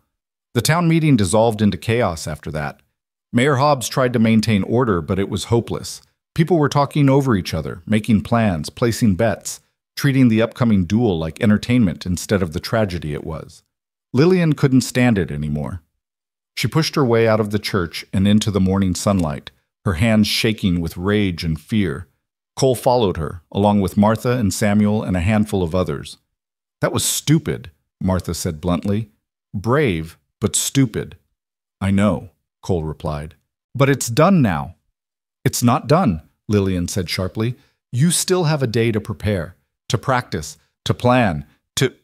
The town meeting dissolved into chaos after that. Mayor Hobbs tried to maintain order, but it was hopeless. People were talking over each other, making plans, placing bets, treating the upcoming duel like entertainment instead of the tragedy it was. Lillian couldn't stand it anymore. She pushed her way out of the church and into the morning sunlight, her hands shaking with rage and fear. Cole followed her, along with Martha and Samuel and a handful of others. That was stupid, Martha said bluntly. Brave, but stupid. I know, Cole replied. But it's done now. It's not done, Lillian said sharply. You still have a day to prepare, to practice, to plan, to...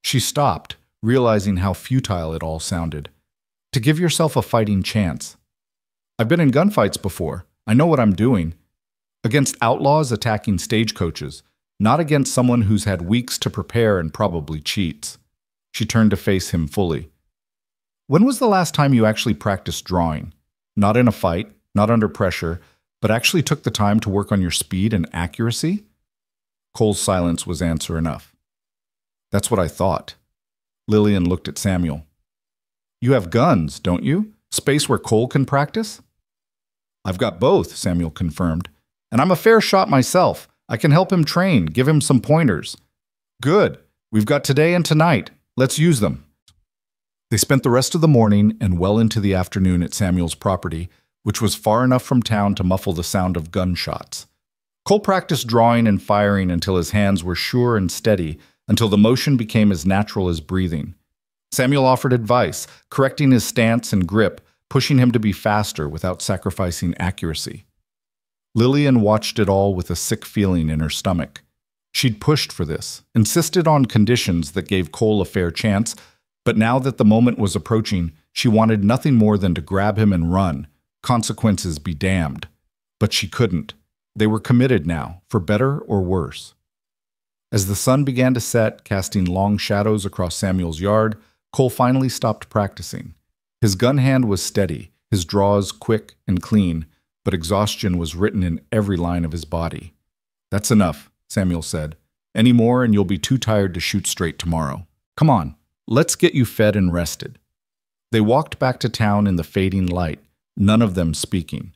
She stopped, realizing how futile it all sounded. To give yourself a fighting chance. I've been in gunfights before. I know what I'm doing. Against outlaws attacking stagecoaches, not against someone who's had weeks to prepare and probably cheats. She turned to face him fully. When was the last time you actually practiced drawing? Not in a fight, not under pressure, but actually took the time to work on your speed and accuracy? Cole's silence was answer enough. That's what I thought. Lillian looked at Samuel. You have guns, don't you? Space where Cole can practice? I've got both, Samuel confirmed. And I'm a fair shot myself. I can help him train, give him some pointers. Good. We've got today and tonight. Let's use them. They spent the rest of the morning and well into the afternoon at Samuel's property, which was far enough from town to muffle the sound of gunshots. Cole practiced drawing and firing until his hands were sure and steady, until the motion became as natural as breathing. Samuel offered advice, correcting his stance and grip, pushing him to be faster without sacrificing accuracy. Lillian watched it all with a sick feeling in her stomach. She'd pushed for this, insisted on conditions that gave Cole a fair chance, but now that the moment was approaching, she wanted nothing more than to grab him and run, consequences be damned. But she couldn't. They were committed now, for better or worse. As the sun began to set, casting long shadows across Samuel's yard, Cole finally stopped practicing. His gun hand was steady, his draws quick and clean, but exhaustion was written in every line of his body. That's enough, Samuel said. Any more and you'll be too tired to shoot straight tomorrow. Come on, let's get you fed and rested. They walked back to town in the fading light, none of them speaking.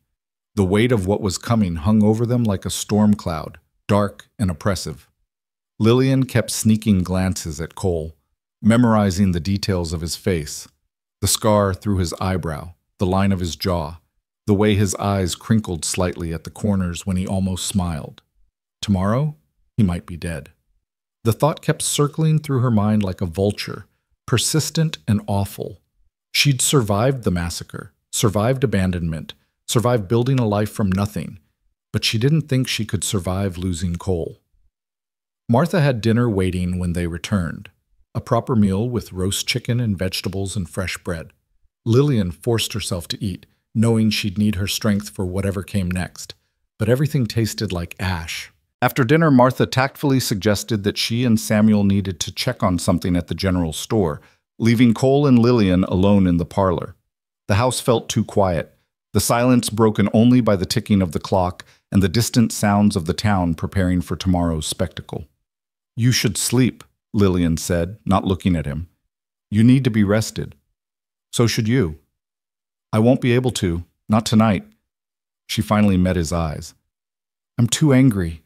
The weight of what was coming hung over them like a storm cloud, dark and oppressive. Lillian kept sneaking glances at Cole, memorizing the details of his face, the scar through his eyebrow, the line of his jaw, the way his eyes crinkled slightly at the corners when he almost smiled. Tomorrow, he might be dead. The thought kept circling through her mind like a vulture, persistent and awful. She'd survived the massacre, survived abandonment, survived building a life from nothing, but she didn't think she could survive losing Cole. Martha had dinner waiting when they returned, a proper meal with roast chicken and vegetables and fresh bread. Lillian forced herself to eat, knowing she'd need her strength for whatever came next, but everything tasted like ash. After dinner, Martha tactfully suggested that she and Samuel needed to check on something at the general store, leaving Cole and Lillian alone in the parlor. The house felt too quiet, the silence broken only by the ticking of the clock and the distant sounds of the town preparing for tomorrow's spectacle. "You should sleep," Lillian said, not looking at him. "You need to be rested. So should you." "I won't be able to, not tonight." She finally met his eyes. "I'm too angry."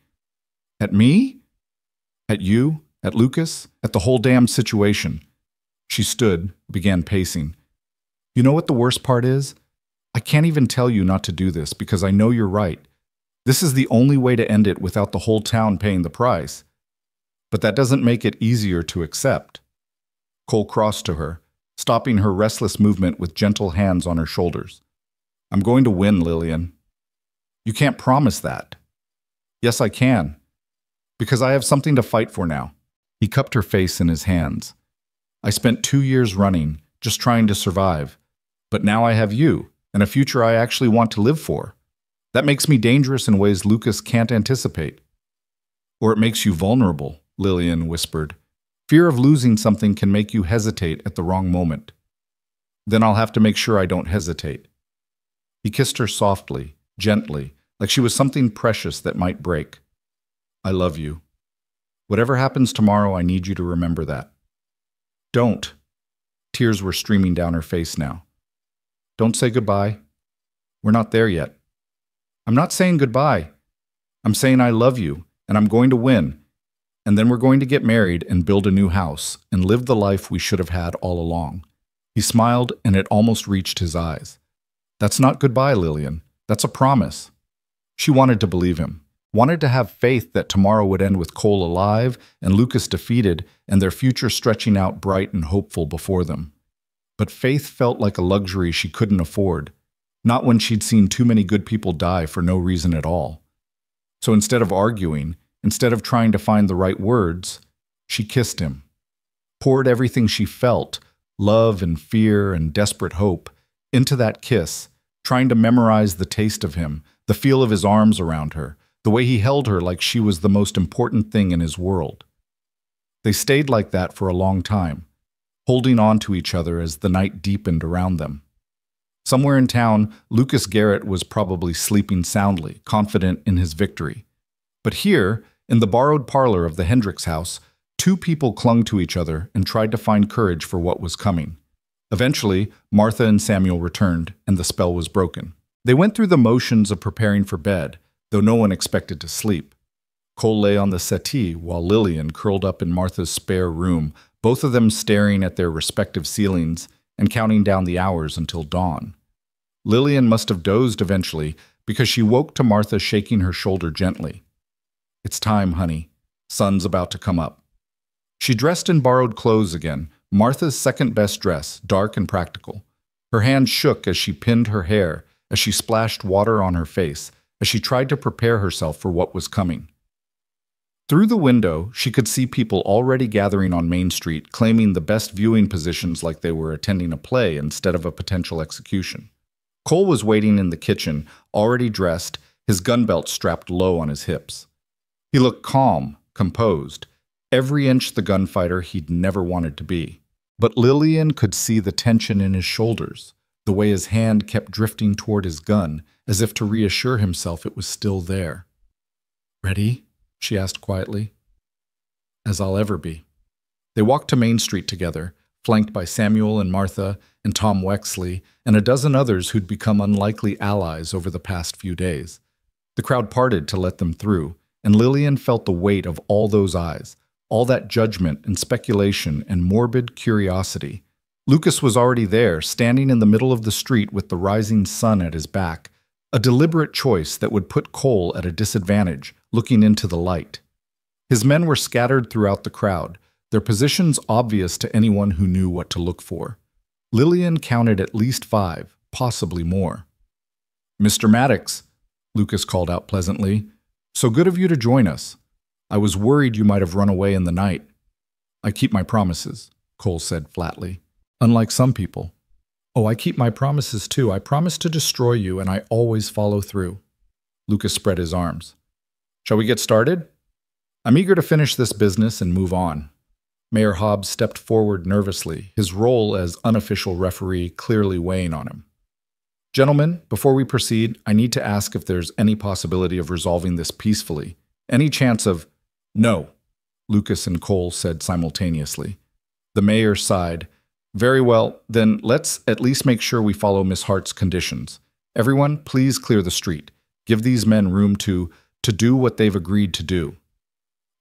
"At me? At you? At Lucas? At the whole damn situation?" She stood, began pacing. "You know what the worst part is? I can't even tell you not to do this because I know you're right. This is the only way to end it without the whole town paying the price. But that doesn't make it easier to accept." Cole crossed to her, stopping her restless movement with gentle hands on her shoulders. "I'm going to win, Lillian." "You can't promise that." "Yes, I can. Because I have something to fight for now." He cupped her face in his hands. "I spent 2 years running, just trying to survive. But now I have you, and a future I actually want to live for. That makes me dangerous in ways Lucas can't anticipate." "Or it makes you vulnerable," Lillian whispered. "Fear of losing something can make you hesitate at the wrong moment." "Then I'll have to make sure I don't hesitate." He kissed her softly, gently, like she was something precious that might break. "I love you. Whatever happens tomorrow, I need you to remember that." "Don't." Tears were streaming down her face now. "Don't say goodbye. We're not there yet." "I'm not saying goodbye. I'm saying I love you, and I'm going to win. And then we're going to get married and build a new house and live the life we should have had all along." He smiled, and it almost reached his eyes. "That's not goodbye, Lillian. That's a promise." She wanted to believe him, wanted to have faith that tomorrow would end with Cole alive and Lucas defeated and their future stretching out bright and hopeful before them. But faith felt like a luxury she couldn't afford, not when she'd seen too many good people die for no reason at all. So instead of arguing, instead of trying to find the right words, she kissed him, poured everything she felt, love and fear and desperate hope, into that kiss, trying to memorize the taste of him, the feel of his arms around her, the way he held her like she was the most important thing in his world. They stayed like that for a long time, holding on to each other as the night deepened around them. Somewhere in town, Lucas Garrett was probably sleeping soundly, confident in his victory. But here, in the borrowed parlor of the Hendricks house, 2 people clung to each other and tried to find courage for what was coming. Eventually, Martha and Samuel returned, and the spell was broken. They went through the motions of preparing for bed, though no one expected to sleep. Cole lay on the settee while Lillian curled up in Martha's spare room, both of them staring at their respective ceilings and counting down the hours until dawn. Lillian must have dozed eventually because she woke to Martha shaking her shoulder gently. "It's time, honey. Sun's about to come up." She dressed in borrowed clothes again, Martha's second-best dress, dark and practical. Her hand shook as she pinned her hair, as she splashed water on her face, as she tried to prepare herself for what was coming. Through the window, she could see people already gathering on Main Street, claiming the best viewing positions like they were attending a play instead of a potential execution. Cole was waiting in the kitchen, already dressed, his gun belt strapped low on his hips. He looked calm, composed, every inch the gunfighter he'd never wanted to be. But Lillian could see the tension in his shoulders, the way his hand kept drifting toward his gun, as if to reassure himself it was still there. "Ready?" she asked quietly. "As I'll ever be." They walked to Main Street together, flanked by Samuel and Martha and Tom Wexley and a dozen others who'd become unlikely allies over the past few days. The crowd parted to let them through, and Lillian felt the weight of all those eyes, all that judgment and speculation and morbid curiosity. Lucas was already there, standing in the middle of the street with the rising sun at his back, a deliberate choice that would put Cole at a disadvantage, looking into the light. His men were scattered throughout the crowd, their positions obvious to anyone who knew what to look for. Lillian counted at least 5, possibly more. "Mr. Maddox," Lucas called out pleasantly, "so good of you to join us. I was worried you might have run away in the night." "I keep my promises," Cole said flatly. "Unlike some people." "Oh, I keep my promises too. I promise to destroy you, and I always follow through." Lucas spread his arms. "Shall we get started? I'm eager to finish this business and move on." Mayor Hobbs stepped forward nervously, his role as unofficial referee clearly weighing on him. "Gentlemen, before we proceed, I need to ask if there's any possibility of resolving this peacefully. Any chance of—" "No," Lucas and Cole said simultaneously. The mayor sighed. "Very well, then let's at least make sure we follow Miss Hart's conditions. Everyone, please clear the street. Give these men room to do what they've agreed to do."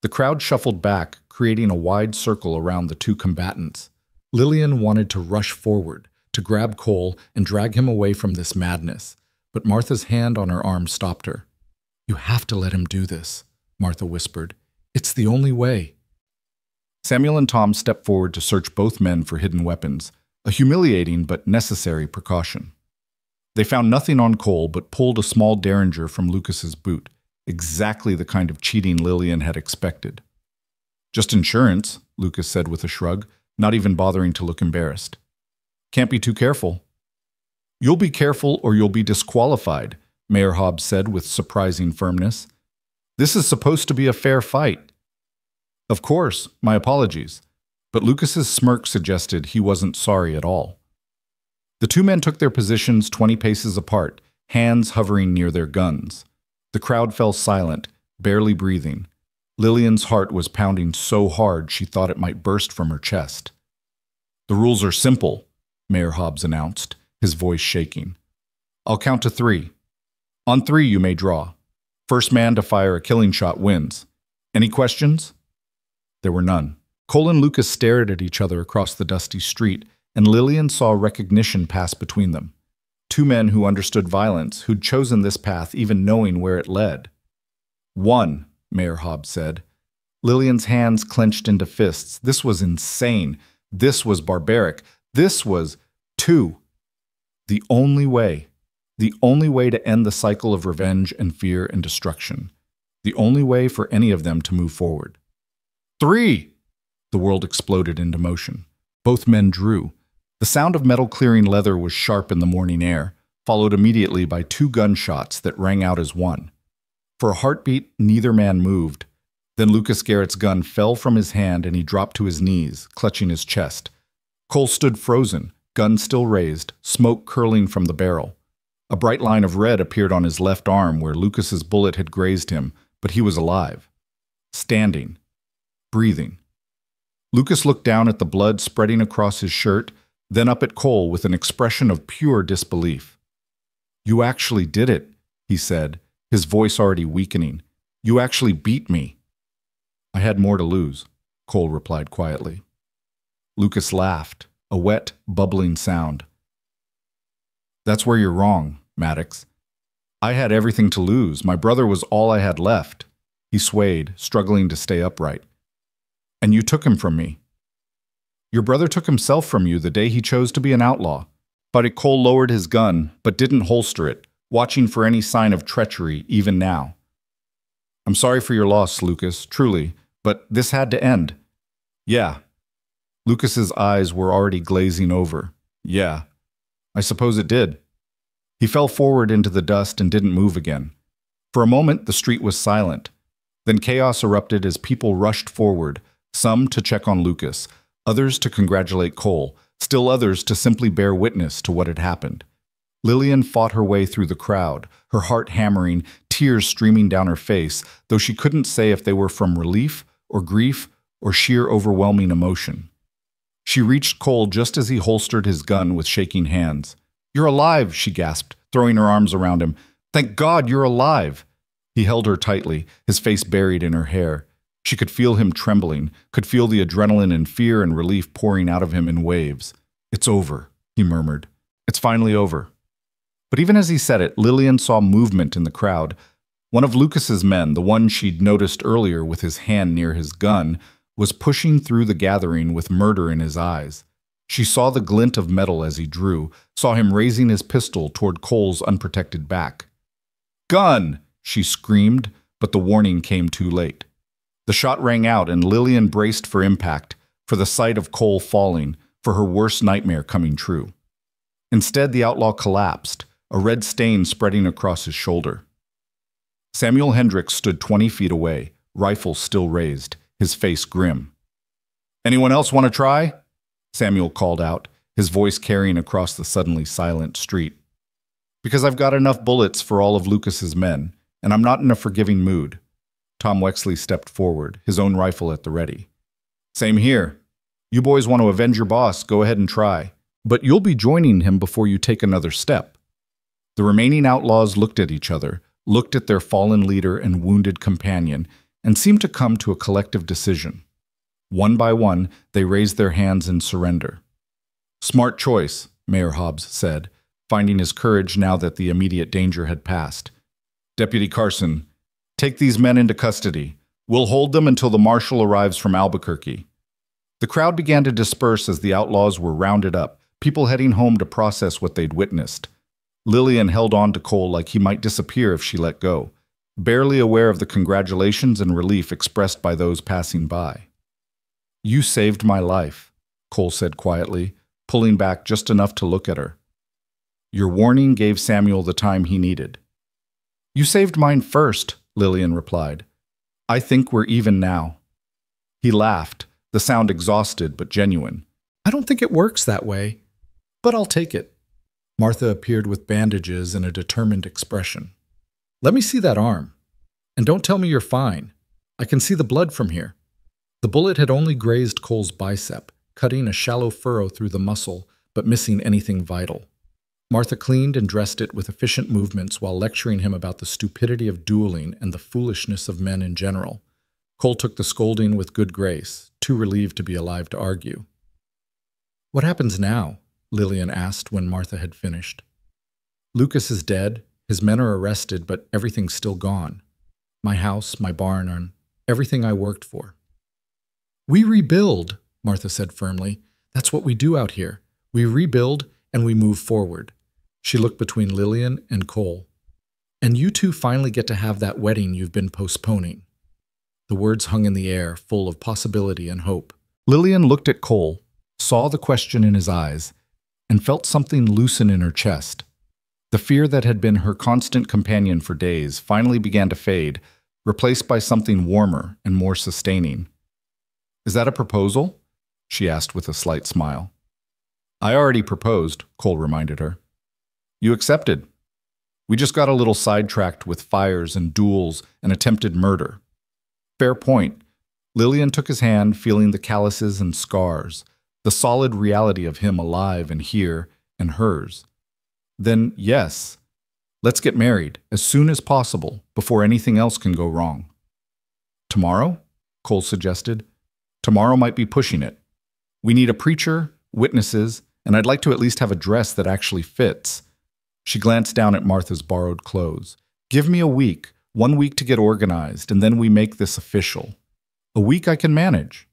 The crowd shuffled back, creating a wide circle around the two combatants. Lillian wanted to rush forward, to grab Cole and drag him away from this madness, but Martha's hand on her arm stopped her. "You have to let him do this," Martha whispered. "It's the only way." Samuel and Tom stepped forward to search both men for hidden weapons, a humiliating but necessary precaution. They found nothing on Cole but pulled a small derringer from Lucas's boot, exactly the kind of cheating Lillian had expected. "Just insurance," Lucas said with a shrug, not even bothering to look embarrassed. "Can't be too careful." "You'll be careful or you'll be disqualified," Mayor Hobbs said with surprising firmness. "This is supposed to be a fair fight." "Of course, my apologies." But Lucas's smirk suggested he wasn't sorry at all. The two men took their positions 20 paces apart, hands hovering near their guns. The crowd fell silent, barely breathing. Lillian's heart was pounding so hard she thought it might burst from her chest. "The rules are simple," Mayor Hobbs announced, his voice shaking. "I'll count to 3. On 3 you may draw. First man to fire a killing shot wins. Any questions?" There were none. Cole and Lucas stared at each other across the dusty street, and Lillian saw recognition pass between them. Two men who understood violence, who'd chosen this path even knowing where it led. "1," Mayor Hobbs said. Lillian's hands clenched into fists. This was insane. This was barbaric. This was 2. The only way to end the cycle of revenge and fear and destruction. The only way for any of them to move forward. 3! The world exploded into motion. Both men drew. The sound of metal clearing leather was sharp in the morning air, followed immediately by 2 gunshots that rang out as one. For a heartbeat, neither man moved. Then Lucas Garrett's gun fell from his hand and he dropped to his knees, clutching his chest. Cole stood frozen, gun still raised, smoke curling from the barrel. A bright line of red appeared on his left arm where Lucas's bullet had grazed him, but he was alive. Standing. Breathing. Lucas looked down at the blood spreading across his shirt, then up at Cole with an expression of pure disbelief. "You actually did it," he said, his voice already weakening. "You actually beat me." "I had more to lose," Cole replied quietly. Lucas laughed, a wet, bubbling sound. "That's where you're wrong, Maddox. I had everything to lose. My brother was all I had left." He swayed, struggling to stay upright. "And you took him from me." "Your brother took himself from you the day he chose to be an outlaw." But Cole lowered his gun, but didn't holster it, watching for any sign of treachery even now. "I'm sorry for your loss, Lucas, truly, but this had to end." "Yeah." Lucas's eyes were already glazing over. "Yeah, I suppose it did." He fell forward into the dust and didn't move again. For a moment, the street was silent. Then chaos erupted as people rushed forward, some to check on Lucas, others to congratulate Cole, still others to simply bear witness to what had happened. Lillian fought her way through the crowd, her heart hammering, tears streaming down her face, though she couldn't say if they were from relief or grief or sheer overwhelming emotion. She reached Cole just as he holstered his gun with shaking hands. "You're alive," she gasped, throwing her arms around him. "Thank God you're alive." He held her tightly, his face buried in her hair. She could feel him trembling, could feel the adrenaline and fear and relief pouring out of him in waves. "It's over," he murmured. "It's finally over." But even as he said it, Lillian saw movement in the crowd. One of Lucas's men, the one she'd noticed earlier with his hand near his gun, was pushing through the gathering with murder in his eyes. She saw the glint of metal as he drew, saw him raising his pistol toward Cole's unprotected back. "Gun!" she screamed, but the warning came too late. The shot rang out and Lillian braced for impact, for the sight of Cole falling, for her worst nightmare coming true. Instead, the outlaw collapsed, a red stain spreading across his shoulder. Samuel Hendricks stood 20 feet away, rifle still raised, his face grim. "Anyone else want to try?" Samuel called out, his voice carrying across the suddenly silent street. "Because I've got enough bullets for all of Lucas's men, and I'm not in a forgiving mood." Tom Wexley stepped forward, his own rifle at the ready. "Same here. You boys want to avenge your boss, go ahead and try. But you'll be joining him before you take another step." The remaining outlaws looked at each other, looked at their fallen leader and wounded companion, and seemed to come to a collective decision. One by one, they raised their hands in surrender. "Smart choice," Mayor Hobbs said, finding his courage now that the immediate danger had passed. "Deputy Carson, take these men into custody. We'll hold them until the marshal arrives from Albuquerque." The crowd began to disperse as the outlaws were rounded up, people heading home to process what they'd witnessed. Lillian held on to Cole like he might disappear if she let go, barely aware of the congratulations and relief expressed by those passing by. "You saved my life," Cole said quietly, pulling back just enough to look at her. "Your warning gave Samuel the time he needed." "You saved mine first," Lillian replied. "I think we're even now." He laughed, the sound exhausted but genuine. "I don't think it works that way, but I'll take it." Martha appeared with bandages and a determined expression. "Let me see that arm. And don't tell me you're fine. I can see the blood from here." The bullet had only grazed Cole's bicep, cutting a shallow furrow through the muscle, but missing anything vital. Martha cleaned and dressed it with efficient movements while lecturing him about the stupidity of dueling and the foolishness of men in general. Cole took the scolding with good grace, too relieved to be alive to argue. "What happens now?" Lillian asked when Martha had finished. "Lucas is dead, his men are arrested, but everything's still gone. My house, my barn, and everything I worked for." "We rebuild," Martha said firmly. "That's what we do out here. We rebuild and we move forward." She looked between Lillian and Cole. "And you two finally get to have that wedding you've been postponing." The words hung in the air, full of possibility and hope. Lillian looked at Cole, saw the question in his eyes, and felt something loosen in her chest. The fear that had been her constant companion for days finally began to fade, replaced by something warmer and more sustaining. "Is that a proposal?" she asked with a slight smile. "I already proposed," Cole reminded her. "You accepted. We just got a little sidetracked with fires and duels and attempted murder." "Fair point." Lillian took his hand, feeling the calluses and scars, the solid reality of him alive and here, and hers. "Then, yes, let's get married as soon as possible, before anything else can go wrong." "Tomorrow?" Cole suggested. "Tomorrow might be pushing it. We need a preacher, witnesses, and I'd like to at least have a dress that actually fits." She glanced down at Martha's borrowed clothes. "Give me a week, 1 week to get organized, and then we make this official. A week I can manage."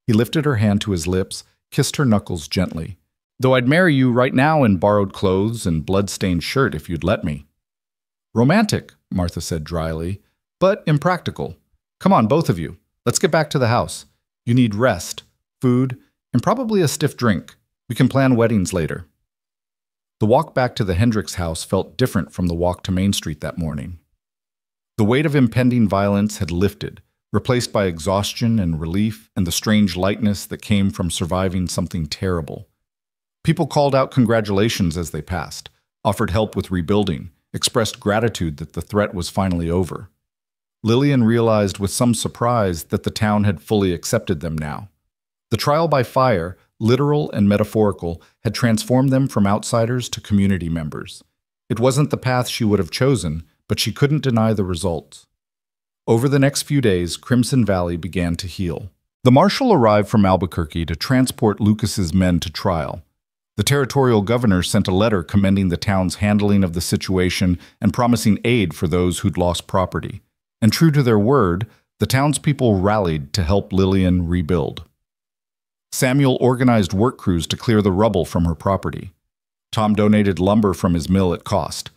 He lifted her hand to his lips, kissed her knuckles gently. "Though I'd marry you right now in borrowed clothes and blood-stained shirt if you'd let me." "Romantic," Martha said dryly, "but impractical. Come on, both of you. Let's get back to the house. You need rest, food, and probably a stiff drink. We can plan weddings later." The walk back to the Hendricks house felt different from the walk to Main Street that morning. The weight of impending violence had lifted, replaced by exhaustion and relief and the strange lightness that came from surviving something terrible. People called out congratulations as they passed, offered help with rebuilding, expressed gratitude that the threat was finally over. Lillian realized with some surprise that the town had fully accepted them now. The trial by fire, literal and metaphorical, had transformed them from outsiders to community members. It wasn't the path she would have chosen, but she couldn't deny the results. Over the next few days, Crimson Valley began to heal. The marshal arrived from Albuquerque to transport Lucas's men to trial. The territorial governor sent a letter commending the town's handling of the situation and promising aid for those who'd lost property. And true to their word, the townspeople rallied to help Lillian rebuild. Samuel organized work crews to clear the rubble from her property. Tom donated lumber from his mill at cost.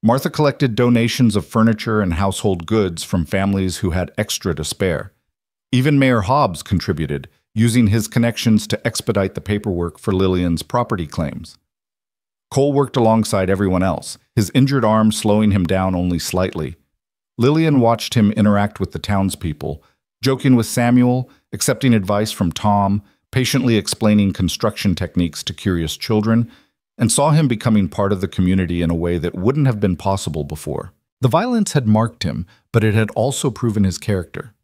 Martha collected donations of furniture and household goods from families who had extra to spare. Even Mayor Hobbs contributed, using his connections to expedite the paperwork for Lillian's property claims. Cole worked alongside everyone else, his injured arm slowing him down only slightly. Lillian watched him interact with the townspeople, joking with Samuel, accepting advice from Tom, patiently explaining construction techniques to curious children, and saw him becoming part of the community in a way that wouldn't have been possible before. The violence had marked him, but it had also proven his character.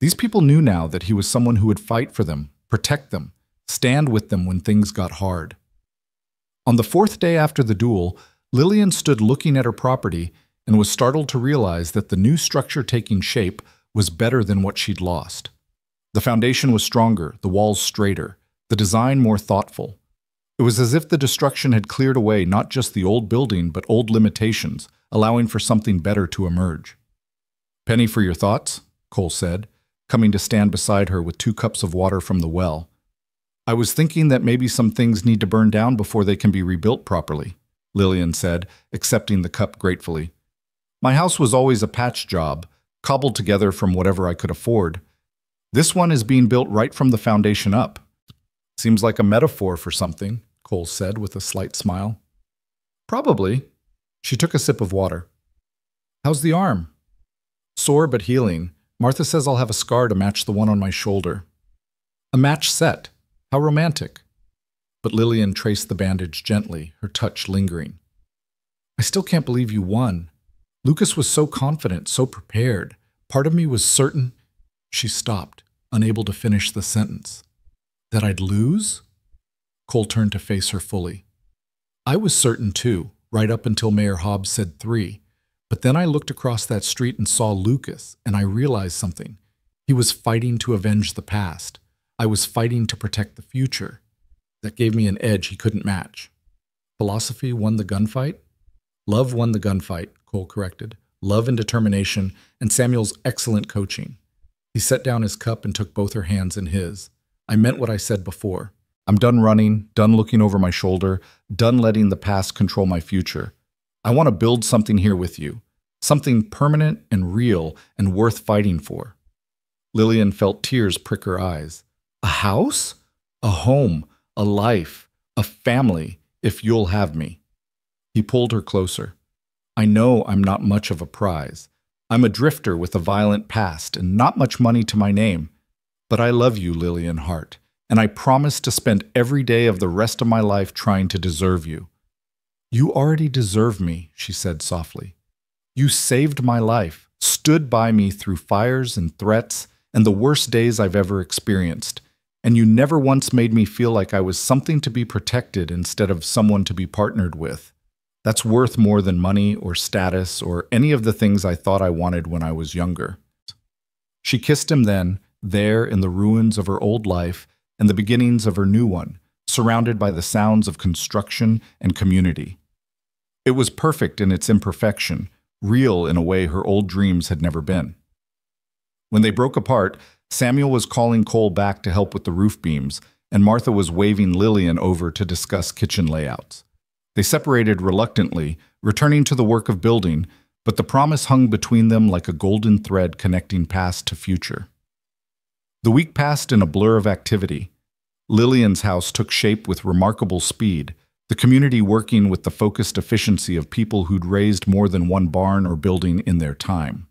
These people knew now that he was someone who would fight for them, protect them, stand with them when things got hard. On the fourth day after the duel, Lillian stood looking at her property and was startled to realize that the new structure taking shape was better than what she'd lost. The foundation was stronger, the walls straighter, the design more thoughtful. It was as if the destruction had cleared away not just the old building, but old limitations, allowing for something better to emerge. "Penny for your thoughts," Cole said, coming to stand beside her with 2 cups of water from the well. "I was thinking that maybe some things need to burn down before they can be rebuilt properly," Lillian said, accepting the cup gratefully. "My house was always a patch job, cobbled together from whatever I could afford. This one is being built right from the foundation up." "Seems like a metaphor for something," Cole said with a slight smile. "Probably." She took a sip of water. "How's the arm?" "Sore but healing. Martha says I'll have a scar to match the one on my shoulder." "A match set. How romantic." But Lillian traced the bandage gently, her touch lingering. "I still can't believe you won. Lucas was so confident, so prepared. Part of me was certain—" She stopped, unable to finish the sentence. "That I'd lose?" Cole turned to face her fully. "I was certain too, right up until Mayor Hobbs said 3. But then I looked across that street and saw Lucas, and I realized something. He was fighting to avenge the past. I was fighting to protect the future. That gave me an edge he couldn't match." "Philosophy won the gunfight?" "Love won the gunfight," Cole corrected. "Love and determination, and Samuel's excellent coaching." He set down his cup and took both her hands in his. "I meant what I said before. I'm done running, done looking over my shoulder, done letting the past control my future. I want to build something here with you, something permanent and real and worth fighting for." Lillian felt tears prick her eyes. "A house? A home, a life, a family, if you'll have me." He pulled her closer. "I know I'm not much of a prize. I'm a drifter with a violent past and not much money to my name. But I love you, Lillian Hart, and I promise to spend every day of the rest of my life trying to deserve you." "You already deserve me," she said softly. "You saved my life, stood by me through fires and threats and the worst days I've ever experienced, and you never once made me feel like I was something to be protected instead of someone to be partnered with. That's worth more than money or status or any of the things I thought I wanted when I was younger." She kissed him then, there in the ruins of her old life and the beginnings of her new one, surrounded by the sounds of construction and community. It was perfect in its imperfection, real in a way her old dreams had never been. When they broke apart, Samuel was calling Cole back to help with the roof beams, and Martha was waving Lillian over to discuss kitchen layouts. They separated reluctantly, returning to the work of building, but the promise hung between them like a golden thread connecting past to future. The week passed in a blur of activity. Lillian's house took shape with remarkable speed, the community working with the focused efficiency of people who'd raised more than one barn or building in their time.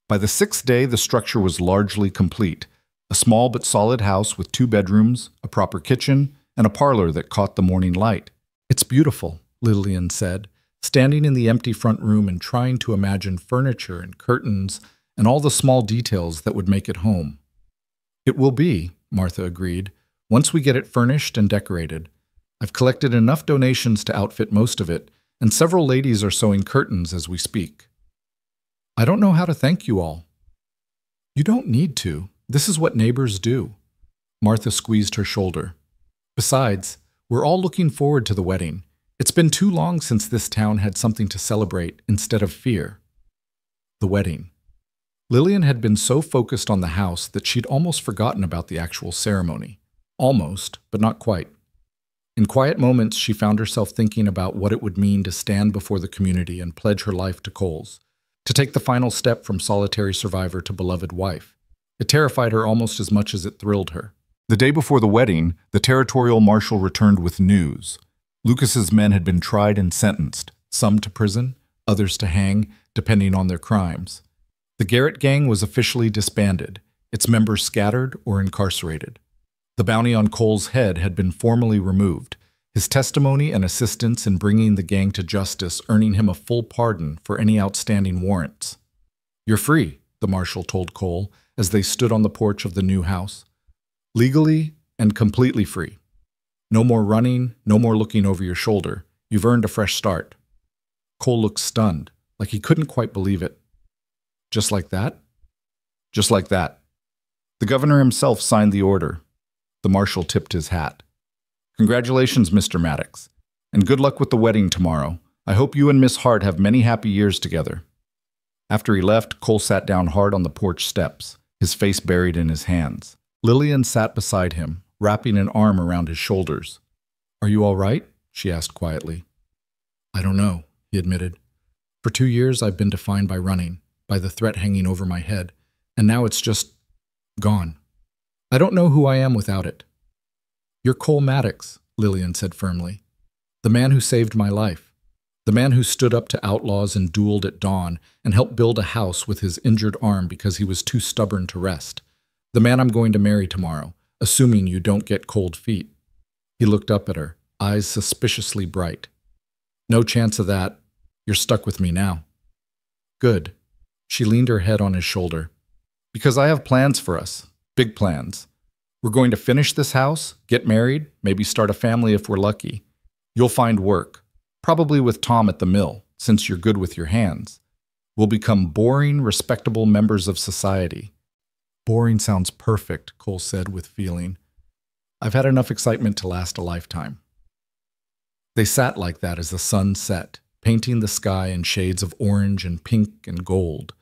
By the 6th day, the structure was largely complete, a small but solid house with 2 bedrooms, a proper kitchen, and a parlor that caught the morning light. "It's beautiful," Lillian said, standing in the empty front room and trying to imagine furniture and curtains and all the small details that would make it home. "It will be," Martha agreed, Once we get it furnished and decorated. I've collected enough donations to outfit most of it, and several ladies are sewing curtains as we speak. I don't know how to thank you all. You don't need to. This is what neighbors do. Martha squeezed her shoulder. Besides, we're all looking forward to the wedding. It's been too long since this town had something to celebrate instead of fear. The wedding. Lillian had been so focused on the house that she'd almost forgotten about the actual ceremony. Almost, but not quite. In quiet moments, she found herself thinking about what it would mean to stand before the community and pledge her life to Cole's, to take the final step from solitary survivor to beloved wife. It terrified her almost as much as it thrilled her. The day before the wedding, the territorial marshal returned with news. Lucas's men had been tried and sentenced, some to prison, others to hang, depending on their crimes. The Garrett gang was officially disbanded, its members scattered or incarcerated. The bounty on Cole's head had been formally removed, his testimony and assistance in bringing the gang to justice earning him a full pardon for any outstanding warrants. "You're free," the marshal told Cole as they stood on the porch of the new house. "Legally and completely free. No more running, no more looking over your shoulder. You've earned a fresh start." Cole looked stunned, like he couldn't quite believe it. "Just like that?" "Just like that." The governor himself signed the order. The marshal tipped his hat. "Congratulations, Mr. Maddox, and good luck with the wedding tomorrow. I hope you and Miss Hart have many happy years together." After he left, Cole sat down hard on the porch steps, his face buried in his hands. Lillian sat beside him, wrapping an arm around his shoulders. "Are you all right?" she asked quietly. "I don't know," he admitted. "For 2 years I've been defined by running, by the threat hanging over my head, and now it's just gone. I don't know who I am without it." "You're Cole Maddox," Lillian said firmly. "The man who saved my life. The man who stood up to outlaws and dueled at dawn and helped build a house with his injured arm because he was too stubborn to rest. The man I'm going to marry tomorrow, assuming you don't get cold feet." He looked up at her, eyes suspiciously bright. "No chance of that. You're stuck with me now." "Good." She leaned her head on his shoulder. "Because I have plans for us. Big plans. We're going to finish this house, get married, maybe start a family if we're lucky. You'll find work, probably with Tom at the mill, since you're good with your hands. We'll become boring, respectable members of society." "Boring sounds perfect," Cole said with feeling. "I've had enough excitement to last a lifetime." They sat like that as the sun set, painting the sky in shades of orange and pink and gold.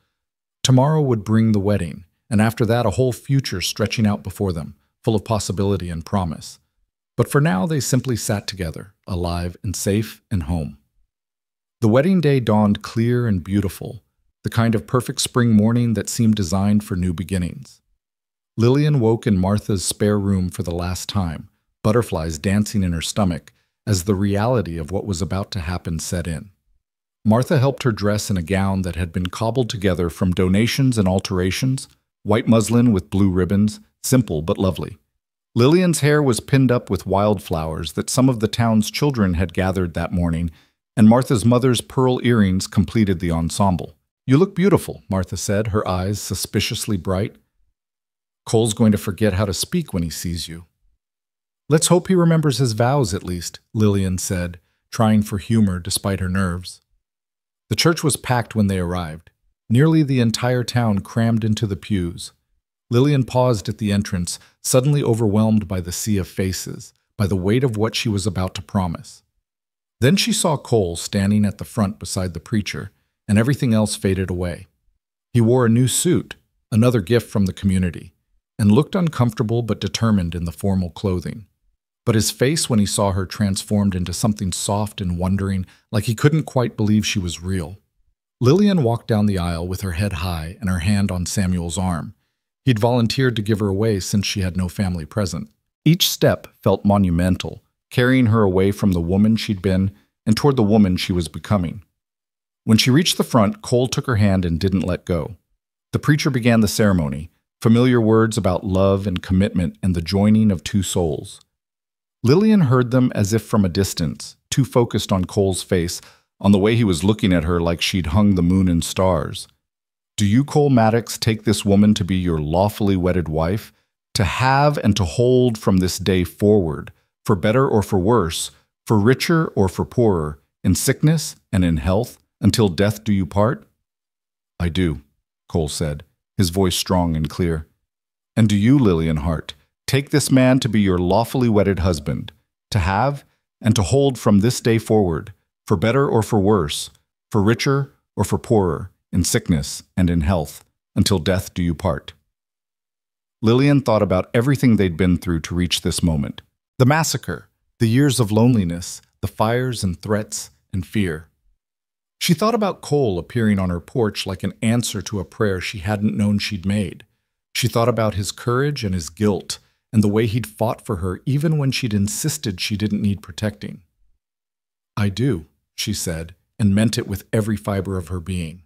Tomorrow would bring the wedding, and after that a whole future stretching out before them, full of possibility and promise. But for now they simply sat together, alive and safe and home. The wedding day dawned clear and beautiful, the kind of perfect spring morning that seemed designed for new beginnings. Lillian woke in Martha's spare room for the last time, butterflies dancing in her stomach, as the reality of what was about to happen set in. Martha helped her dress in a gown that had been cobbled together from donations and alterations, white muslin with blue ribbons, simple but lovely. Lillian's hair was pinned up with wildflowers that some of the town's children had gathered that morning, and Martha's mother's pearl earrings completed the ensemble. "You look beautiful," Martha said, her eyes suspiciously bright. "Cole's going to forget how to speak when he sees you." "Let's hope he remembers his vows at least," Lillian said, trying for humor despite her nerves. The church was packed when they arrived. Nearly the entire town crammed into the pews. Lillian paused at the entrance, suddenly overwhelmed by the sea of faces, by the weight of what she was about to promise. Then she saw Cole standing at the front beside the preacher, and everything else faded away. He wore a new suit, another gift from the community, and looked uncomfortable but determined in the formal clothing. But his face when he saw her transformed into something soft and wondering, like he couldn't quite believe she was real. Lillian walked down the aisle with her head high and her hand on Samuel's arm. He'd volunteered to give her away since she had no family present. Each step felt monumental, carrying her away from the woman she'd been and toward the woman she was becoming. When she reached the front, Cole took her hand and didn't let go. The preacher began the ceremony, familiar words about love and commitment and the joining of two souls. Lillian heard them as if from a distance, too focused on Cole's face, on the way he was looking at her like she'd hung the moon and stars. "Do you, Cole Maddox, take this woman to be your lawfully wedded wife, To have and to hold from this day forward, for better or for worse, for richer or for poorer, in sickness and in health, until death do you part? I do, Cole said, his voice strong and clear. And do you, Lillian Hart, take this man to be your lawfully wedded husband, to have and to hold from this day forward, for better or for worse, for richer or for poorer, in sickness and in health, until death do you part. Lillian thought about everything they'd been through to reach this moment. The massacre, the years of loneliness, the fires and threats and fear. She thought about Cole appearing on her porch like an answer to a prayer she hadn't known she'd made. She thought about his courage and his guilt, and the way he'd fought for her even when she'd insisted she didn't need protecting. I do, she said, and meant it with every fiber of her being.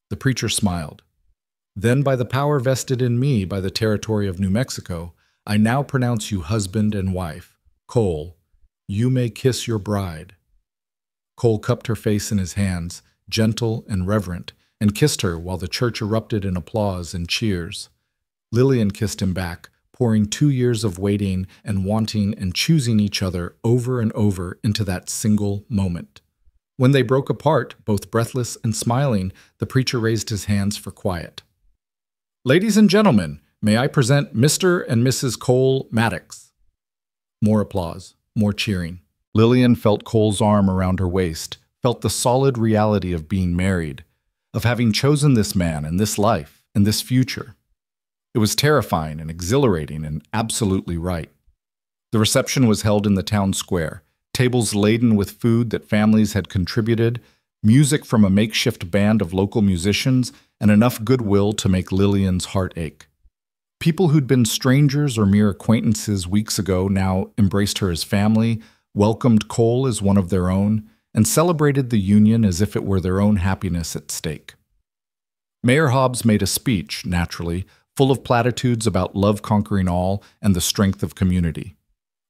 The preacher smiled. Then by the power vested in me by the territory of New Mexico, I now pronounce you husband and wife. Cole, you may kiss your bride. Cole cupped her face in his hands, gentle and reverent, and kissed her while the church erupted in applause and cheers. Lillian kissed him back, pouring 2 years of waiting and wanting and choosing each other over and over into that single moment. When they broke apart, both breathless and smiling, the preacher raised his hands for quiet. Ladies and gentlemen, may I present Mr. and Mrs. Cole Maddox. More applause, more cheering. Lillian felt Cole's arm around her waist, felt the solid reality of being married, of having chosen this man and this life and this future. It was terrifying and exhilarating and absolutely right. The reception was held in the town square, tables laden with food that families had contributed, music from a makeshift band of local musicians, and enough goodwill to make Lillian's heart ache. People who'd been strangers or mere acquaintances weeks ago now embraced her as family, welcomed Cole as one of their own, and celebrated the union as if it were their own happiness at stake. Mayor Hobbs made a speech, naturally, full of platitudes about love conquering all and the strength of community.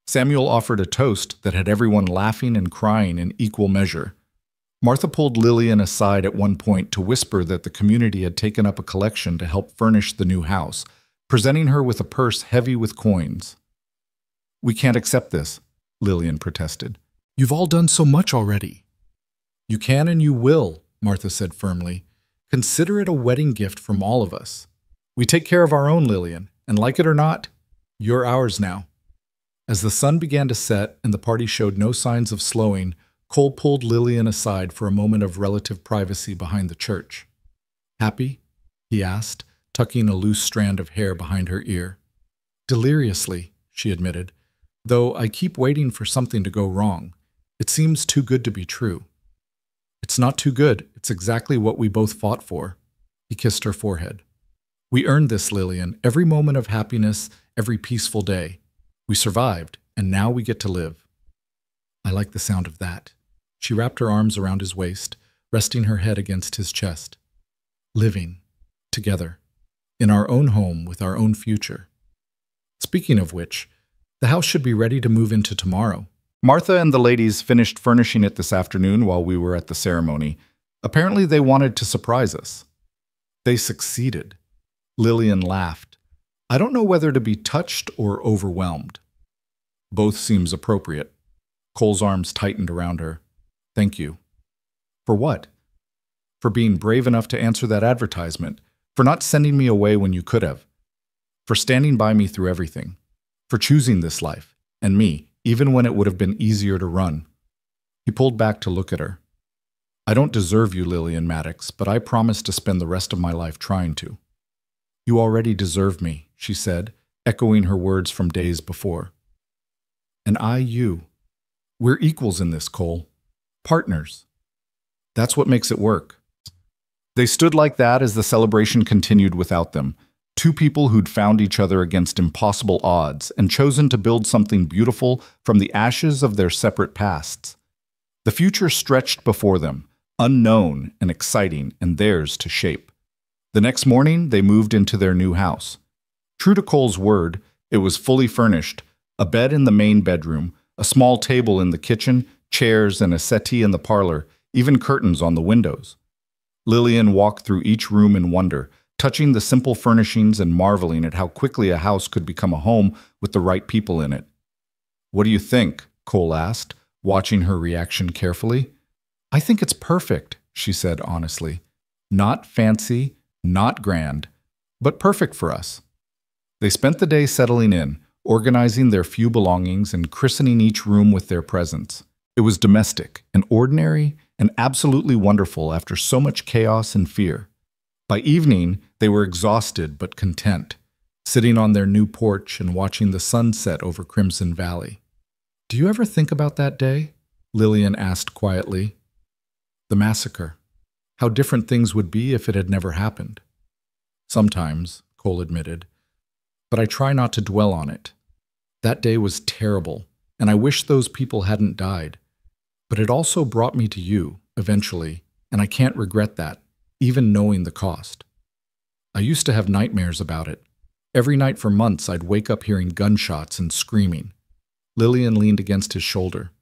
Samuel offered a toast that had everyone laughing and crying in equal measure. Martha pulled Lillian aside at one point to whisper that the community had taken up a collection to help furnish the new house, presenting her with a purse heavy with coins. We can't accept this, Lillian protested. You've all done so much already. You can and you will, Martha said firmly. Consider it a wedding gift from all of us. We take care of our own, Lillian, and like it or not, you're ours now. As the sun began to set and the party showed no signs of slowing, Cole pulled Lillian aside for a moment of relative privacy behind the church. Happy? He asked, tucking a loose strand of hair behind her ear. Deliriously, she admitted, though I keep waiting for something to go wrong. It seems too good to be true. It's not too good. It's exactly what we both fought for. He kissed her forehead. We earned this, Lillian, every moment of happiness, every peaceful day. We survived, and now we get to live. I like the sound of that. She wrapped her arms around his waist, resting her head against his chest. Living, together, in our own home with our own future. Speaking of which, the house should be ready to move into tomorrow. Martha and the ladies finished furnishing it this afternoon while we were at the ceremony. Apparently they wanted to surprise us. They succeeded. Lillian laughed. I don't know whether to be touched or overwhelmed. Both seems appropriate. Cole's arms tightened around her. Thank you. For what? For being brave enough to answer that advertisement. For not sending me away when you could have. For standing by me through everything. For choosing this life, and me, even when it would have been easier to run. He pulled back to look at her. I don't deserve you, Lillian Maddox, but I promise to spend the rest of my life trying to. You already deserve me, she said, echoing her words from days before. And I you. We're equals in this, Cole. Partners. That's what makes it work. They stood like that as the celebration continued without them. Two people who'd found each other against impossible odds and chosen to build something beautiful from the ashes of their separate pasts. The future stretched before them, unknown and exciting, and theirs to shape. The next morning, they moved into their new house. True to Cole's word, it was fully furnished, a bed in the main bedroom, a small table in the kitchen, chairs and a settee in the parlor, even curtains on the windows. Lillian walked through each room in wonder, touching the simple furnishings and marveling at how quickly a house could become a home with the right people in it. "What do you think?" Cole asked, watching her reaction carefully. "I think it's perfect," she said honestly. "Not fancy, not grand, but perfect for us." They spent the day settling in, organizing their few belongings and christening each room with their presence. It was domestic and ordinary and absolutely wonderful after so much chaos and fear. By evening, they were exhausted but content, sitting on their new porch and watching the sun set over Crimson Valley. "Do you ever think about that day?" Lillian asked quietly. "The massacre. How different things would be if it had never happened." "Sometimes," Cole admitted, "but I try not to dwell on it. That day was terrible, and I wish those people hadn't died. But it also brought me to you, eventually, and I can't regret that, even knowing the cost. I used to have nightmares about it. Every night for months I'd wake up hearing gunshots and screaming." Lillian leaned against his shoulder.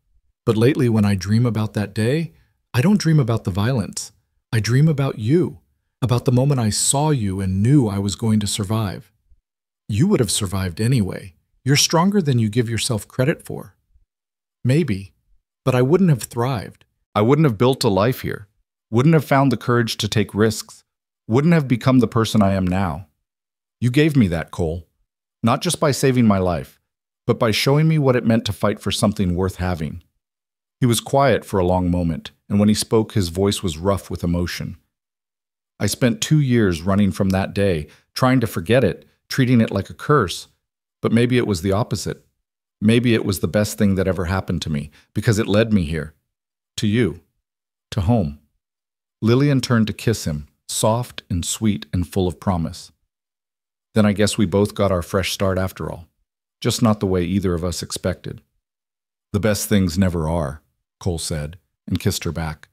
"But lately when I dream about that day, I don't dream about the violence. I dream about you, about the moment I saw you and knew I was going to survive. You would have survived anyway. You're stronger than you give yourself credit for." "Maybe, but I wouldn't have thrived. I wouldn't have built a life here, wouldn't have found the courage to take risks, wouldn't have become the person I am now. You gave me that, Cole, not just by saving my life, but by showing me what it meant to fight for something worth having." He was quiet for a long moment, and when he spoke, his voice was rough with emotion. "I spent 2 years running from that day, trying to forget it, treating it like a curse. But maybe it was the opposite. Maybe it was the best thing that ever happened to me, because it led me here. To you. To home." Lillian turned to kiss him, soft and sweet and full of promise. "Then I guess we both got our fresh start after all. Just not the way either of us expected." "The best things never are," Cole said, and kissed her back.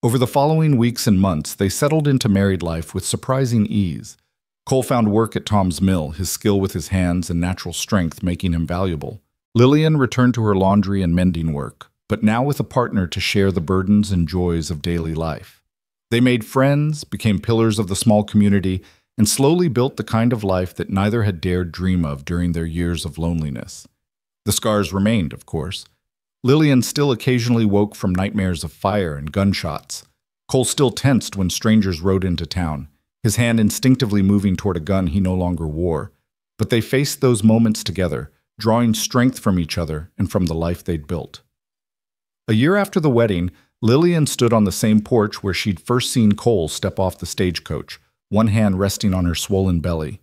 Over the following weeks and months, they settled into married life with surprising ease. Cole found work at Tom's mill, his skill with his hands and natural strength making him valuable. Lillian returned to her laundry and mending work, but now with a partner to share the burdens and joys of daily life. They made friends, became pillars of the small community, and slowly built the kind of life that neither had dared dream of during their years of loneliness. The scars remained, of course. Lillian still occasionally woke from nightmares of fire and gunshots. Cole still tensed when strangers rode into town, his hand instinctively moving toward a gun he no longer wore. But they faced those moments together, drawing strength from each other and from the life they'd built. A year after the wedding, Lillian stood on the same porch where she'd first seen Cole step off the stagecoach, one hand resting on her swollen belly.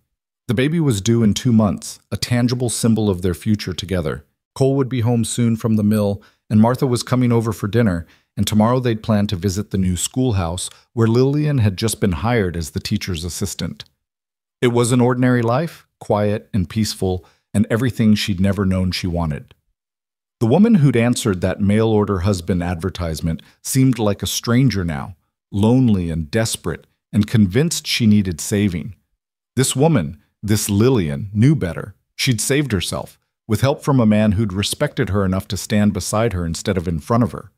The baby was due in 2 months, a tangible symbol of their future together. Cole would be home soon from the mill, and Martha was coming over for dinner, and tomorrow they'd planned to visit the new schoolhouse where Lillian had just been hired as the teacher's assistant. It was an ordinary life, quiet and peaceful, and everything she'd never known she wanted. The woman who'd answered that mail-order husband advertisement seemed like a stranger now, lonely and desperate, and convinced she needed saving. This woman, this Lillian, knew better. She'd saved herself, with help from a man who'd respected her enough to stand beside her instead of in front of her.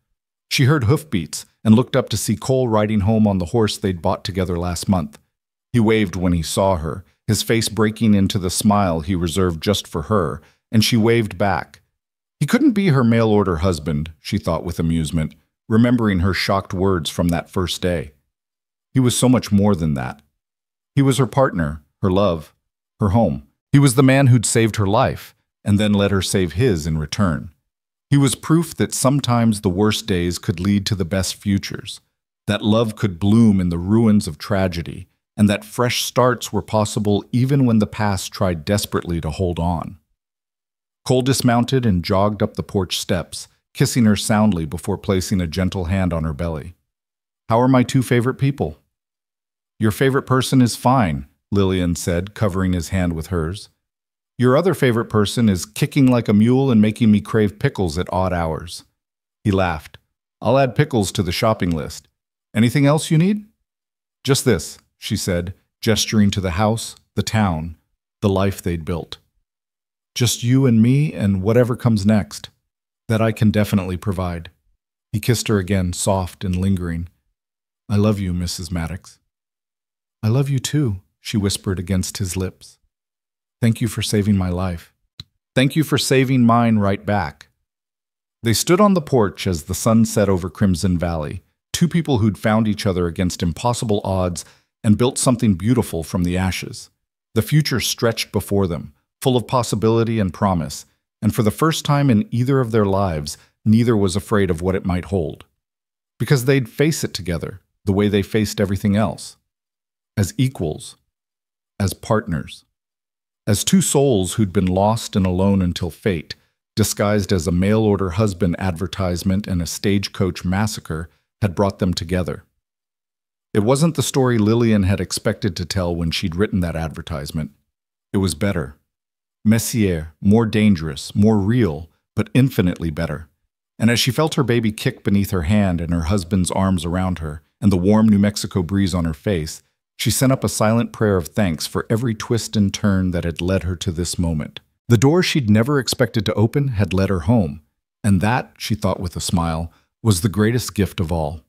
She heard hoofbeats and looked up to see Cole riding home on the horse they'd bought together last month. He waved when he saw her, his face breaking into the smile he reserved just for her, and she waved back. He couldn't be her mail-order husband, she thought with amusement, remembering her shocked words from that first day. He was so much more than that. He was her partner, her love, her home. He was the man who'd saved her life, and then let her save his in return. He was proof that sometimes the worst days could lead to the best futures, that love could bloom in the ruins of tragedy, and that fresh starts were possible even when the past tried desperately to hold on. Cole dismounted and jogged up the porch steps, kissing her soundly before placing a gentle hand on her belly. "How are my 2 favorite people?" "Your favorite person is fine," Lillian said, covering his hand with hers. "Your other favorite person is kicking like a mule and making me crave pickles at odd hours." He laughed. "I'll add pickles to the shopping list. Anything else you need?" "Just this," she said, gesturing to the house, the town, the life they'd built. "Just you and me and whatever comes next. That I can definitely provide." He kissed her again, soft and lingering. "I love you, Mrs. Maddox." "I love you too," she whispered against his lips. "Thank you for saving my life." "Thank you for saving mine right back." They stood on the porch as the sun set over Crimson Valley, two people who'd found each other against impossible odds and built something beautiful from the ashes. The future stretched before them, full of possibility and promise, and for the first time in either of their lives, neither was afraid of what it might hold. Because they'd face it together, the way they faced everything else. As equals. As partners. As two souls who'd been lost and alone until fate, disguised as a mail-order husband advertisement and a stagecoach massacre, had brought them together. It wasn't the story Lillian had expected to tell when she'd written that advertisement. It was better. Messier, more dangerous, more real, but infinitely better. And as she felt her baby kick beneath her hand and her husband's arms around her, and the warm New Mexico breeze on her face, she sent up a silent prayer of thanks for every twist and turn that had led her to this moment. The door she'd never expected to open had led her home, and that, she thought with a smile, was the greatest gift of all.